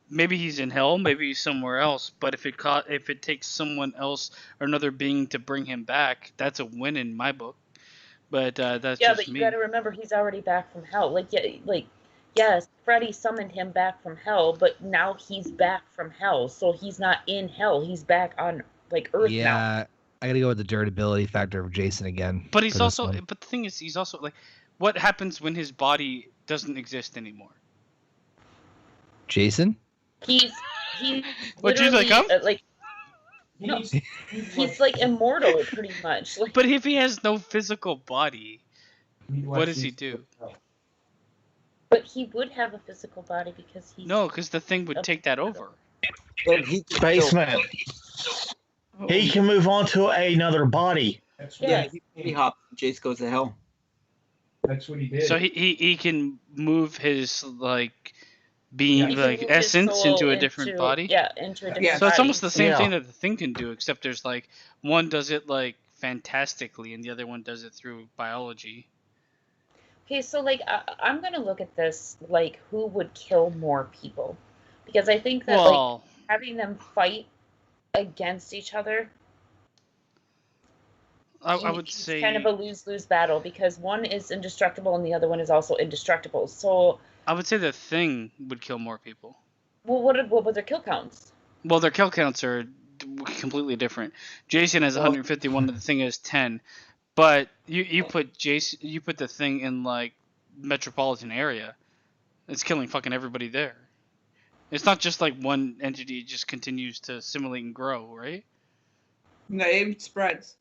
maybe he's in hell, maybe he's somewhere else. But if it takes someone else or another being to bring him back, that's a win in my book. But that's Yeah, just but you me. got to remember he's already back from hell. Yes, Freddy summoned him back from hell, but now he's back from hell, so he's not in hell. He's back on Earth now. Yeah, I gotta go with the durability factor of Jason again. But he's for this also. one. But the thing is, he's also like, what happens when his body doesn't exist anymore? Jason. He's Would you like literally, him? No. He's he's like immortal pretty much. Like, But if he has no physical body, he'd watch what does he these- do? but he would have a physical body because he's No, because the Thing would take that over. But he could still- Basement. He can move on to another body. That's Yeah. what, he hopped. Jace Goes to Hell. that's what he did. So he can move his like being He can like move his essence soul into a different body. Yeah, into a different Yeah. So it's body. almost the same Yeah. thing that the Thing can do, except there's like one does it like fantastically and the other one does it through biology. Okay, so I'm gonna look at this like who would kill more people, because I think that Well, having them fight against each other, I would it's say kind of a lose-lose battle because one is indestructible and the other one is also indestructible. So, I would say the Thing would kill more people. well, what were their kill counts? Well, their kill counts are completely different. Jason has 151, and the Thing has 10. But you put the Thing in like metropolitan area, it's killing fucking everybody there. It's not just like one entity just continues to assimilate and grow, right? No, it spreads.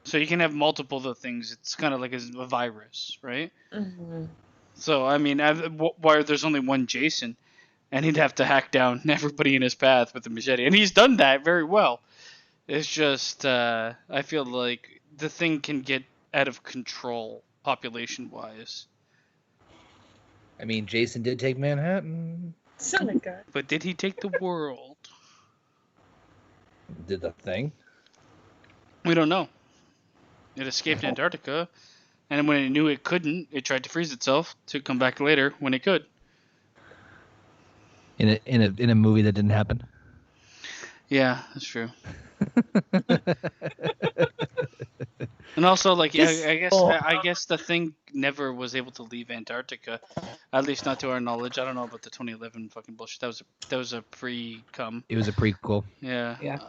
So you can have multiple of the things. It's kind of like a virus, right? Mm-hmm. So I mean, why there's only one Jason, and he'd have to hack down everybody in his path with a machete, and he's done that very well. It's just I feel like the Thing can get out of control population-wise. I mean, Jason did take Manhattan. Oh my god. But did he take the world? Did the Thing? We don't know. It escaped Antarctica, and when it knew it couldn't, it tried to freeze itself to come back later when it could. in a movie that didn't happen. Yeah, that's true. And also, like, Just- I guess the thing never was able to leave Antarctica, at least not to our knowledge. I don't know about the 2011 fucking bullshit. That was a pre-cum. It was a prequel. Yeah. Yeah.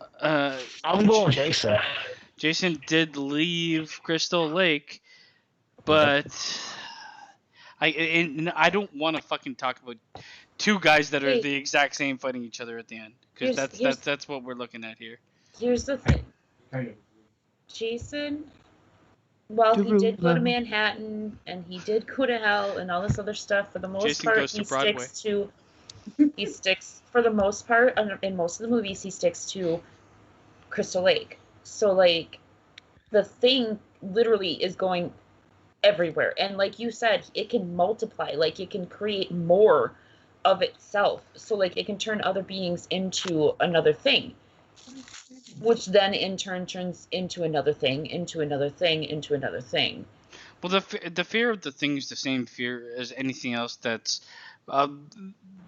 I'm going Jason. Jason did leave Crystal Lake, but I don't want to fucking talk about two guys that are Hey. the exact same fighting each other at the end, because that's what we're looking at here. Here's the thing. Kind of. Jason, while he did go to Manhattan and he did go to hell and all this other stuff, for the most Jason part, goes to Broadway. he sticks for the most part in most of the movies. He sticks to Crystal Lake. So like, the thing literally is going everywhere, and like you said, it can multiply. Like it can create more of itself. So like, it can turn other beings into another thing, which then in turn turns into another thing, into another thing, into another thing. Well, the fear of the thing is the same fear as anything else that's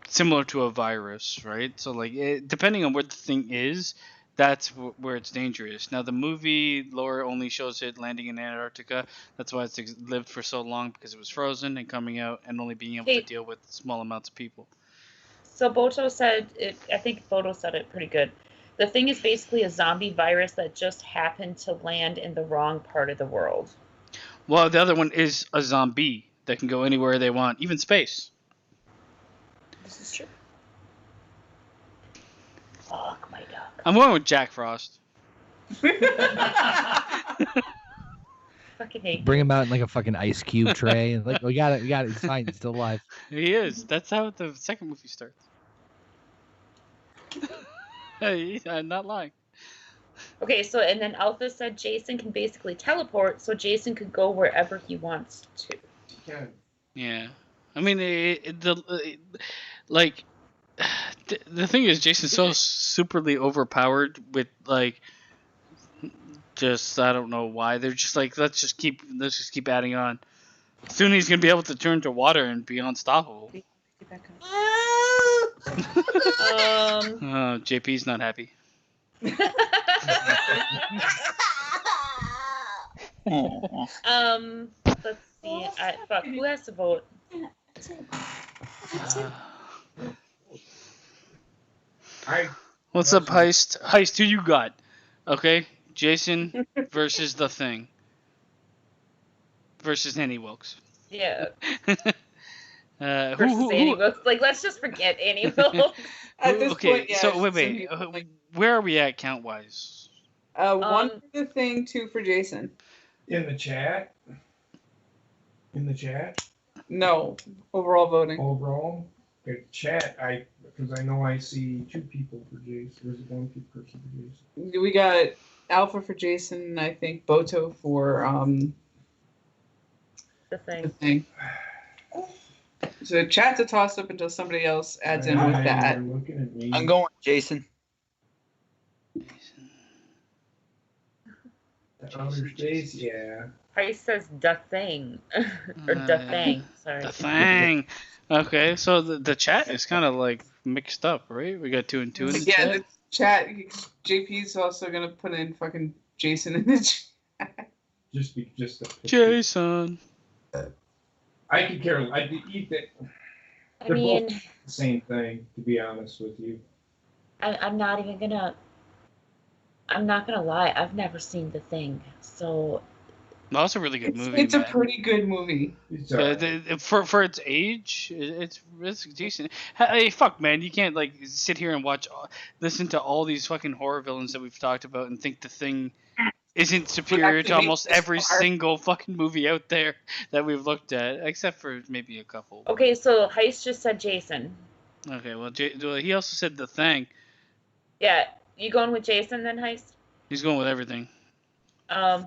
similar to a virus, right? So like, depending on where the thing is, that's where it's dangerous. Now the movie lore only shows it landing in Antarctica. That's why it's lived for so long, because it was frozen and coming out and only being able to deal with small amounts of people. So Boto said it. I think Boto said it pretty good. The thing is basically a zombie virus that just happened to land in the wrong part of the world. Well, the other one is a zombie that can go anywhere they want, even space. This is true. Fuck my duck. I'm going with Jack Frost. Fucking hate. Bring him out in like a fucking ice cube tray, and like we got it. It's fine. It's still alive. He is. That's how the second movie starts. Hey, I'm not lying. Okay, so and then Alpha said Jason can basically teleport, so Jason could go wherever he wants to. Yeah, I mean, the thing is, Jason's so superly overpowered with like, just I don't know why they're just like let's just keep adding on. Soon he's gonna be able to turn to water and be unstoppable. JP's not happy. Let's see. Fuck, who has to vote? What's up, Heist? Heist, who you got? Okay, Jason versus the Thing versus Annie Wilkes. Yeah. Versus Annie Wilkes. Like, let's just forget Annie Wilkes. At this Okay, point, yeah, so wait, some people, where are we at count wise? 1 for the Thing, 2 for Jason. In the chat? No, overall voting. Overall? Okay, chat, because I know I see 2 people for Jason. There's 1 person for Jason. We got Alpha for Jason, and I think Boto for The Thing. the Thing. So chat's a toss up until somebody else adds in with that. I'm going Jason. Outer space, yeah. Heist says the Thing. Or the Thing, sorry. The Thing. Okay, so the chat is kind of like mixed up, right? We got 2 and 2 in the Yeah, chat. the chat. JP's also gonna put in fucking Jason in the chat. Just Jason. I could care. I'd eat it. I mean, both the same thing, to be honest with you. I'm not gonna lie. I've never seen The Thing, so. No, it's a really good movie. It's a pretty good movie. For its age, it's decent. Hey, fuck, man, you can't like sit here and listen to all these fucking horror villains that we've talked about and think The Thing isn't superior to almost every single fucking movie out there that we've looked at, except for maybe a couple. Okay, so Heist just said Jason. Okay, well, he also said The Thing. Yeah, you going with Jason then, Heist? He's going with everything. I'm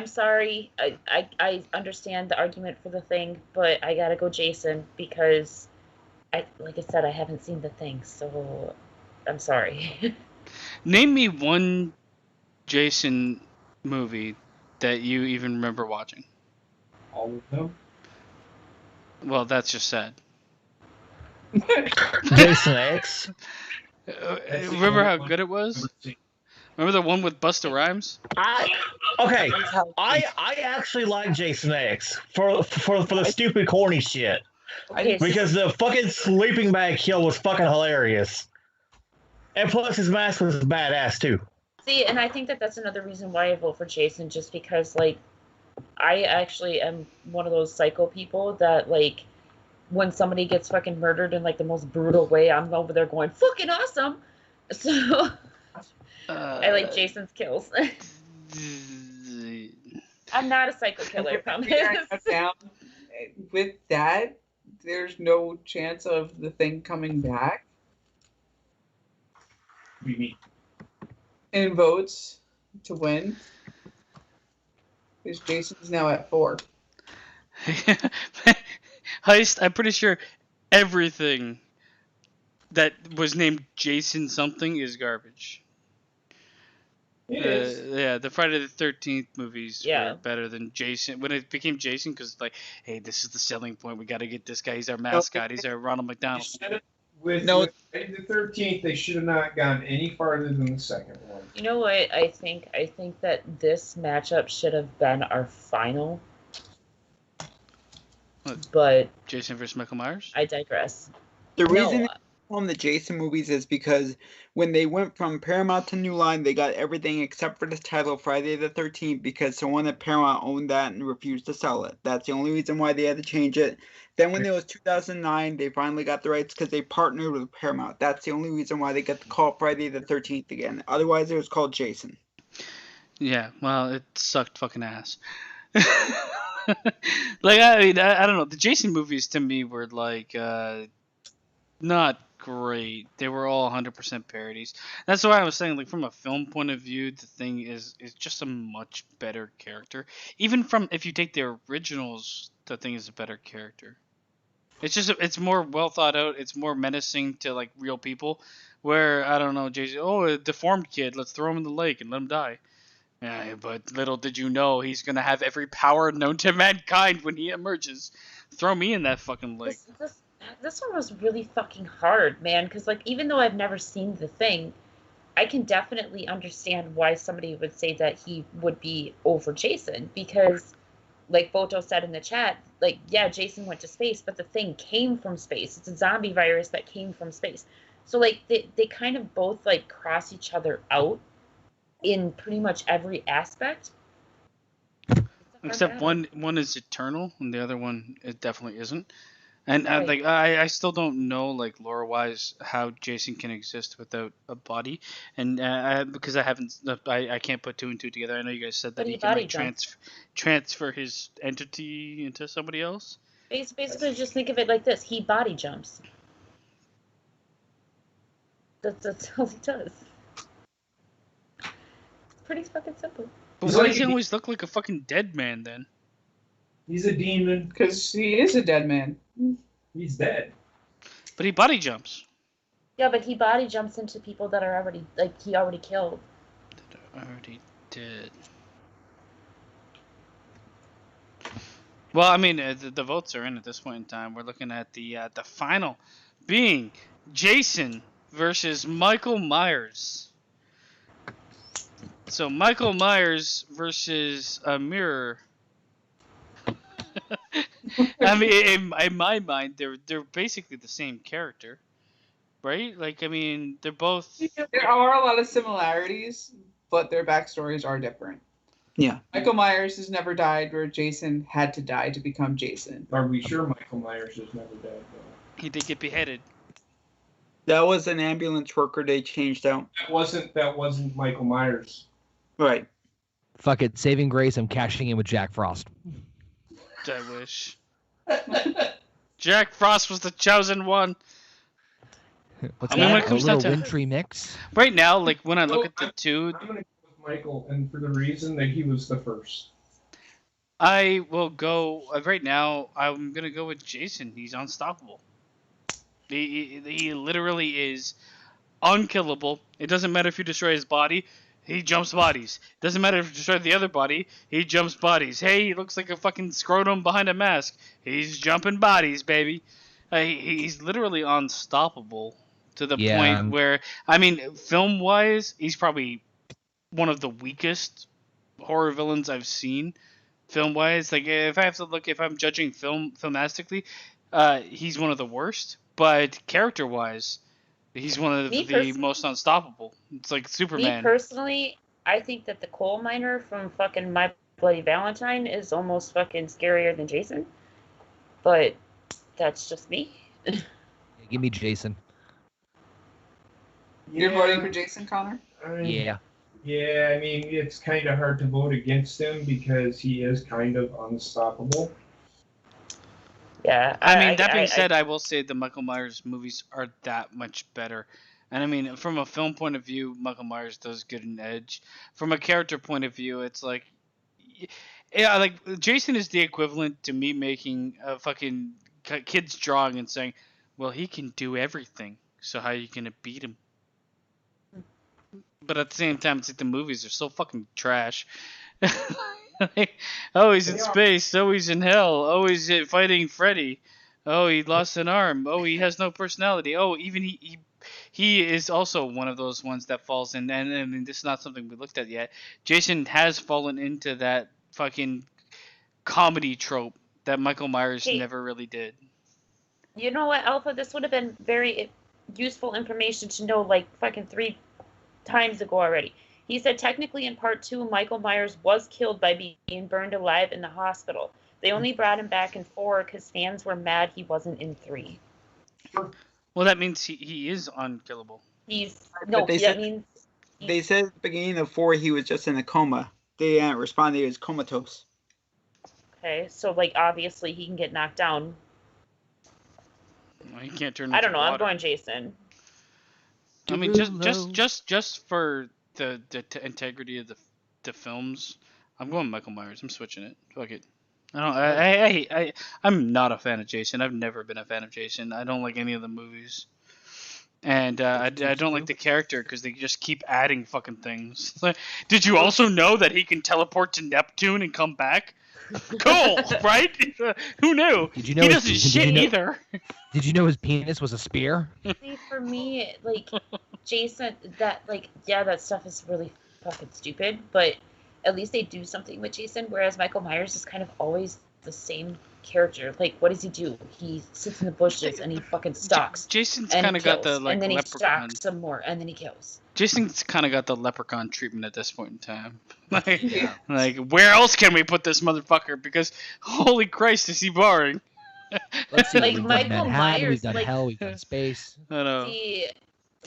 sorry. I understand the argument for The Thing, but I gotta go Jason because, like I said, I haven't seen The Thing, so I'm sorry. Name me one Jason movie that you even remember watching. All of them? Well, that's just sad. Jason X. Remember how good it was? Remember the one with Busta Rhymes? I actually like Jason X for the stupid corny shit. Okay, Because the fucking sleeping bag kill was fucking hilarious. And plus his mask was badass too. see, and I think that that's another reason why I vote for Jason, just because, like, I actually am one of those psycho people that, like, when somebody gets fucking murdered in, like, the most brutal way, I'm over there going, fucking awesome! So, I like Jason's kills. I'm not a psycho killer, I promise. With that, there's no chance of the thing coming back What do you mean? in votes to win. Because Jason's now at 4. Heist, I'm pretty sure everything that was named Jason something is garbage. It is. Yeah, the Friday the 13th movies Yeah. were better than Jason. When it became Jason, because, like, hey, this is the selling point. We got to get this guy. He's our mascot. He's our Ronald McDonald. With No. Friday the 13th, they should have not gone any farther than the second one. You know what? I think that this matchup should have been our final. What? But Jason versus Michael Myers? I digress. The No, reason they call them the Jason movies is because when they went from Paramount to New Line, they got everything except for the title Friday the 13th because someone at Paramount owned that and refused to sell it. That's the only reason why they had to change it. Then when it was 2009, they finally got the rights because they partnered with Paramount. That's the only reason why they got to call it Friday the 13th again. Otherwise, it was called Jason. Yeah, well, it sucked fucking ass. Like, I mean, I don't know. The Jason movies to me were, like, not great. They were all 100% parodies. That's why I was saying, like, from a film point of view, the thing is just a much better character. Even from, if you take the originals, the thing is a better character. It's just, it's more well thought out. It's more menacing to, like, real people. Where, I don't know, Jason, oh, a deformed kid, let's throw him in the lake and let him die. Yeah, but little did you know he's gonna have every power known to mankind when he emerges. Throw me in that fucking lake. This one was really fucking hard, man, because, like, even though I've never seen The Thing, I can definitely understand why somebody would say that he would be over Jason, because, like Boto said in the chat, like, yeah, Jason went to space, but The Thing came from space. It's a zombie virus that came from space. So, like, they kind of both, like, cross each other out in pretty much every aspect. Except one is eternal, and the other one it definitely isn't. And Right. like I still don't know, like, lore-wise, how Jason can exist without a body, and because I can't put two and two together. I know you guys said that But he he can, like, body jumps. transfer his entity into somebody else. Basically, just think of it like this: he body jumps. That's all he does. It's pretty fucking simple. But He's why like does he a- always look like a fucking dead man then? He's a demon. Because he is a dead man. He's dead. But he body jumps. Yeah, but he body jumps into people that are already, like, he already killed. That already did. Well, I mean, the votes are in at this point in time. We're looking at the final being Jason versus Michael Myers. So Michael Myers versus a mirror. I mean, in my mind, they're basically the same character, right? Like, I mean, they're both. There are a lot of similarities, but their backstories are different. Yeah. Michael Myers has never died, where Jason had to die to become Jason. Are we sure Michael Myers has never died, though? He did get beheaded. That was an ambulance worker they changed out. That wasn't Michael Myers. Right. Fuck it, saving grace. I'm cashing in with Jack Frost. I wish. Jack Frost was the chosen one. What's I mean, when it that? A comes down little to- wintry mix. Right now, like, when I look at the two, I'm gonna go with Michael, and for the reason that he was the first. I will go right now. I'm gonna go with Jason. He's unstoppable. He literally is unkillable. It doesn't matter if you destroy his body. He jumps bodies. Doesn't matter if you destroy the other body. He jumps bodies. Hey, he looks like a fucking scrotum behind a mask. He's jumping bodies, baby. He's literally unstoppable to the Yeah. point where, I mean, film-wise, he's probably one of the weakest horror villains I've seen. Film-wise, like if I have to look, if I'm judging filmastically, he's one of the worst. But character-wise, he's one of the most unstoppable. It's like Superman. Me personally, I think that the coal miner from fucking My Bloody Valentine is almost fucking scarier than Jason. But that's just me. Give me Jason. You're voting for Jason, Connor? Yeah. Yeah, I mean, it's kind of hard to vote against him because he is kind of unstoppable. Yeah. I mean, that being said, I will say the Michael Myers movies are that much better. And I mean, from a film point of view, Michael Myers does get an edge. From a character point of view, it's like, yeah, like Jason is the equivalent to me making a fucking kid's drawing and saying, well, he can do everything, so how are you gonna beat him? But at the same time, it's like the movies are so fucking trash. Like, oh, he's in space. Oh, he's in hell. Oh, he's fighting Freddy. Oh, he lost an arm. Oh, he has no personality. Oh, even he is also one of those ones that falls in. And I mean, this is not something we looked at yet. Jason has fallen into that fucking comedy trope that Michael Myers never really did. You know what, Alpha? This would have been very useful information to know, like, fucking 3 times ago already. He said technically in part 2, Michael Myers was killed by being burned alive in the hospital. They only brought him back in 4 because fans were mad he wasn't in 3. Well, that means he is unkillable. They said at the beginning of 4 he was just in a coma. They responded he was comatose. Okay, so like obviously he can get knocked down. Well, he can't turn. I don't know. Water. I'm going Jason. I mean, just for the integrity of the films, I'm going Michael Myers. I'm switching it. Fuck it. I'm not a fan of Jason. I've never been a fan of Jason. I don't like any of the movies, and I don't like the character because they just keep adding fucking things. Did you also know that he can teleport to Neptune and come back? Cool, right? Who knew? Did you know he doesn't shit either. Did you know his penis was a spear? See, for me, like Jason, that stuff is really fucking stupid. But at least they do something with Jason. Whereas Michael Myers is kind of always the same character. Like, what does he do? He sits in the bushes and he fucking stalks. Jason's kind of got the like and then leprechaun. He stalks some more, and then he kills. Jason's kind of got the leprechaun treatment at this point in time. Like, where else can we put this motherfucker? Because holy Christ, is he boring? Let's see. Like We've Michael done Manhattan, Myers, we've done like, hell, we've done space. I know.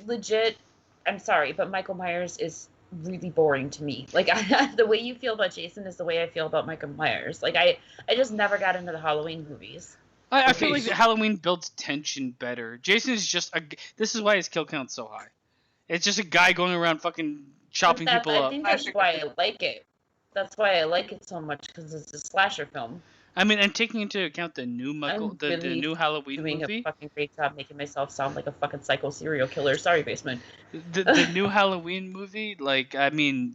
Legit. I'm sorry, but Michael Myers is really boring to me. Like the way you feel about Jason is the way I feel about Michael Myers. Like I just never got into the Halloween movies. I feel like Halloween builds tension better. Jason is just this is why his kill count's so high. It's just a guy going around fucking chopping people up. I think that's why I like it. That's why I like it so much, because it's a slasher film. I mean, and taking into account the new the new Halloween doing movie. A fucking great job making myself sound like a fucking psycho serial killer. Sorry, Basement. The new Halloween movie, like, I mean,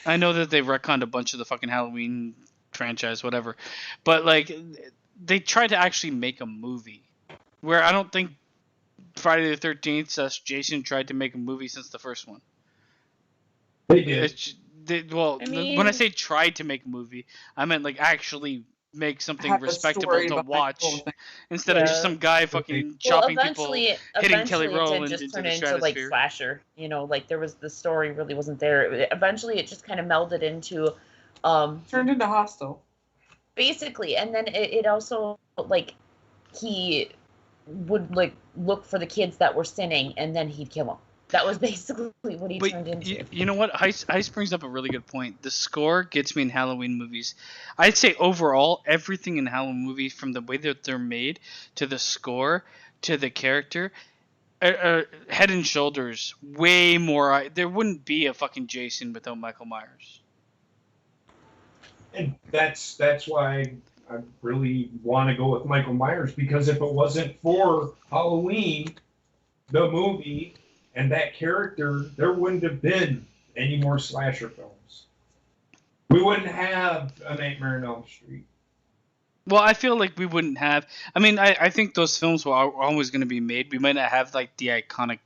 I know that they retconned a bunch of the fucking Halloween franchise, whatever, but like, they tried to actually make a movie. Where I don't think Friday the 13th, Jason tried to make a movie since the first one. They did. When I say tried to make a movie, I meant like actually make something respectable to watch instead of just some guy fucking chopping people, hitting Kelly Rowland into the stratosphere. Like slasher, you know, like there was the story really wasn't there. Eventually, it just kind of melded into, turned into Hostel, basically, and then it also like he would like look for the kids that were sinning, and then he'd kill them. That was basically what he turned into. You know what? Ice brings up a really good point. The score gets me in Halloween movies. I'd say overall, everything in Halloween movies, from the way that they're made, to the score, to the character, are head and shoulders way more. There wouldn't be a fucking Jason without Michael Myers. And that's why I really want to go with Michael Myers, because if it wasn't for Halloween, the movie, and that character, there wouldn't have been any more slasher films. We wouldn't have A Nightmare on Elm Street. Well, I feel like we wouldn't have. I mean, I think those films were always going to be made. We might not have like the iconic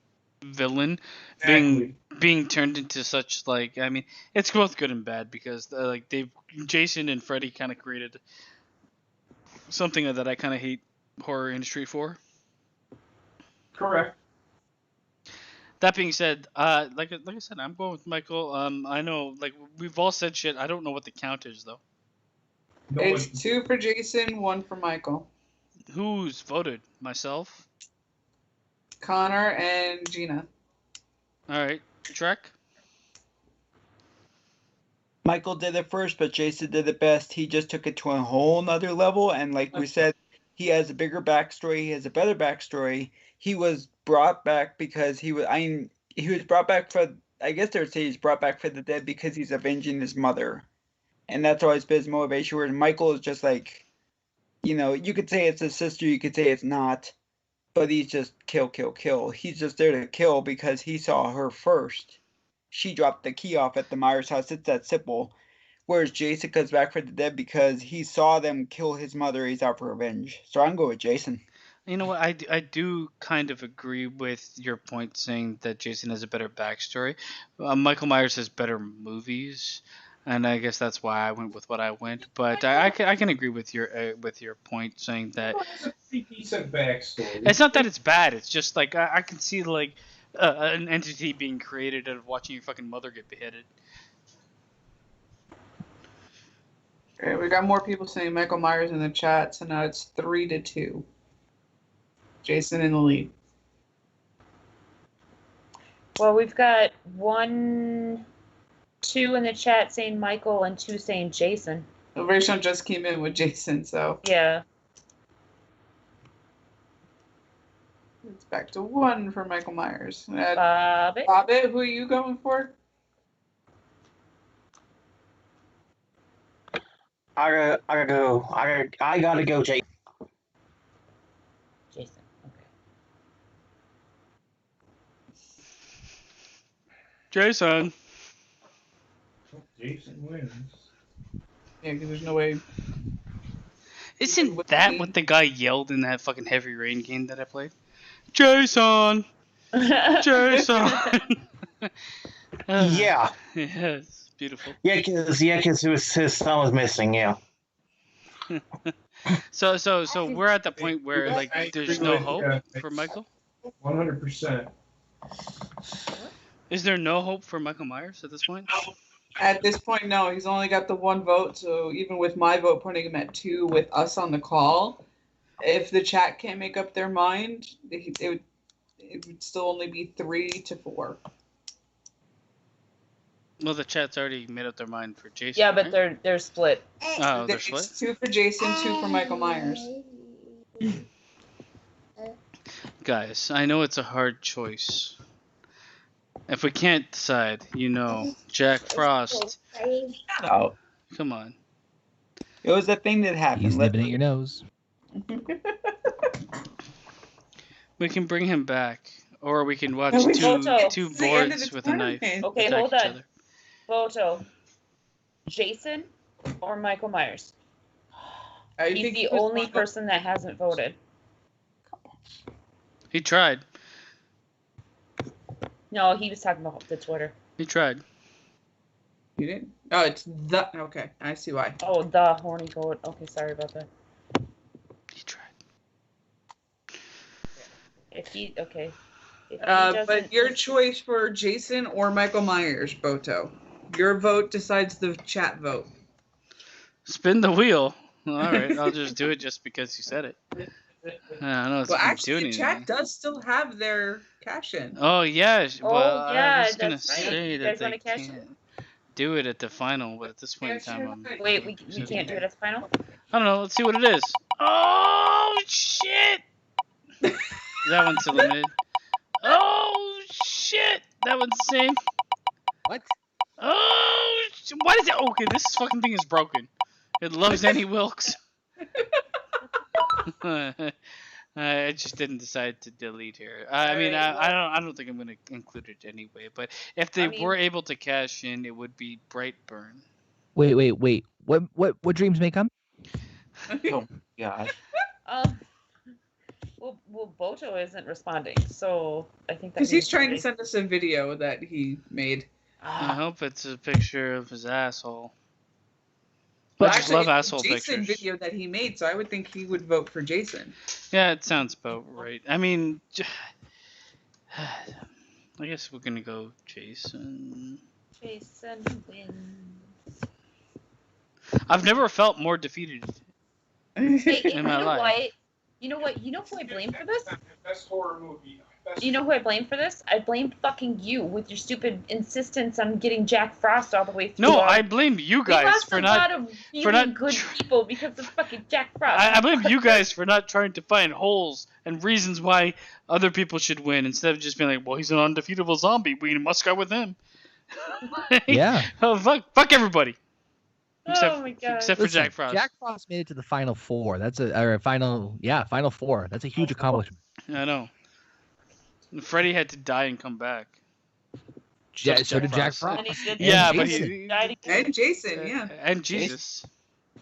villain being turned into such like. I mean, it's both good and bad because like Jason and Freddy kind of created something that I kind of hate horror industry for. Correct. That being said, like I said, I'm going with Michael. I know like we've all said shit. I don't know what the count is though. No It's one- 2 for Jason, 1 for Michael. Who's voted? Myself. Connor and Gina. All right, Trek. Michael did it first, but Jason did it best. He just took it to a whole nother level, and like we said, he has a bigger backstory. He has a better backstory. He was brought back because he was. He was brought back for. I guess they would say he's brought back for the dead because he's avenging his mother, and that's always been his motivation. Whereas Michael is just like, you could say it's his sister, you could say it's not, but he's just kill, kill, kill. He's just there to kill because he saw her first. She dropped the key off at the Myers house. It's that simple. Whereas Jason comes back for the dead because he saw them kill his mother. He's out for revenge. So I'm going with Jason. You know what? I do kind of agree with your point saying that Jason has a better backstory. Michael Myers has better movies, and I guess that's why I went with what I went. But I can agree with your point saying that It's a pretty decent backstory. it's not that it's bad. It's just like I can see like an entity being created out of watching your fucking mother get beheaded. Okay, we got more people saying Michael Myers in the chat, so now it's 3-2. Jason in the lead. Well, we've got 2 in the chat saying Michael and 2 saying Jason. Rachel just came in with Jason, so Yeah. it's back to 1 for Michael Myers. Bobbit. Bobbit, who are you going for? I gotta go, Jake. Jason. Okay. Jason. Jason wins. Yeah, because there's no way. Isn't that what the guy yelled in that fucking Heavy Rain game that I played? Jason! Jason! Yeah. Yes, beautiful. Yeah, because his son was missing, yeah. So we're at the point where like there's no hope for Michael? 100%. Is there no hope for Michael Myers at this point? At this point, no. He's only got the 1 vote, so even with my vote putting him at 2 with us on the call, if the chat can't make up their mind, it would still only be 3-4. Well, the chat's already made up their mind for Jason. Yeah, but right? they're split. Oh, they're split? It's 2 for Jason, 2 for Michael Myers. Guys, I know it's a hard choice. If we can't decide, Jack Frost. Shut up. Come on. It was a thing that happened. He's nipping at your nose. We can bring him back, or we can watch No, we two don't. two It's the end of boards the with a knife. tournament. Okay, attack hold each on. other. Photo. Jason or Michael Myers? I He's think the he was only one of- person that hasn't voted. He tried. No, he was talking about the Twitter. He tried. You didn't? Oh, it's the. Okay, I see why. Oh, the Horny Goat. Okay, sorry about that. He tried. If he If he But doesn't- your choice for Jason or Michael Myers, Boto. Your vote decides the chat vote. Spin the wheel. Well, all right, I'll just do it just because you said it. I don't know it's Well, gonna actually, do the chat anything. does still have their cash in. Oh yeah. Well, Oh, yeah, I was gonna that's right. say You that guys they wanna cash can't do it at the final, but at this point in time, Wait, we can't do it at the final? I don't know. Let's see what it is. Oh shit! That one's limited. Oh shit! That one's the same. What? Oh, why is it? Okay, this fucking thing is broken. It loves Annie Wilkes. I just didn't decide to delete her. I mean, Alright, I don't think I'm gonna include it anyway. But if they were able to cash in, it would be Brightburn. Wait. What dreams may come? Oh God. Well, Bojo isn't responding, so I think that Because he's means trying to somebody- send us a video that he made. I hope it's a picture of his asshole. Well, I just actually, love it's asshole the Jason pictures. video that he made, so I would think he would vote for Jason. Yeah, it sounds about right. I mean, I guess we're gonna go Jason. Jason wins. I've never felt more defeated. Hey, In my life. what? You know what? You know who I blame for this? Best horror movie. Do you know who I blame for this? I blame fucking you with your stupid insistence on getting Jack Frost all the way through. No, I blame you We guys lost for a not. lot of really for not good tr- people because of fucking Jack Frost. I blame you guys for not trying to find holes and reasons why other people should win instead of just being like, well, he's an undefeatable zombie. We must go with him. Yeah. Oh, fuck everybody. Oh my god. Except for Listen, Jack Frost. Jack Frost made it to the final four. Final four. That's a huge accomplishment. I know. And Freddy had to die and come back. So did Jack Frost. And he did Yeah, and but Jason he died again. And Jason, yeah. And Jesus.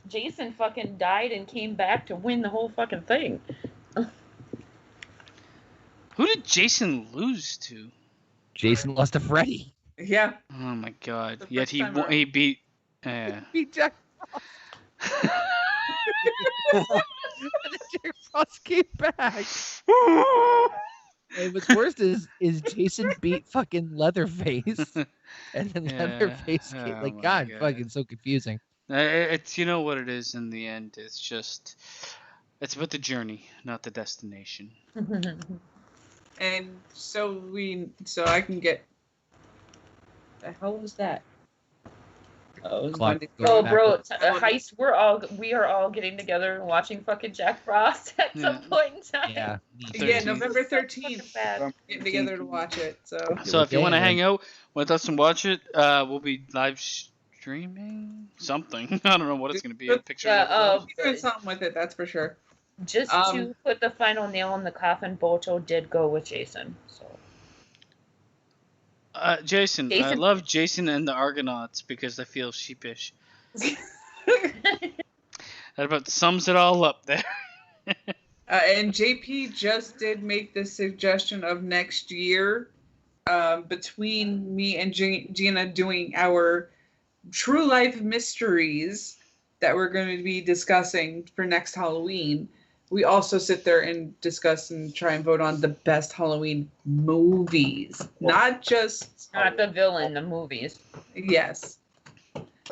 Jason fucking died and came back to win the whole fucking thing. Who did Jason lose to? Jason lost to Freddy. Yeah. Oh my God! The Yet first time around. he beat. Yeah. Beat Jack and then Jack Frost came back. And what's worst is Jason beat fucking Leatherface, and then Yeah. Leatherface came. Oh Like my God, God. fucking so confusing. It's you know what it is in the end. It's just it's about the journey, not the destination. And so I can get. The hell was that? Oh, it was Clock Monday. goes Oh, back bro, up. heist. We are all getting together and watching fucking Jack Frost at some Yeah. point in time. Yeah. Yeah, 13th. November Fucking 13th. bad. Getting together to watch it. So So if you want to Okay, hang out with us and watch it, we'll be live streaming something. I don't know what it's gonna be. A picture. Yeah, of we're doing something with it, that's for sure. Just to put the final nail in the coffin, Boto did go with Jason. So Jason. I Jason- love Jason and the Argonauts because I feel sheepish. That about sums it all up there. And JP just did make the suggestion of next year, between me and Gina doing our true life mysteries that we're going to be discussing for next Halloween. We also sit there and discuss and try and vote on the best Halloween movies, not just not the villain, the movies. yes,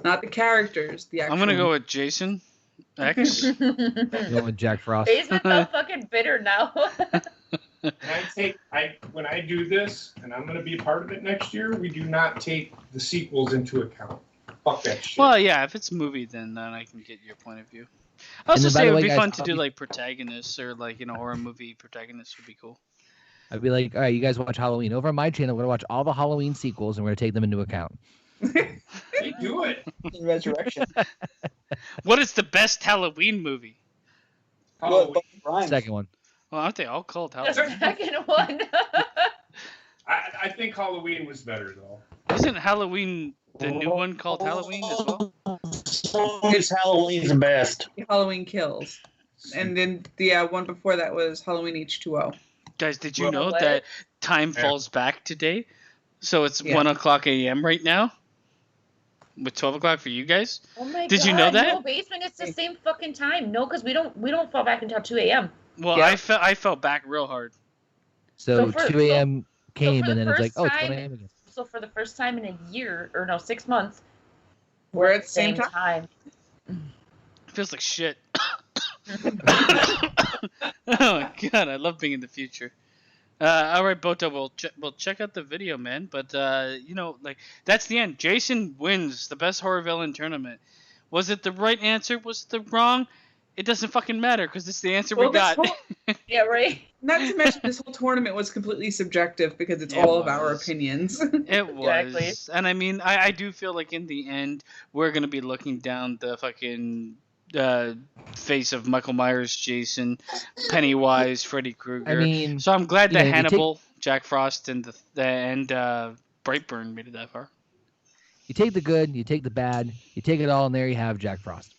not the characters. The actual I'm gonna go with Jason X. Going with Jack Frost. Basement's all fucking bitter now. When I do this, and I'm going to be a part of it next year, we do not take the sequels into account. Fuck that shit. Well, yeah, if it's a movie, then I can get your point of view. I And also then, by say it the would way, be guys, fun to I'll do be- like protagonists or like horror movie protagonists would be cool. I'd be like, all right, you guys watch Halloween. Over on my channel, we're gonna watch all the Halloween sequels and we're gonna take them into account. They do it. In Resurrection. What is the best Halloween movie? Oh, Rhymes. Second one. Well, aren't they all called The Halloween? second one. I think Halloween was better though. Isn't Halloween the new one called Halloween as well? It's Halloween's the best. Halloween Kills, and then the one before that was Halloween H2O. Guys, did you Well, know what? that time falls back today? So it's Yeah. 1 o'clock a.m. right now? With 12 o'clock for you guys? Oh my Did god. you know that? No, Basement, it's the same fucking time. No, because we don't fall back until 2 a.m. Well, Yeah. I fell back real hard. So, So for- 2 a.m. came for and the then it's like, first oh, it's time- 1 a.m. again. So for the first time in a year, or no, 6 months, We're at the same time. It feels like shit. Oh my god, I love being in the future. All right, Boto, we'll check out the video, man. But like that's the end. Jason wins the best horror villain tournament. Was it the right answer? Was it the wrong? It doesn't fucking matter because it's the answer we Well, this got. yeah, right. Not to mention, this whole tournament was completely subjective because it's It all of our was. opinions. It was, Exactly. and I mean, I do feel like in the end we're gonna be looking down the fucking face of Michael Myers, Jason, Pennywise, Freddy Krueger. I mean, So I'm glad you that know, you take- Hannibal, Jack Frost, and Brightburn made it that far. you take the good, you take the bad, you take it all, and there you have Jack Frost.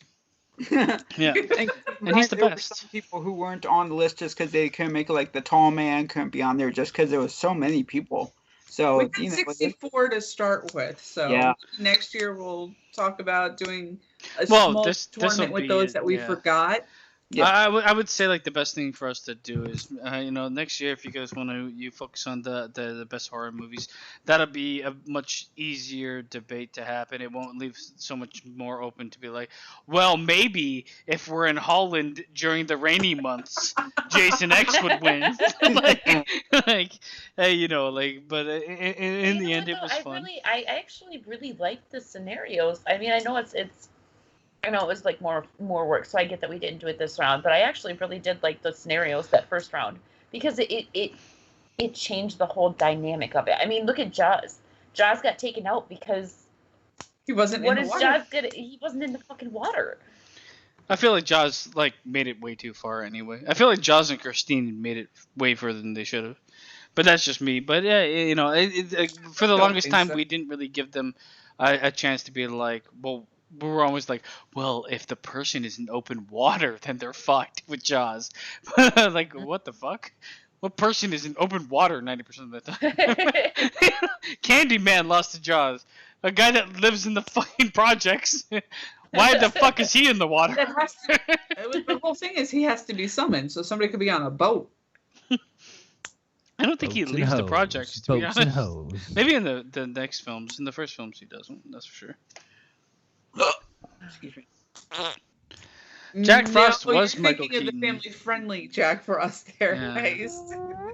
Yeah, and he's the There were best. some people who weren't on the list just because they couldn't make it, like the tall man couldn't be on there just because there was so many people. So We did 64 to start with, so Yeah. next year we'll talk about doing a Well, small this'll tournament with be those it, that we yeah. forgot. Yeah. I would say like the best thing for us to do is next year if you guys want to focus on the best horror movies, that'll be a much easier debate to happen. It won't leave so much more open to be like, well, maybe if we're in Holland during the rainy months, Jason X would win. But in the end it was fun. I actually really liked the scenarios. I mean, I know it's I know it was like more work, so I get that we didn't do it this round, but I actually really did like the scenarios that first round because it changed the whole dynamic of it. I mean, look at Jaws. Jaws got taken out because he wasn't in the water. Jaws did? He wasn't in the fucking water. I feel like Jaws made it way too far anyway. I feel like Jaws and Christine made it way further than they should have. But that's just me. But yeah, for the longest time we didn't really give them a chance to be like, well. We were always like, well, if the person is in open water, then they're fucked with Jaws. Like, what the fuck? What person is in open water 90% of the time? Candyman lost to Jaws. A guy that lives in the fucking projects. Why the fuck is he in the water? The whole thing is he has to be summoned, so somebody could be on a boat. I don't think he leaves the projects, to be honest. Maybe in the next films. In the first films he doesn't, that's for sure. Excuse me. Jack Frost was you're Michael thinking Keaton. of the family-friendly Jack Frost there, Yeah. right?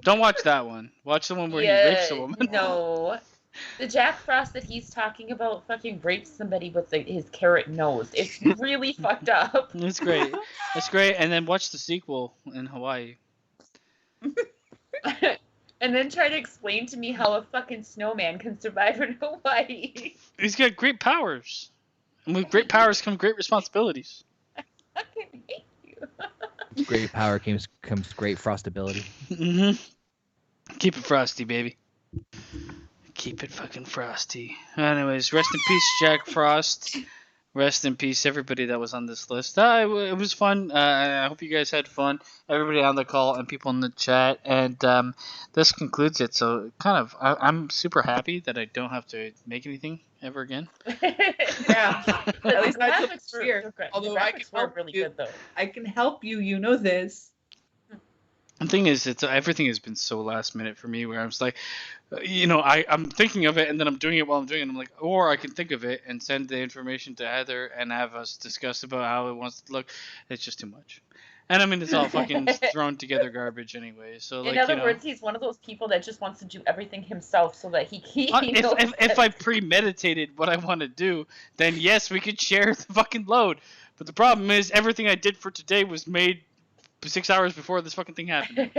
Don't watch that one. Watch the one where he rapes a woman. No. The Jack Frost that he's talking about fucking rapes somebody with his carrot nose. It's really fucked up. It's great. It's great. And then watch the sequel in Hawaii. And then try to explain to me how a fucking snowman can survive in Hawaii. He's got great powers. And with great powers come great responsibilities. I fucking hate you. Great power comes great frostability. Mm-hmm. Keep it frosty, baby. Keep it fucking frosty. Anyways, rest in peace, Jack Frost. Rest in peace, everybody that was on this list. It was fun. I hope you guys had fun. Everybody on the call and people in the chat. And this concludes it. So, I'm super happy that I don't have to make anything ever again. Yeah. At least I took fear. Although I can help really you. good though. I can help you. You know this. The thing is, everything has been so last minute for me where I'm just like, I'm thinking of it and then I'm doing it while I'm doing it. I'm like, or I can think of it and send the information to Heather and have us discuss about how it wants to look. It's just too much. And I mean, it's all fucking thrown together garbage anyway. So in other words, he's one of those people that just wants to do everything himself so that he if I premeditated what I want to do, then yes, we could share the fucking load. But the problem is, everything I did for today was made 6 hours before this fucking thing happened.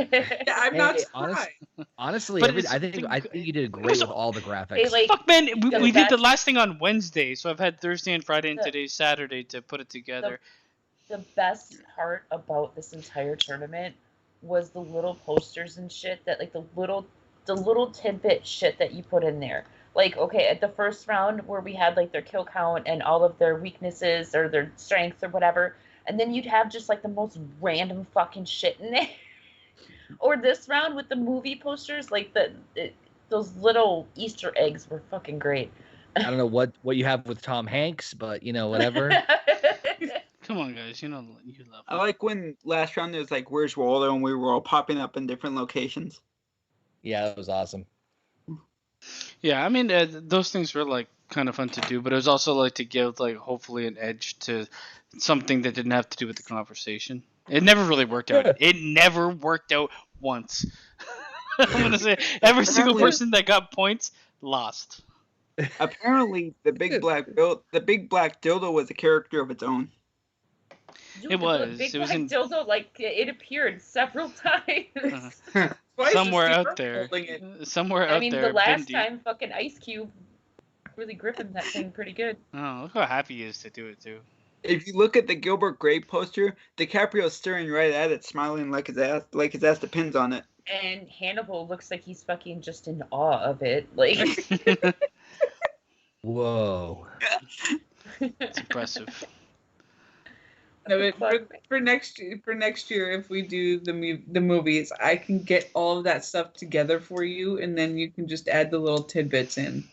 I'm not surprised. Honestly, I think you did great with all the graphics. Fuck, man, we did the last thing on Wednesday, so I've had Thursday and Friday and today's Saturday to put it together. The best part about this entire tournament was the little posters and shit that, like, the little tidbit shit that you put in there. Like, okay, at the first round where we had, like, their kill count and all of their weaknesses or their strengths or whatever, and then you'd have just, like, the most random fucking shit in there. Or this round with the movie posters, like, those little Easter eggs were fucking great. I don't know what you have with Tom Hanks, but, whatever. Come on, guys, you love him. I like when last round it was like, where's Waldo? And we were all popping up in different locations. Yeah, that was awesome. Yeah, I mean, those things were, like, kind of fun to do, but it was also, like, to give, like, hopefully an edge to something that didn't have to do with the conversation. It never really worked out. It never worked out once. I'm going to say, every single person that got points lost. Apparently, the big black dildo was a character of its own. Dude, It was. The big It was black in dildo, like, it appeared several times. somewhere out there. Somewhere out there. The last Bindi. time fucking Ice Cube really gripping that thing pretty good. Oh, look how happy he is to do it, too. If you look at the Gilbert Grape poster, DiCaprio's staring right at it, smiling like his ass depends on it. And Hannibal looks like he's fucking just in awe of it. Like, Whoa. It's impressive. No, but for next year, if we do the movies, I can get all of that stuff together for you, and then you can just add the little tidbits in.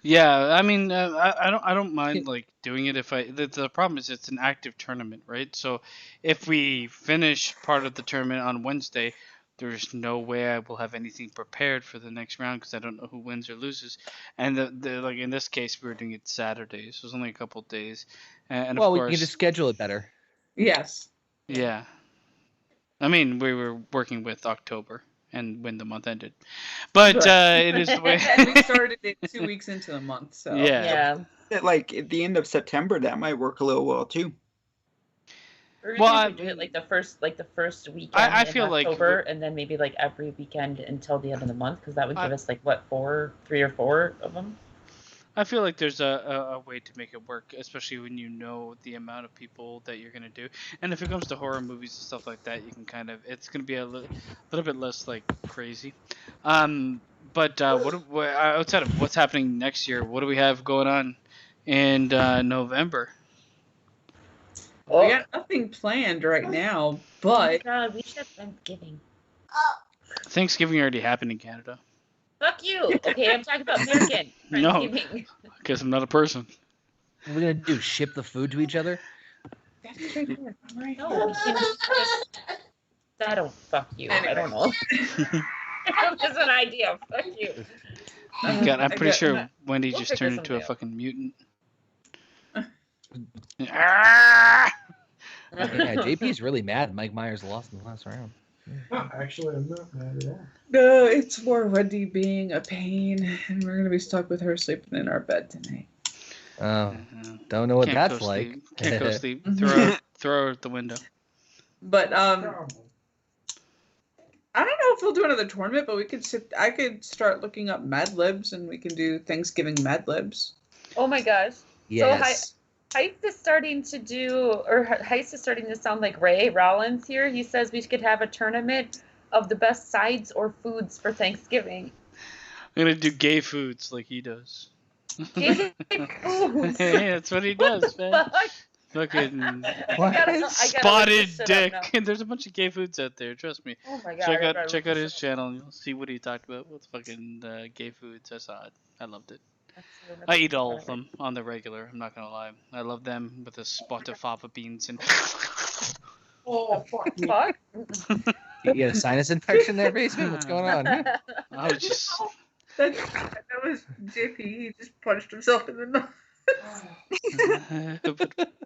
Yeah, I mean, I don't mind like doing it if the problem is it's an active tournament, right? So if we finish part of the tournament on Wednesday, there's no way I will have anything prepared for the next round because I don't know who wins or loses. And the like in this case, we were doing it Saturday, so it's only a couple days. And Well, of we course, can just schedule it better. Yes. yeah. I mean, we were working with October and when the month ended, but it is the way. And we started it 2 weeks into the month, so Yeah. Like at the end of September, that might work a little well too. Or Well, we do it like the first weekend I in feel like October, and then maybe like every weekend until the end of the month, because that would give us like what 3 or 4 of them. I feel like there's a way to make it work, especially when you know the amount of people that you're gonna do. And if it comes to horror movies and stuff like that, you can kind of it's gonna be a little bit less like crazy. But outside of what's happening next year, what do we have going on in November? we got nothing planned right now. But God, we should have Thanksgiving. Thanksgiving already happened in Canada. Fuck you. Okay, I'm talking about American No. Thanksgiving. Because I'm not a person. What are we gonna do? Ship the food to each other? Daddy's right here. I'm right No, here. we can just. I don't. Fuck you. I don't know. That's an idea. Fuck you. God, I'm pretty sure Wendy we'll just figure turned into a something out. fucking mutant. Ah! Yeah, JP's really mad. Mike Myers lost in the last round. No, actually, I'm not mad at all. No, it's more Wendy being a pain, and we're gonna be stuck with her sleeping in our bed tonight. Oh, don't know what Can't that's go like. sleep. Can't go sleep. Mhm. Throw her out the window. But Problem. I don't know if we'll do another tournament, but we could I could start looking up Mad Libs, and we can do Thanksgiving Mad Libs. Oh my gosh. Yes. Heist is starting to sound like Ray Rollins here. He says we could have a tournament of the best sides or foods for Thanksgiving. I'm gonna do gay foods like he does. Gay foods. Yeah, that's what he does, man. Fuck. Fucking I gotta look spotted this shit up dick. now. There's a bunch of gay foods out there. Trust me. Oh my god. I gotta Check look out this his up. channel and you'll see what he talked about with fucking gay foods. I saw it. I loved it. That's I eat all of them on the regular. I'm not gonna lie. I love them with a spot of fava beans and. Oh, fuck me. Fuck. You got a sinus infection there, basement? What's going on? I was just. That was JP. He just punched himself in the nose.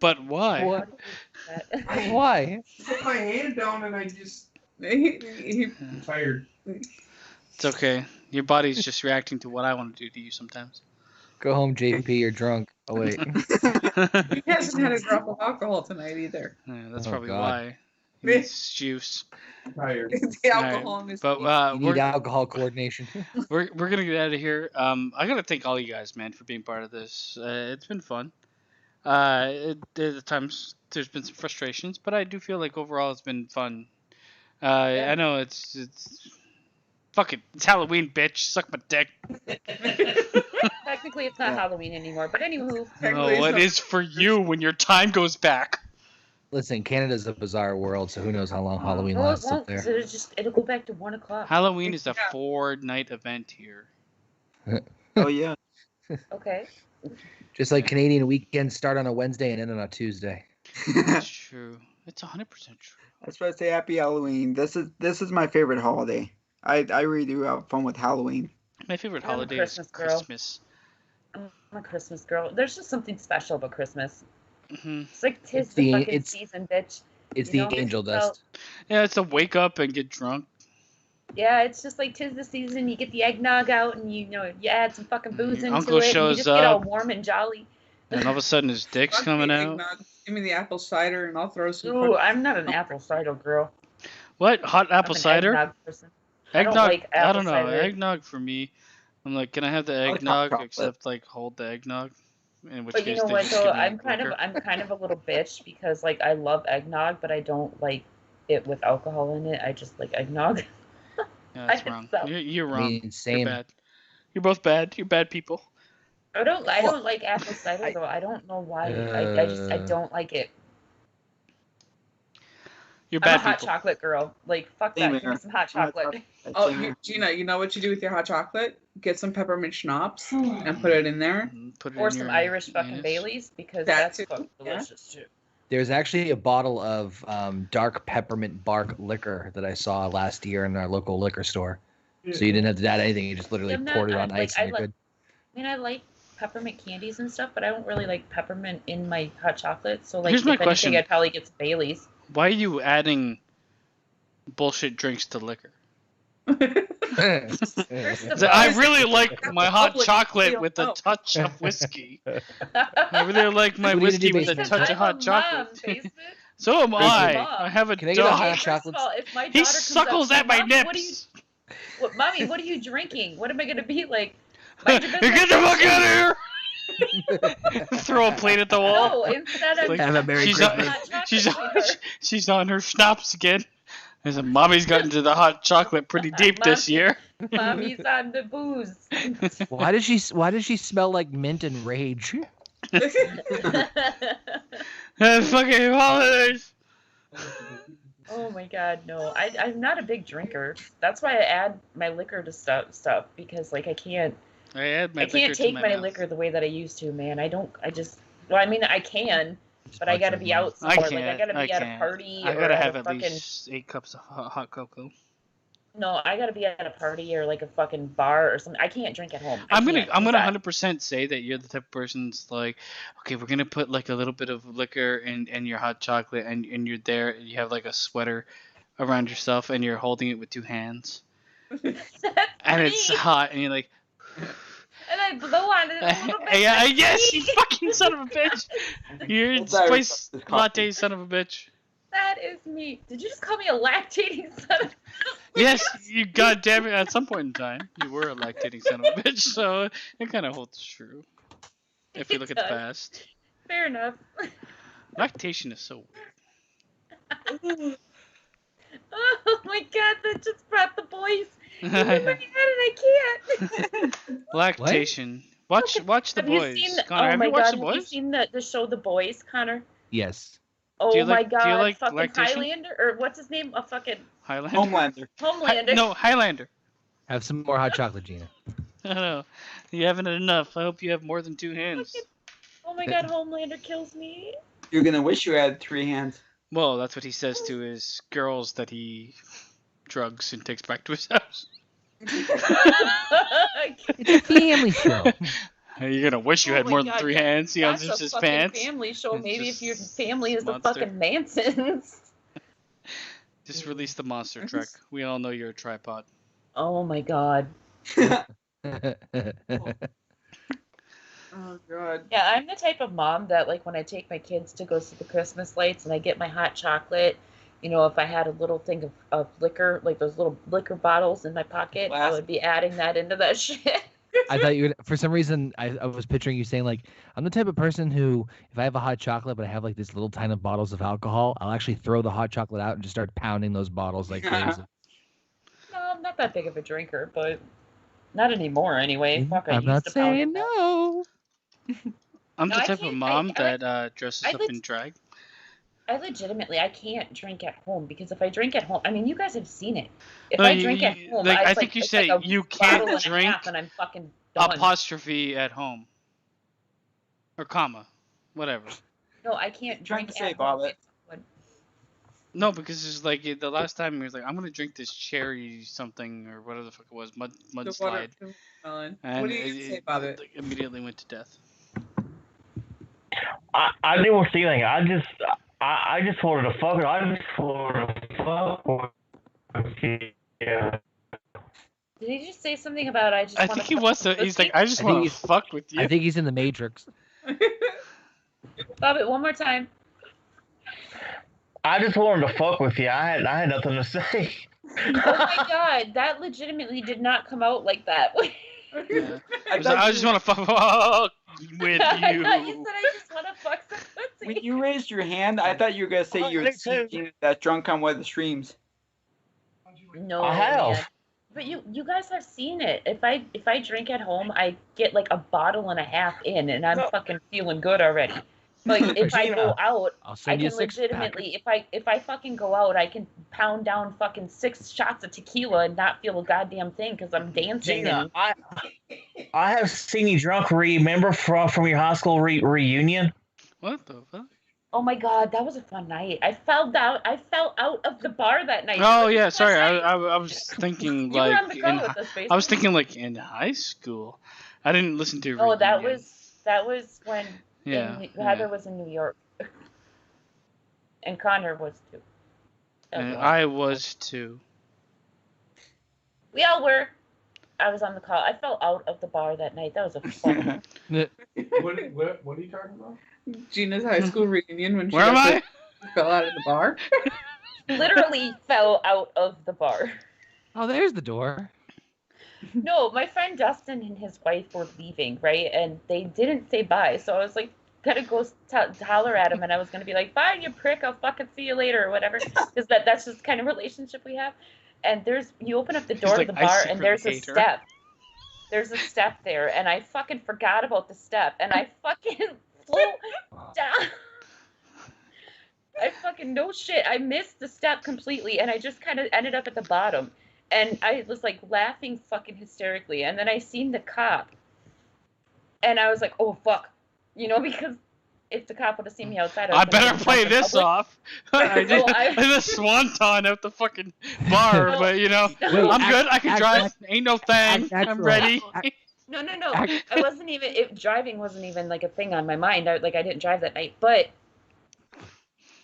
but why? What? Why? Put my hand down and I just. He I'm tired. It's okay. Your body's just reacting to what I want to do to you sometimes. Go home, JP. You're drunk. Oh wait. He hasn't had a drop of alcohol tonight either. Yeah, that's Oh, probably God. why. He needs juice. Tired. The alcohol in his But You need alcohol coordination. we're gonna get out of here. I gotta thank all you guys, man, for being part of this. It's been fun. At times there's been some frustrations, but I do feel like overall it's been fun. I know it's fuck it. It's Halloween, bitch. Suck my dick. Technically, it's not Halloween anymore, but anywho. Oh, it is for you when your time goes back. Listen, Canada's a bizarre world, so who knows how long Halloween No, it lasts up won't. there. It'll go back to 1 o'clock. Halloween is a Yeah. 4-night event here. Oh yeah. Okay. Just like Canadian weekends start on a Wednesday and end on a Tuesday. That's true. It's 100% true. I was supposed to say Happy Halloween. This is my favorite holiday. I really do have fun with Halloween. My favorite I'm a holiday is Christmas girl. Christmas. I'm a Christmas girl. There's just something special about Christmas. hmm It's like tis It's the the- fucking it's- season, bitch. It's You the know, angel it's about- dust. Yeah, it's to wake up and get drunk. Yeah, it's just like tis the season. You get the eggnog out, and you add some fucking booze Your into uncle it. And you shows just get all up. warm and jolly. And all of a sudden his dick's Fuck coming the out. eggnog. Give me the apple cider, and I'll throw some. Ooh, I'm not an apple cider girl. What? Hot I'm apple an cider? eggnog person. I Eggnog? don't like I apple don't know. cider. Eggnog for me. I'm like, can I have the like hot eggnog chocolate. except like hold the eggnog? In which But you case know they what? just So give me I'm kind of a little bitch because like I love eggnog, but I don't like it with alcohol in it. I just like eggnog. Yeah, that's I wrong. so- You're I wrong. mean, You're same. bad. You're both bad. You're bad people. I don't like apple cider though. I don't know why. I don't like it. You're I'm a bad hot people. chocolate girl. Like fuck Same that. Give me here. some hot chocolate. Oh, Gina, you know what you do with your hot chocolate? Get some peppermint schnapps and put it in there. Put it Or in some your Irish fucking anus. Baileys because That that's too, fucking yeah. delicious too. There's actually a bottle of dark peppermint bark liquor that I saw last year in our local liquor store. So you didn't have to add anything. You just literally poured it on ice and you're good. I mean, I like peppermint candies and stuff, but I don't really like peppermint in my hot chocolate. So, like, Here's my if question. anything, I'd probably get some Baileys. Why are you adding bullshit drinks to liquor? First of So all, I really like my hot Public, chocolate we with a don't touch of whiskey. I really like my What are you gonna whiskey do, with a basement? touch of I'm hot a chocolate. mom, basement. So am Crazy I. mom. I have a Can I get a dog. hot Okay, first chocolate? of all, if my daughter He comes suckles up at my to me, Mom, nips. Mommy, what are you drinking? What am I gonna be like? Get the fuck out of here! Throw a plate at the wall. No, instead I'm Like, Have a Merry she's Christmas. hot chocolate, She's on, sweetheart. she's on her schnapps again. I said, Mommy's gotten to the hot chocolate pretty deep this year. Mommy's on the booze. Why does she smell like mint and rage? Fucking holidays. Oh my god, no. I'm not a big drinker. That's why I add my liquor to stuff because like I can't I take my liquor the way that I used to, man. I mean I can, but I gotta be out somewhere. Like I gotta be at a party I or gotta at have a at fucking least 8 cups of hot cocoa. No, I gotta be at a party or like a fucking bar or something. I can't drink at home. I'm gonna can't. 100% say that you're the type of person that's like, okay, we're gonna put like a little bit of liquor in your hot chocolate, and you're there, and you have like a sweater around yourself, and you're holding it with 2 hands, and it's hot, and you're like, And I blow on it a little bit. yeah, yes, you fucking son of a bitch, you're That's Irish spice coffee. latte son of a bitch. That is me. Did you just call me a lactating son of Yes, you goddamn it. At some point in time, you were a lactating son of a bitch, so it kind of holds true. If you look at the past, Fair enough. lactation is so Oh my god, that just brought the boys into my head weird. and I can't. Lactation. Watch the Have boys. you seen Connor, oh have my you watched god, the have you boys? seen the show The Boys, Connor? Yes. Oh you my like- do you god, like fucking lactation? Highlander or what's his name? A fucking Highlander. Homelander. Homelander. No, Highlander. Have some more hot chocolate, Gina. I don't know. You haven't had enough. I hope you have more than 2 hands. Oh my god, Homelander kills me. You're gonna wish you had 3 hands. Well, that's what he says to his girls that he drugs and takes back to his house. It's a family show. You're gonna wish you Oh had my more than God, 3 yeah. hands. He That's unzips a his fucking pants. family show. It's Maybe just if your family is the monster. fucking Mansons. Just release the monster truck. We all know you're a tripod. Oh my god. Oh god. Yeah, I'm the type of mom that like when I take my kids to go see the Christmas lights and I get my hot chocolate, you know, if I had a little thing of liquor, like those little liquor bottles in my pocket, I would be adding that into that shit. I thought you would, for some reason, I was picturing you saying, like, I'm the type of person who, if I have a hot chocolate, but I have, like, these little tiny bottles of alcohol, I'll actually throw the hot chocolate out and just start pounding those bottles like crazy. No, I'm not that big of a drinker, but not anymore anyway. Fuck, I I'm used not to pound saying it. no. I'm No, the I type of can't- mom I that dresses up in drag. I legitimately, I can't drink at home because if I drink at home, I mean, you guys have seen it. If No, I drink at home, like, it's I think you it's say like a you bottle can't and a drink half and I'm fucking done. apostrophe at home. Or comma. Whatever. No, I can't Trying drink to say, at home. Bob, No, because it's like the last time he was like, I'm gonna drink this cherry something or whatever the fuck it was, The water- mudslide. Melon. And What do you say about it? like, immediately went to death. I didn't see anything. I just wanted to fuck. I just wanted to fuck with you. Yeah. Did he just say something about I just I want think he wants to. He's like, I just I think want to he's- fuck with you. I think he's in the Matrix. Bob it one more time. I just wanted to fuck with you. I had nothing to say. Oh my god, that legitimately did not come out like that. Yeah. I I just want to fuck with I you. thought you said I just want to fuck some When pussy. you raised your hand, I thought you were gonna say Oh, you me had too. seen that drunk on one of the streams. No, I have. man. But you guys have seen it. If I drink at home, I get like a bottle and a half in, and I'm fucking feeling good already. Like if I go out, I'll I send you a can six-pack. legitimately, if I fucking go out, I can pound down fucking 6 shots of tequila and not feel a goddamn thing because I'm dancing. Gina, And I have seen you drunk. Remember from your high school reunion? What the fuck? oh my god, that was a fun night. I fell out of the bar that night. Oh It yeah, was sorry. fun night. I was thinking You were on like the go in with us, I was basically. thinking like in high school. I didn't listen to. Oh, that Reunion. was when Yeah. Heather was in New York, and Connor was too. That was And a lot. I was too. We all were. I was on the call. I fell out of the bar that night. That was a fun. What are you talking about? Gina's high school reunion when she Where am I? fell out of the bar. Literally fell out of the bar. Oh, there's the door. No, my friend Dustin and his wife were leaving, right? And they didn't say bye. So I was like, gonna go holler at him, and I was gonna be like, "Bye, you prick! I'll fucking see you later," or whatever. Because that's just the kind of relationship we have. And you open up the door like, of the "I bar, secretly and there's a hate her." step. There's a step there, and I fucking forgot about the step, and I fucking flew down. I fucking no shit. I missed the step completely, and I just kind of ended up at the bottom. And I was like laughing fucking hysterically. And then I seen the cop, and I was like, "Oh fuck," because if the cop would have seen me outside, I was gonna better get play drunk in this public. off. I So did the swanton out the fucking bar, No, but Wait, I'm good. I can drive. Ain't no thing. act I'm natural. ready. No. I wasn't even. Driving wasn't even like a thing on my mind. I didn't drive that night. But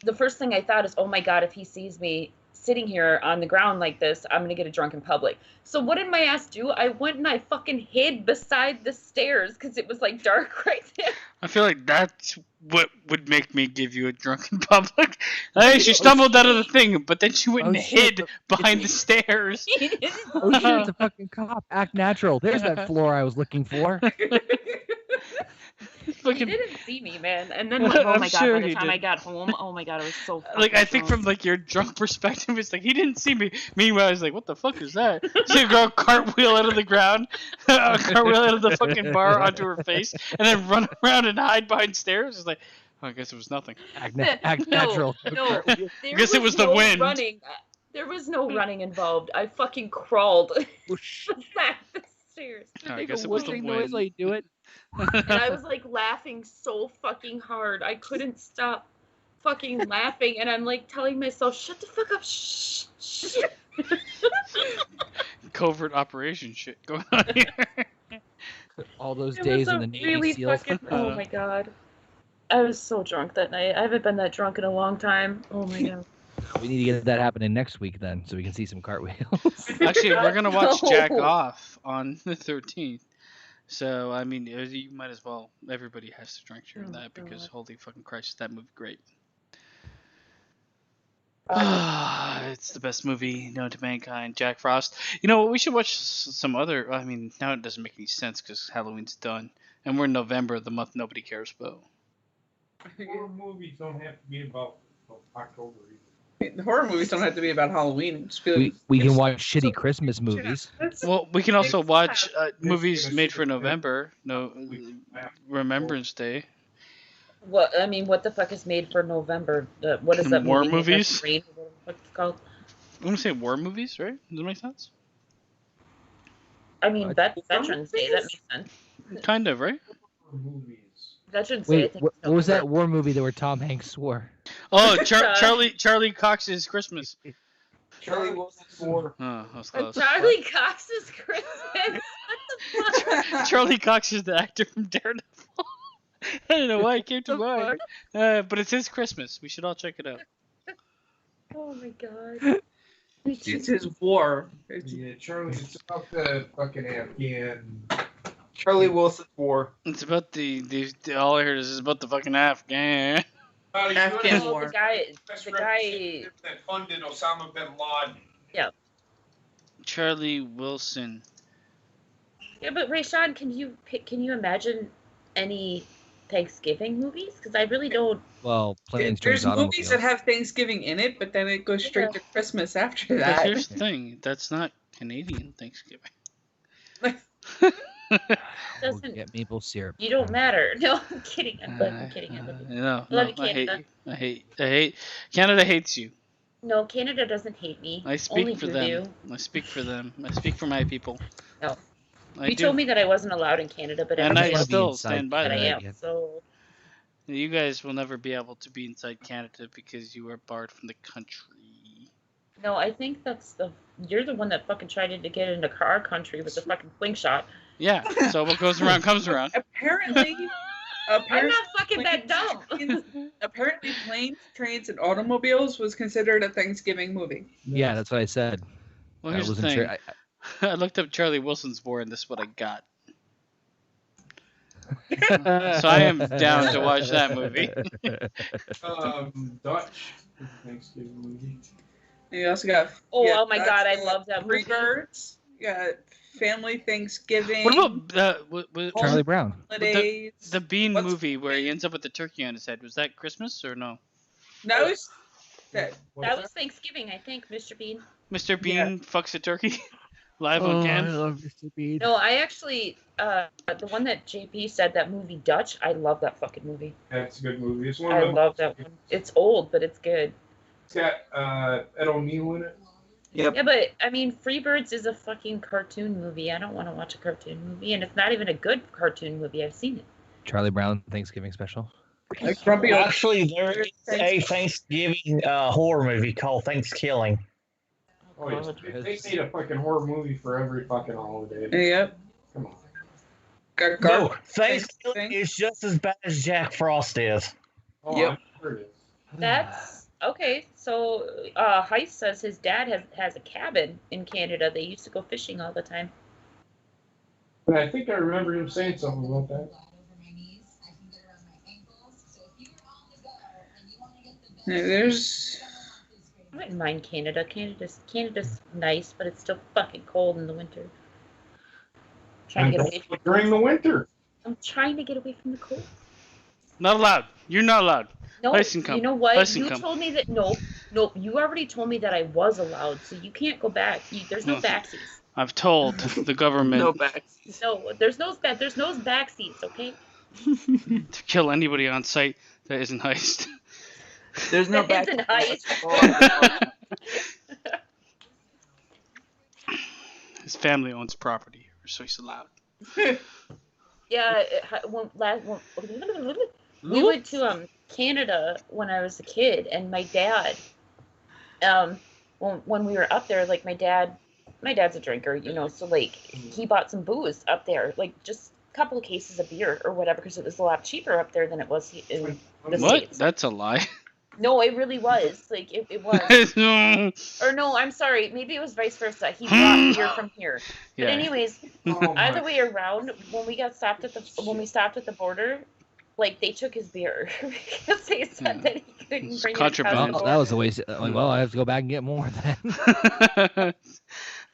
the first thing I thought is, oh my god, if he sees me sitting here on the ground like this, I'm gonna get drunk in public. So what did my ass do? I went and I fucking hid beside the stairs because it was like dark right there. I feel like that's what would make me give you a drunk in public. Hey, she stumbled out of the thing, but then she went Oh, and shit. hid behind the stairs. Oh shit, it's a fucking cop. Act natural. There's that floor I was looking for. He Fucking, didn't see me, man. And then, I'm oh my god, sure by the he time I did. got home, oh my god, I was so fucking like I think drunk. from like your drunk perspective, it's like he didn't see me. Meanwhile, I was like, what the fuck is that? See a girl cartwheel out of the ground, cartwheel out of the fucking bar onto her face, and then run around and hide behind stairs. It's like, oh, I guess it was nothing. Act No, natural. No, there Guess it was the no wind. running. There was no running involved. I fucking crawled beside the stairs. Oh, I Make guess a it was the whooshing noise wind. while you do it. And I was like laughing so fucking hard. I couldn't stop fucking laughing. And I'm like telling myself, shut the fuck up. Shh. Covert operation shit going on here. All those It days was in a the Navy really SEALs. fucking, oh my god. I was so drunk that night. I haven't been that drunk in a long time. Oh my god. We need to get that happening next week then, so we can see some cartwheels. Actually, we're gonna watch No. Jack Off on the 13th. So I mean, you might as well. Everybody has to drink during Oh, that because God. holy fucking Christ, is that movie great? Uh, It's the best movie known to mankind. Jack Frost. You know what? We should watch some other. I mean, now it doesn't make any sense because Halloween's done, and we're in November, the month nobody cares about. Horror movies don't have to be about October either. The horror movies don't have to be about Halloween. Just be like, we can watch shitty Christmas movies. Well, we can also It's watch fine. movies made for November. No, Remembrance Day. what the fuck is made for November? What is that War movie? movies? Rain, what's it called? I'm gonna say war movies, right? Does that make sense? I mean, What? that's Veterans Day. That makes sense. Kind of, right? Horror movies. Veterans Day, I Wait, think. what is was that November. war movie that where Tom Hanks swore? Oh, Charlie Cox's Christmas. Charlie Wilson's for. Oh, that was close. Charlie Cox's Christmas. What the fuck? Charlie Cox is the actor from Daredevil. I don't know why it came to mind. But it's his Christmas. We should all check it out. Oh my god. it's his war. It's, Yeah, Charlie, it's about the fucking Afghan. Charlie Wilson's for. It's about the all I heard is it's about the fucking Afghan. Afghan Oh, war. the guy that funded Osama bin Laden. Charlie Wilson. Yeah, but Rayshawn, can you imagine any Thanksgiving movies? Because I really don't. Well, Planes, There's Trains, movies that Automobiles. have Thanksgiving in it, but then it goes straight to Christmas after But that. here's the thing. That's not Canadian Thanksgiving. Doesn't Get maple syrup. you don't matter. No, I'm kidding. I'm kidding. I love you. No, I love you, I hate Canada. you. I hate. Canada hates you. No, Canada doesn't hate me. I speak Only for you them. do. I speak for them. I speak for my people. No. I You do. told me that I wasn't allowed in Canada, but And everybody I else still inside stand by that I that. am. So You guys will never be able to be inside Canada because you are barred from the country. no, I think you're the one that fucking tried to get into our country with the fucking slingshot. Yeah. So what goes around comes around. Apparently, I'm not fucking that dumb. apparently, Planes, Trains, and Automobiles was considered a Thanksgiving movie. Yeah, that's what I said. Well, I here's the wasn't thing. sure. I looked up Charlie Wilson's War, and this is what I got. So I am down to watch that movie. Dutch Thanksgiving movie. And you also got Oh my god, I love that movie. Freebirds. You got Family Thanksgiving. What about Charlie Brown. Holidays. the Bean What's- movie where he ends up with the turkey on his head? Was that Christmas or no? That was that. That was Thanksgiving, I think, Mr. Bean. Mr. Bean Yeah. fucks a turkey live on I cam. love Mr. Bean. No, I actually the one that JP said, that movie Dutch, I love that fucking movie. That's a good movie. It's one I of love that one. It's old, but it's good. It's got Ed O'Neill in it. Yep. Yeah, but I mean, Freebirds is a fucking cartoon movie. I don't want to watch a cartoon movie, and it's not even a good cartoon movie. I've seen it. Charlie Brown Thanksgiving special. Like Grumpy Old Actually, there is a Thanksgiving horror movie called Thanksgiving. Oh, yes. God. They made a fucking horror movie for every fucking holiday. Yep. Come on. No, Thanksgiving is just as bad as Jack Frost is. Oh, Yep. I'm sure it is. That's okay. So Heist says his dad has a cabin in Canada. They used to go fishing all the time. But I think I remember him saying something about that. There's I wouldn't mind Canada. Canada's nice, but it's still fucking cold in the winter. Trying to get away from During the winter. I'm trying to get away from the cold. Not allowed. You're not allowed. No, Heist can come. you know what? Heist can You come. told me that no. You already told me that I was allowed, so you can't go back. There's no No. backsies. I've told the government No backsies. No, there's no backseats. Okay. to kill anybody on site that isn't Heist. There's no That back. isn't Heist. His family owns property, so he's allowed. Yeah. We went to Canada when I was a kid, and my dad, when we were up there, like my dad's a drinker, you know, so like he bought some booze up there, like just a couple of cases of beer or whatever, because it was a lot cheaper up there than it was in the What? States. That's a lie. No, it really was. Like it was. Or no, I'm sorry. Maybe it was vice versa. He brought beer from here. But Yeah. anyways, Oh, my. either way around, when we stopped at the border, like they took his beer because they said that he couldn't It's bring contraband. it Well, across that the was a border. waste. Like, well, I have to go back and get more then.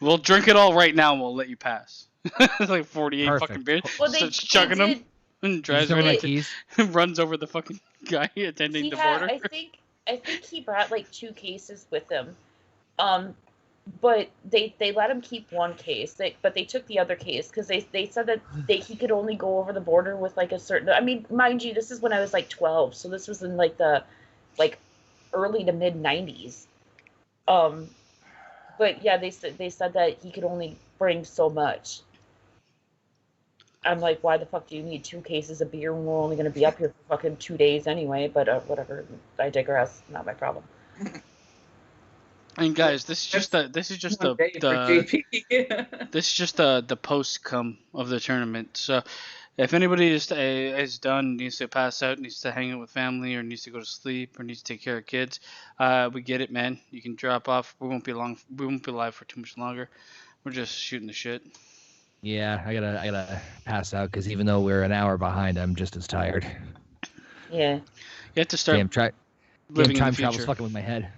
We'll drink it all right now and we'll let you pass. It's like 48 Perfect. fucking beers. Well, Starts chugging did. them and drives Just right my into keys. runs over the fucking guy attending He the had, border. I think he brought like 2 cases with him, but they let him keep 1 case. But they took the other case because they said that he could only go over the border with like a certain. I mean, mind you, this is when I was like 12, so this was in like the early to mid 90s. But yeah, they said that he could only bring so much. I'm like, why the fuck do you need 2 cases of beer when we're only going to be up here for fucking 2 days anyway? But whatever, I digress. Not my problem. And guys, this is just the one day for JP. this is just the post come of the tournament. So if anybody is done, needs to pass out, needs to hang out with family, or needs to go to sleep, or needs to take care of kids, we get it, man. You can drop off. We won't be live for too much longer. We're just shooting the shit. Yeah, I gotta pass out because even though we're an hour behind, I'm just as tired. Yeah. You have to start Damn, living time in the travel's future. fucking with my head.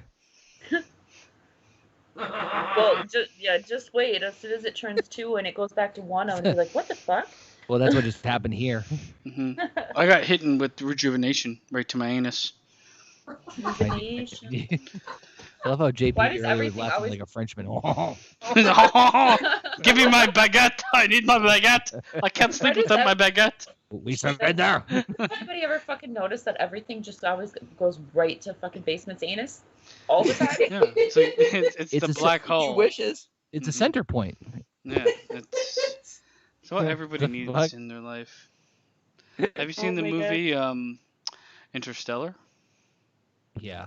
Well, just wait. As soon as it turns 2 and it goes back to 1, I'm gonna be like, what the fuck? Well, that's what just happened here. I got hit with rejuvenation right to my anus. Rejuvenation. I love how JP Why does earlier was everything laughing always- like a Frenchman. Give me my baguette. I need my baguette. I can't sleep does without my baguette. We surrender. Anybody ever fucking notice that everything just always goes right to fucking basement's anus all the time? Yeah, it's It's the a black he hole. wishes. It's a Mhm. center point. Yeah, it's what Yeah, everybody the needs fuck? in their life. Have you seen the my God. movie Interstellar? Yeah.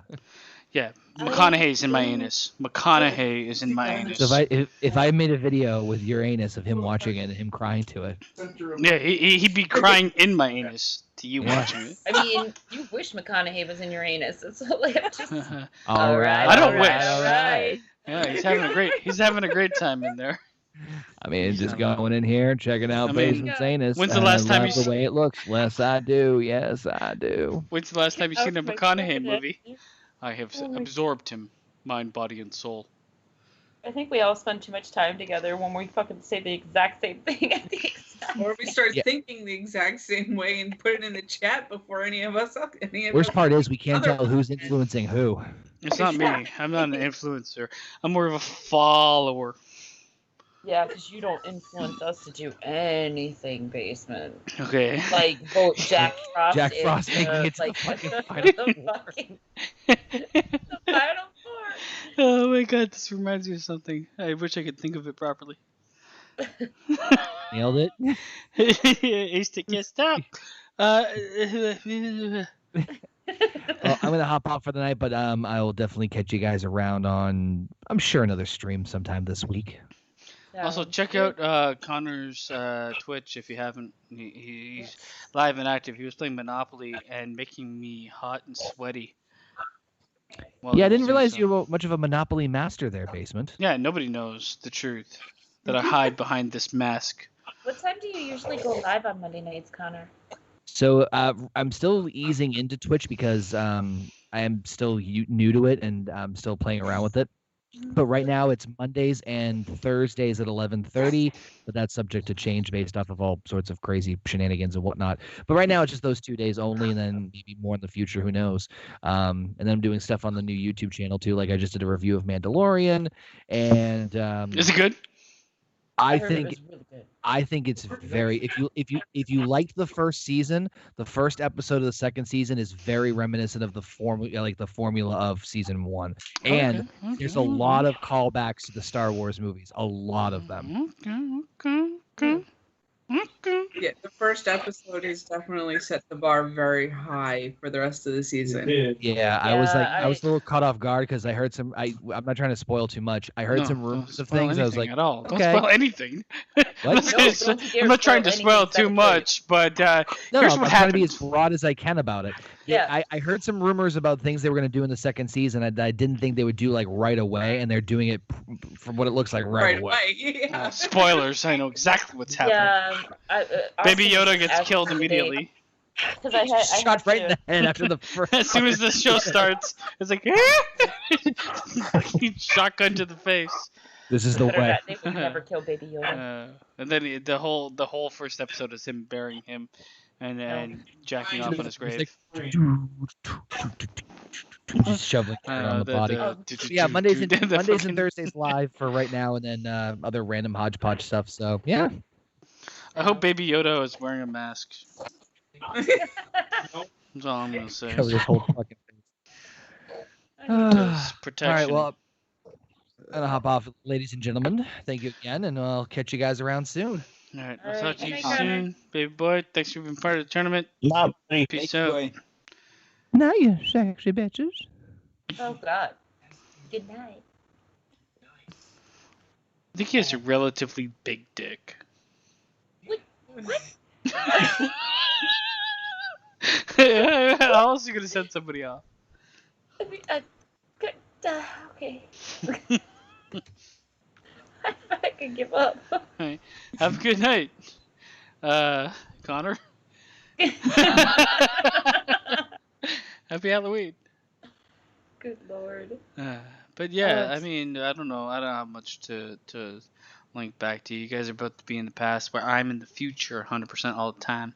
Yeah, I McConaughey's in my didn't- anus. McConaughey is in my anus. So if I made a video with Uranus of him watching it and him crying to it, Center of Yeah, he'd be crying in my anus to you Yeah. watching it. I mean, you wish McConaughey was in your anus. It's like just all right, I don't all right, wish. all right. Yeah, he's having a great time in there. I mean, just going in here, checking out I mean, Basement's anus. when's the and last I time love you the way it looks? Yes, I do. Yes, I do. When's the last time you seen a Oh my McConaughey God. movie? I have Oh my- absorbed him, mind, body, and soul. I think we all spend too much time together when we fucking say the exact same thing at the exact Or we start Yeah. thinking the exact same way and put it in the chat before any of us. Worst part is we can't Other- tell who's influencing who. It's not me. I'm not an influencer. I'm more of a follower. Yeah, because you don't influence us to do anything, basement. Okay. Like vote Jack Frost. Jack Frost into, making it to the like, fucking the final fucking- the final four. Oh my god, this reminds me of something. I wish I could think of it properly. Nailed it. Ace to kiss stop. Well, I'm gonna hop off for the night, but I will definitely catch you guys around on, I'm sure, another stream sometime this week. Also, Sounds check good. out Connor's Twitch if you haven't. He's live and active. He was playing Monopoly and making me hot and sweaty. while Yeah, I he was didn't doing realize so. you were much of a Monopoly master there, Basement. Yeah, nobody knows the truth that I hide behind this mask. What time do you usually go live on Monday nights, Connor? So I'm still easing into Twitch because I am still new to it and I'm still playing around with it. But right now it's Mondays and Thursdays at 11:30, but that's subject to change based off of all sorts of crazy shenanigans and whatnot. But right now it's just those 2 days only, and then maybe more in the future, who knows? And then I'm doing stuff on the new YouTube channel too. Like I just did a review of Mandalorian, and Is it good? I heard it think was really good. I think it's very, if you liked the first season, the first episode of the second season is very reminiscent of the formula of season 1. And Okay, there's a lot of callbacks to the Star Wars movies, a lot of them. Okay. Yeah, the first episode has definitely set the bar very high for the rest of the season. Yeah, I was Yeah, a little caught off guard because I heard some. I'm not trying to spoil too much. I heard No, some don't rumors of spoil things. I was anything like, at all. Don't okay. spoil anything. What? I'm not, No, saying- don't you dare I'm not trying to spoil spoil anything too that is much, but no, here's I'm what trying to be happened. as broad as I can about it. Yeah. I heard some rumors about things they were going to do in the second season. I didn't think they would do like right away, and they're doing it from what it looks like right away. Yeah. Spoilers. I know exactly what's happening. Yeah, Baby Yoda gets killed immediately. Because I Shot right in the head after the first. As soon as the show starts, it's like shotgun to the face. This is the way. They would never kill Baby Yoda. And then the whole first episode is him burying him, and then jacking off on his grave. Just shoveling dirt on the body. Oh. Yeah, Mondays and the Mondays fucking- and Thursdays live for right now, and then other random hodgepodge stuff. So yeah, I hope Baby Yoda is wearing a mask. That's all I'm gonna say. cover his whole fucking face. Just All protection. right, well, I'm gonna hop off, ladies and gentlemen. Thank you again, and I'll catch you guys around soon. All right, All I'll right, talk to you good night, Connor. soon, baby boy. Thanks for being part of the tournament. Not me. Peace Thank you, out. boy. Now you sexy bitches. Oh God. Good night. I think he has a relatively big dick. I'm also gonna send somebody off. Good. Okay. I can give up. Alright, have a good night, Connor. Happy Halloween. Good Lord. But yeah, I it's- mean, I don't know. I don't have much to link back to. You guys are about to be in the past, where I'm in the future 100% all the time.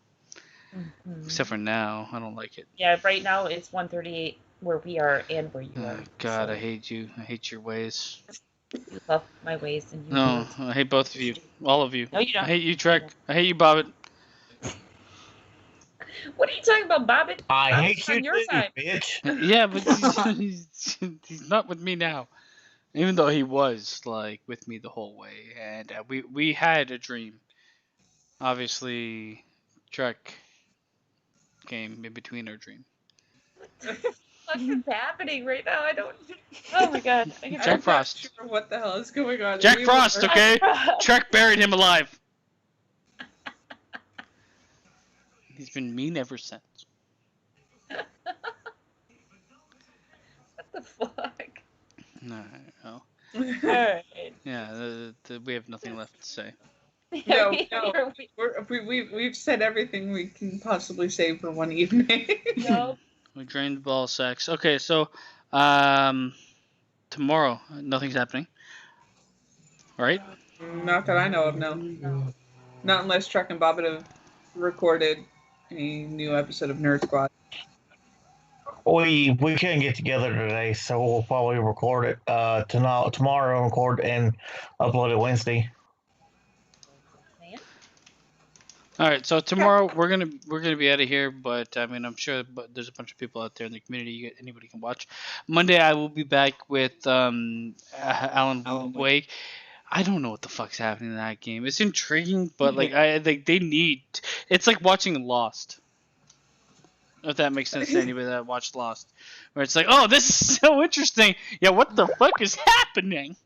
Mhm. Except for now, I don't like it. Yeah, right now it's 1:38 where we are and where you Oh, are. God, So I hate you. I hate your ways. you love my ways and you No, hate. I hate both of you. All of you. No, you don't. I hate you, Trek. I hate you, Bobbit. What are you talking about, Bobbit? I Bobbit's hate you on your too, side. bitch. Yeah, but he's not with me now. Even though he was like with me the whole way, and we had a dream. Obviously, Trek came in between our dream. What the fuck is happening right now? I don't. Oh my god. I get Jack I'm Frost. not sure what the hell is going on. Jack We Frost, were- okay? Trek buried him alive. He's been mean ever since. What the fuck? No. Alright. Yeah, we have nothing left to say. No, we've said everything we can possibly say for one evening. No. We drained ball sacks. Okay, so tomorrow nothing's happening. All right? Not that I know of, no. Not unless Truck and Bobbit have recorded a new episode of Nerd Squad. We couldn't get together today, so we'll probably record it tomorrow, record and upload it Wednesday. Man. All right, so tomorrow we're gonna be out of here, but I mean I'm sure there's a bunch of people out there in the community anybody can watch. Monday I will be back with Alan Wake. I don't know what the fuck's happening in that game. It's intriguing, but like they need. It's like watching Lost. If that makes sense to anybody that watched Lost, where it's like, oh, this is so interesting. Yeah, what the fuck is happening?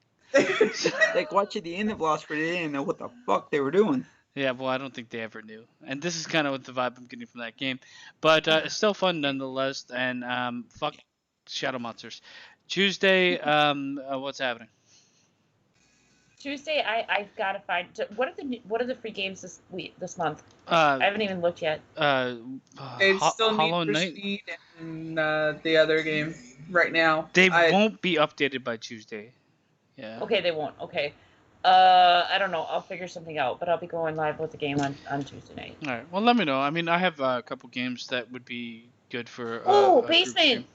Like watching the end of Lost, where they didn't know what the fuck they were doing. Yeah, well, I don't think they ever knew. And this is kind of what the vibe I'm getting from that game. But it's still fun nonetheless. And fuck Shadow Monsters. Tuesday, what's happening? Tuesday, I've got to find. What are the free games this month? I haven't even looked yet. It's still Hollow Need for Knight. Speed and the other game right now. They won't be updated by Tuesday. Yeah. Okay, they won't. Okay. I don't know. I'll figure something out, but I'll be going live with the game on Tuesday night. All right. Well, let me know. I mean, I have a couple games that would be good for. Oh, a group Basement. stream.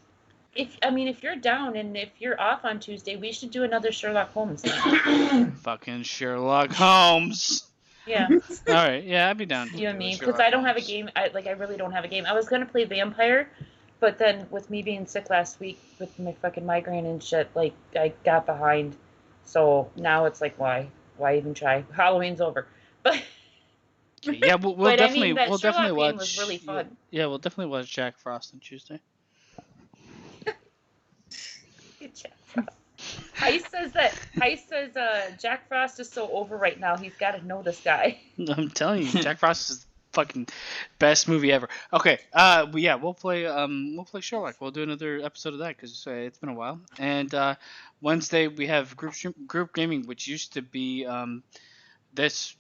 If you're down and if you're off on Tuesday, we should do another Sherlock Holmes night. Fucking Sherlock Holmes. Yeah. All right. Yeah, I'd be down. You and me, because I don't have a game. I really don't have a game. I was gonna play Vampire, but then with me being sick last week with my fucking migraine and shit, like I got behind. So now it's like, why even try? Halloween's over, but Yeah, we'll but definitely I mean, that we'll Sherlock definitely game watch. was really fun. Yeah, we'll definitely watch Jack Frost on Tuesday. Heist says Jack Frost is so over right now. He's got to know this guy. I'm telling you, Jack Frost is the fucking best movie ever. Okay, we'll play Sherlock. We'll do another episode of that because it's been a while. And Wednesday we have group gaming, which used to be this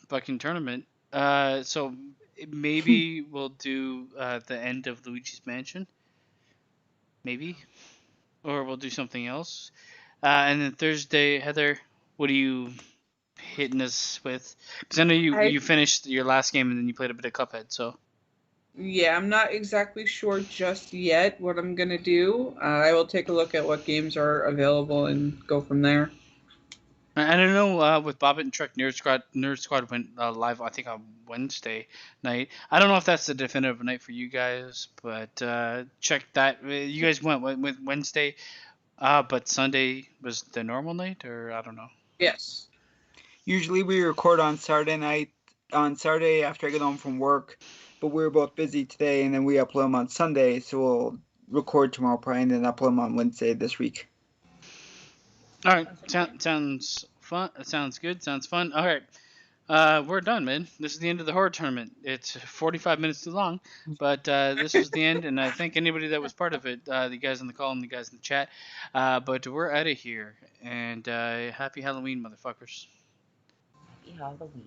fucking tournament. So maybe we'll do the end of Luigi's Mansion. Maybe. Or we'll do something else. And then Thursday, Heather, what are you hitting us with? Because I know you finished your last game and then you played a bit of Cuphead, so. Yeah, I'm not exactly sure just yet what I'm going to do. I will take a look at what games are available and go from there. I don't know, with Bobbit and Trek, Nerd Squad went live, I think, on Wednesday night. I don't know if that's the definitive night for you guys, but check that. You guys went with Wednesday, but Sunday was the normal night, or I don't know. Yes. Usually we record on Saturday after I get home from work, but we were both busy today, and then we upload them on Sunday, so we'll record tomorrow probably and then upload them on Wednesday this week. All right, sounds fun. Sounds good. Sounds fun. All right, we're done, man. This is the end of the horror tournament. It's 45 minutes too long, but this was the end, and I thank anybody that was part of it, the guys on the call and the guys in the chat. But we're out of here, and happy Halloween, motherfuckers. Happy Halloween.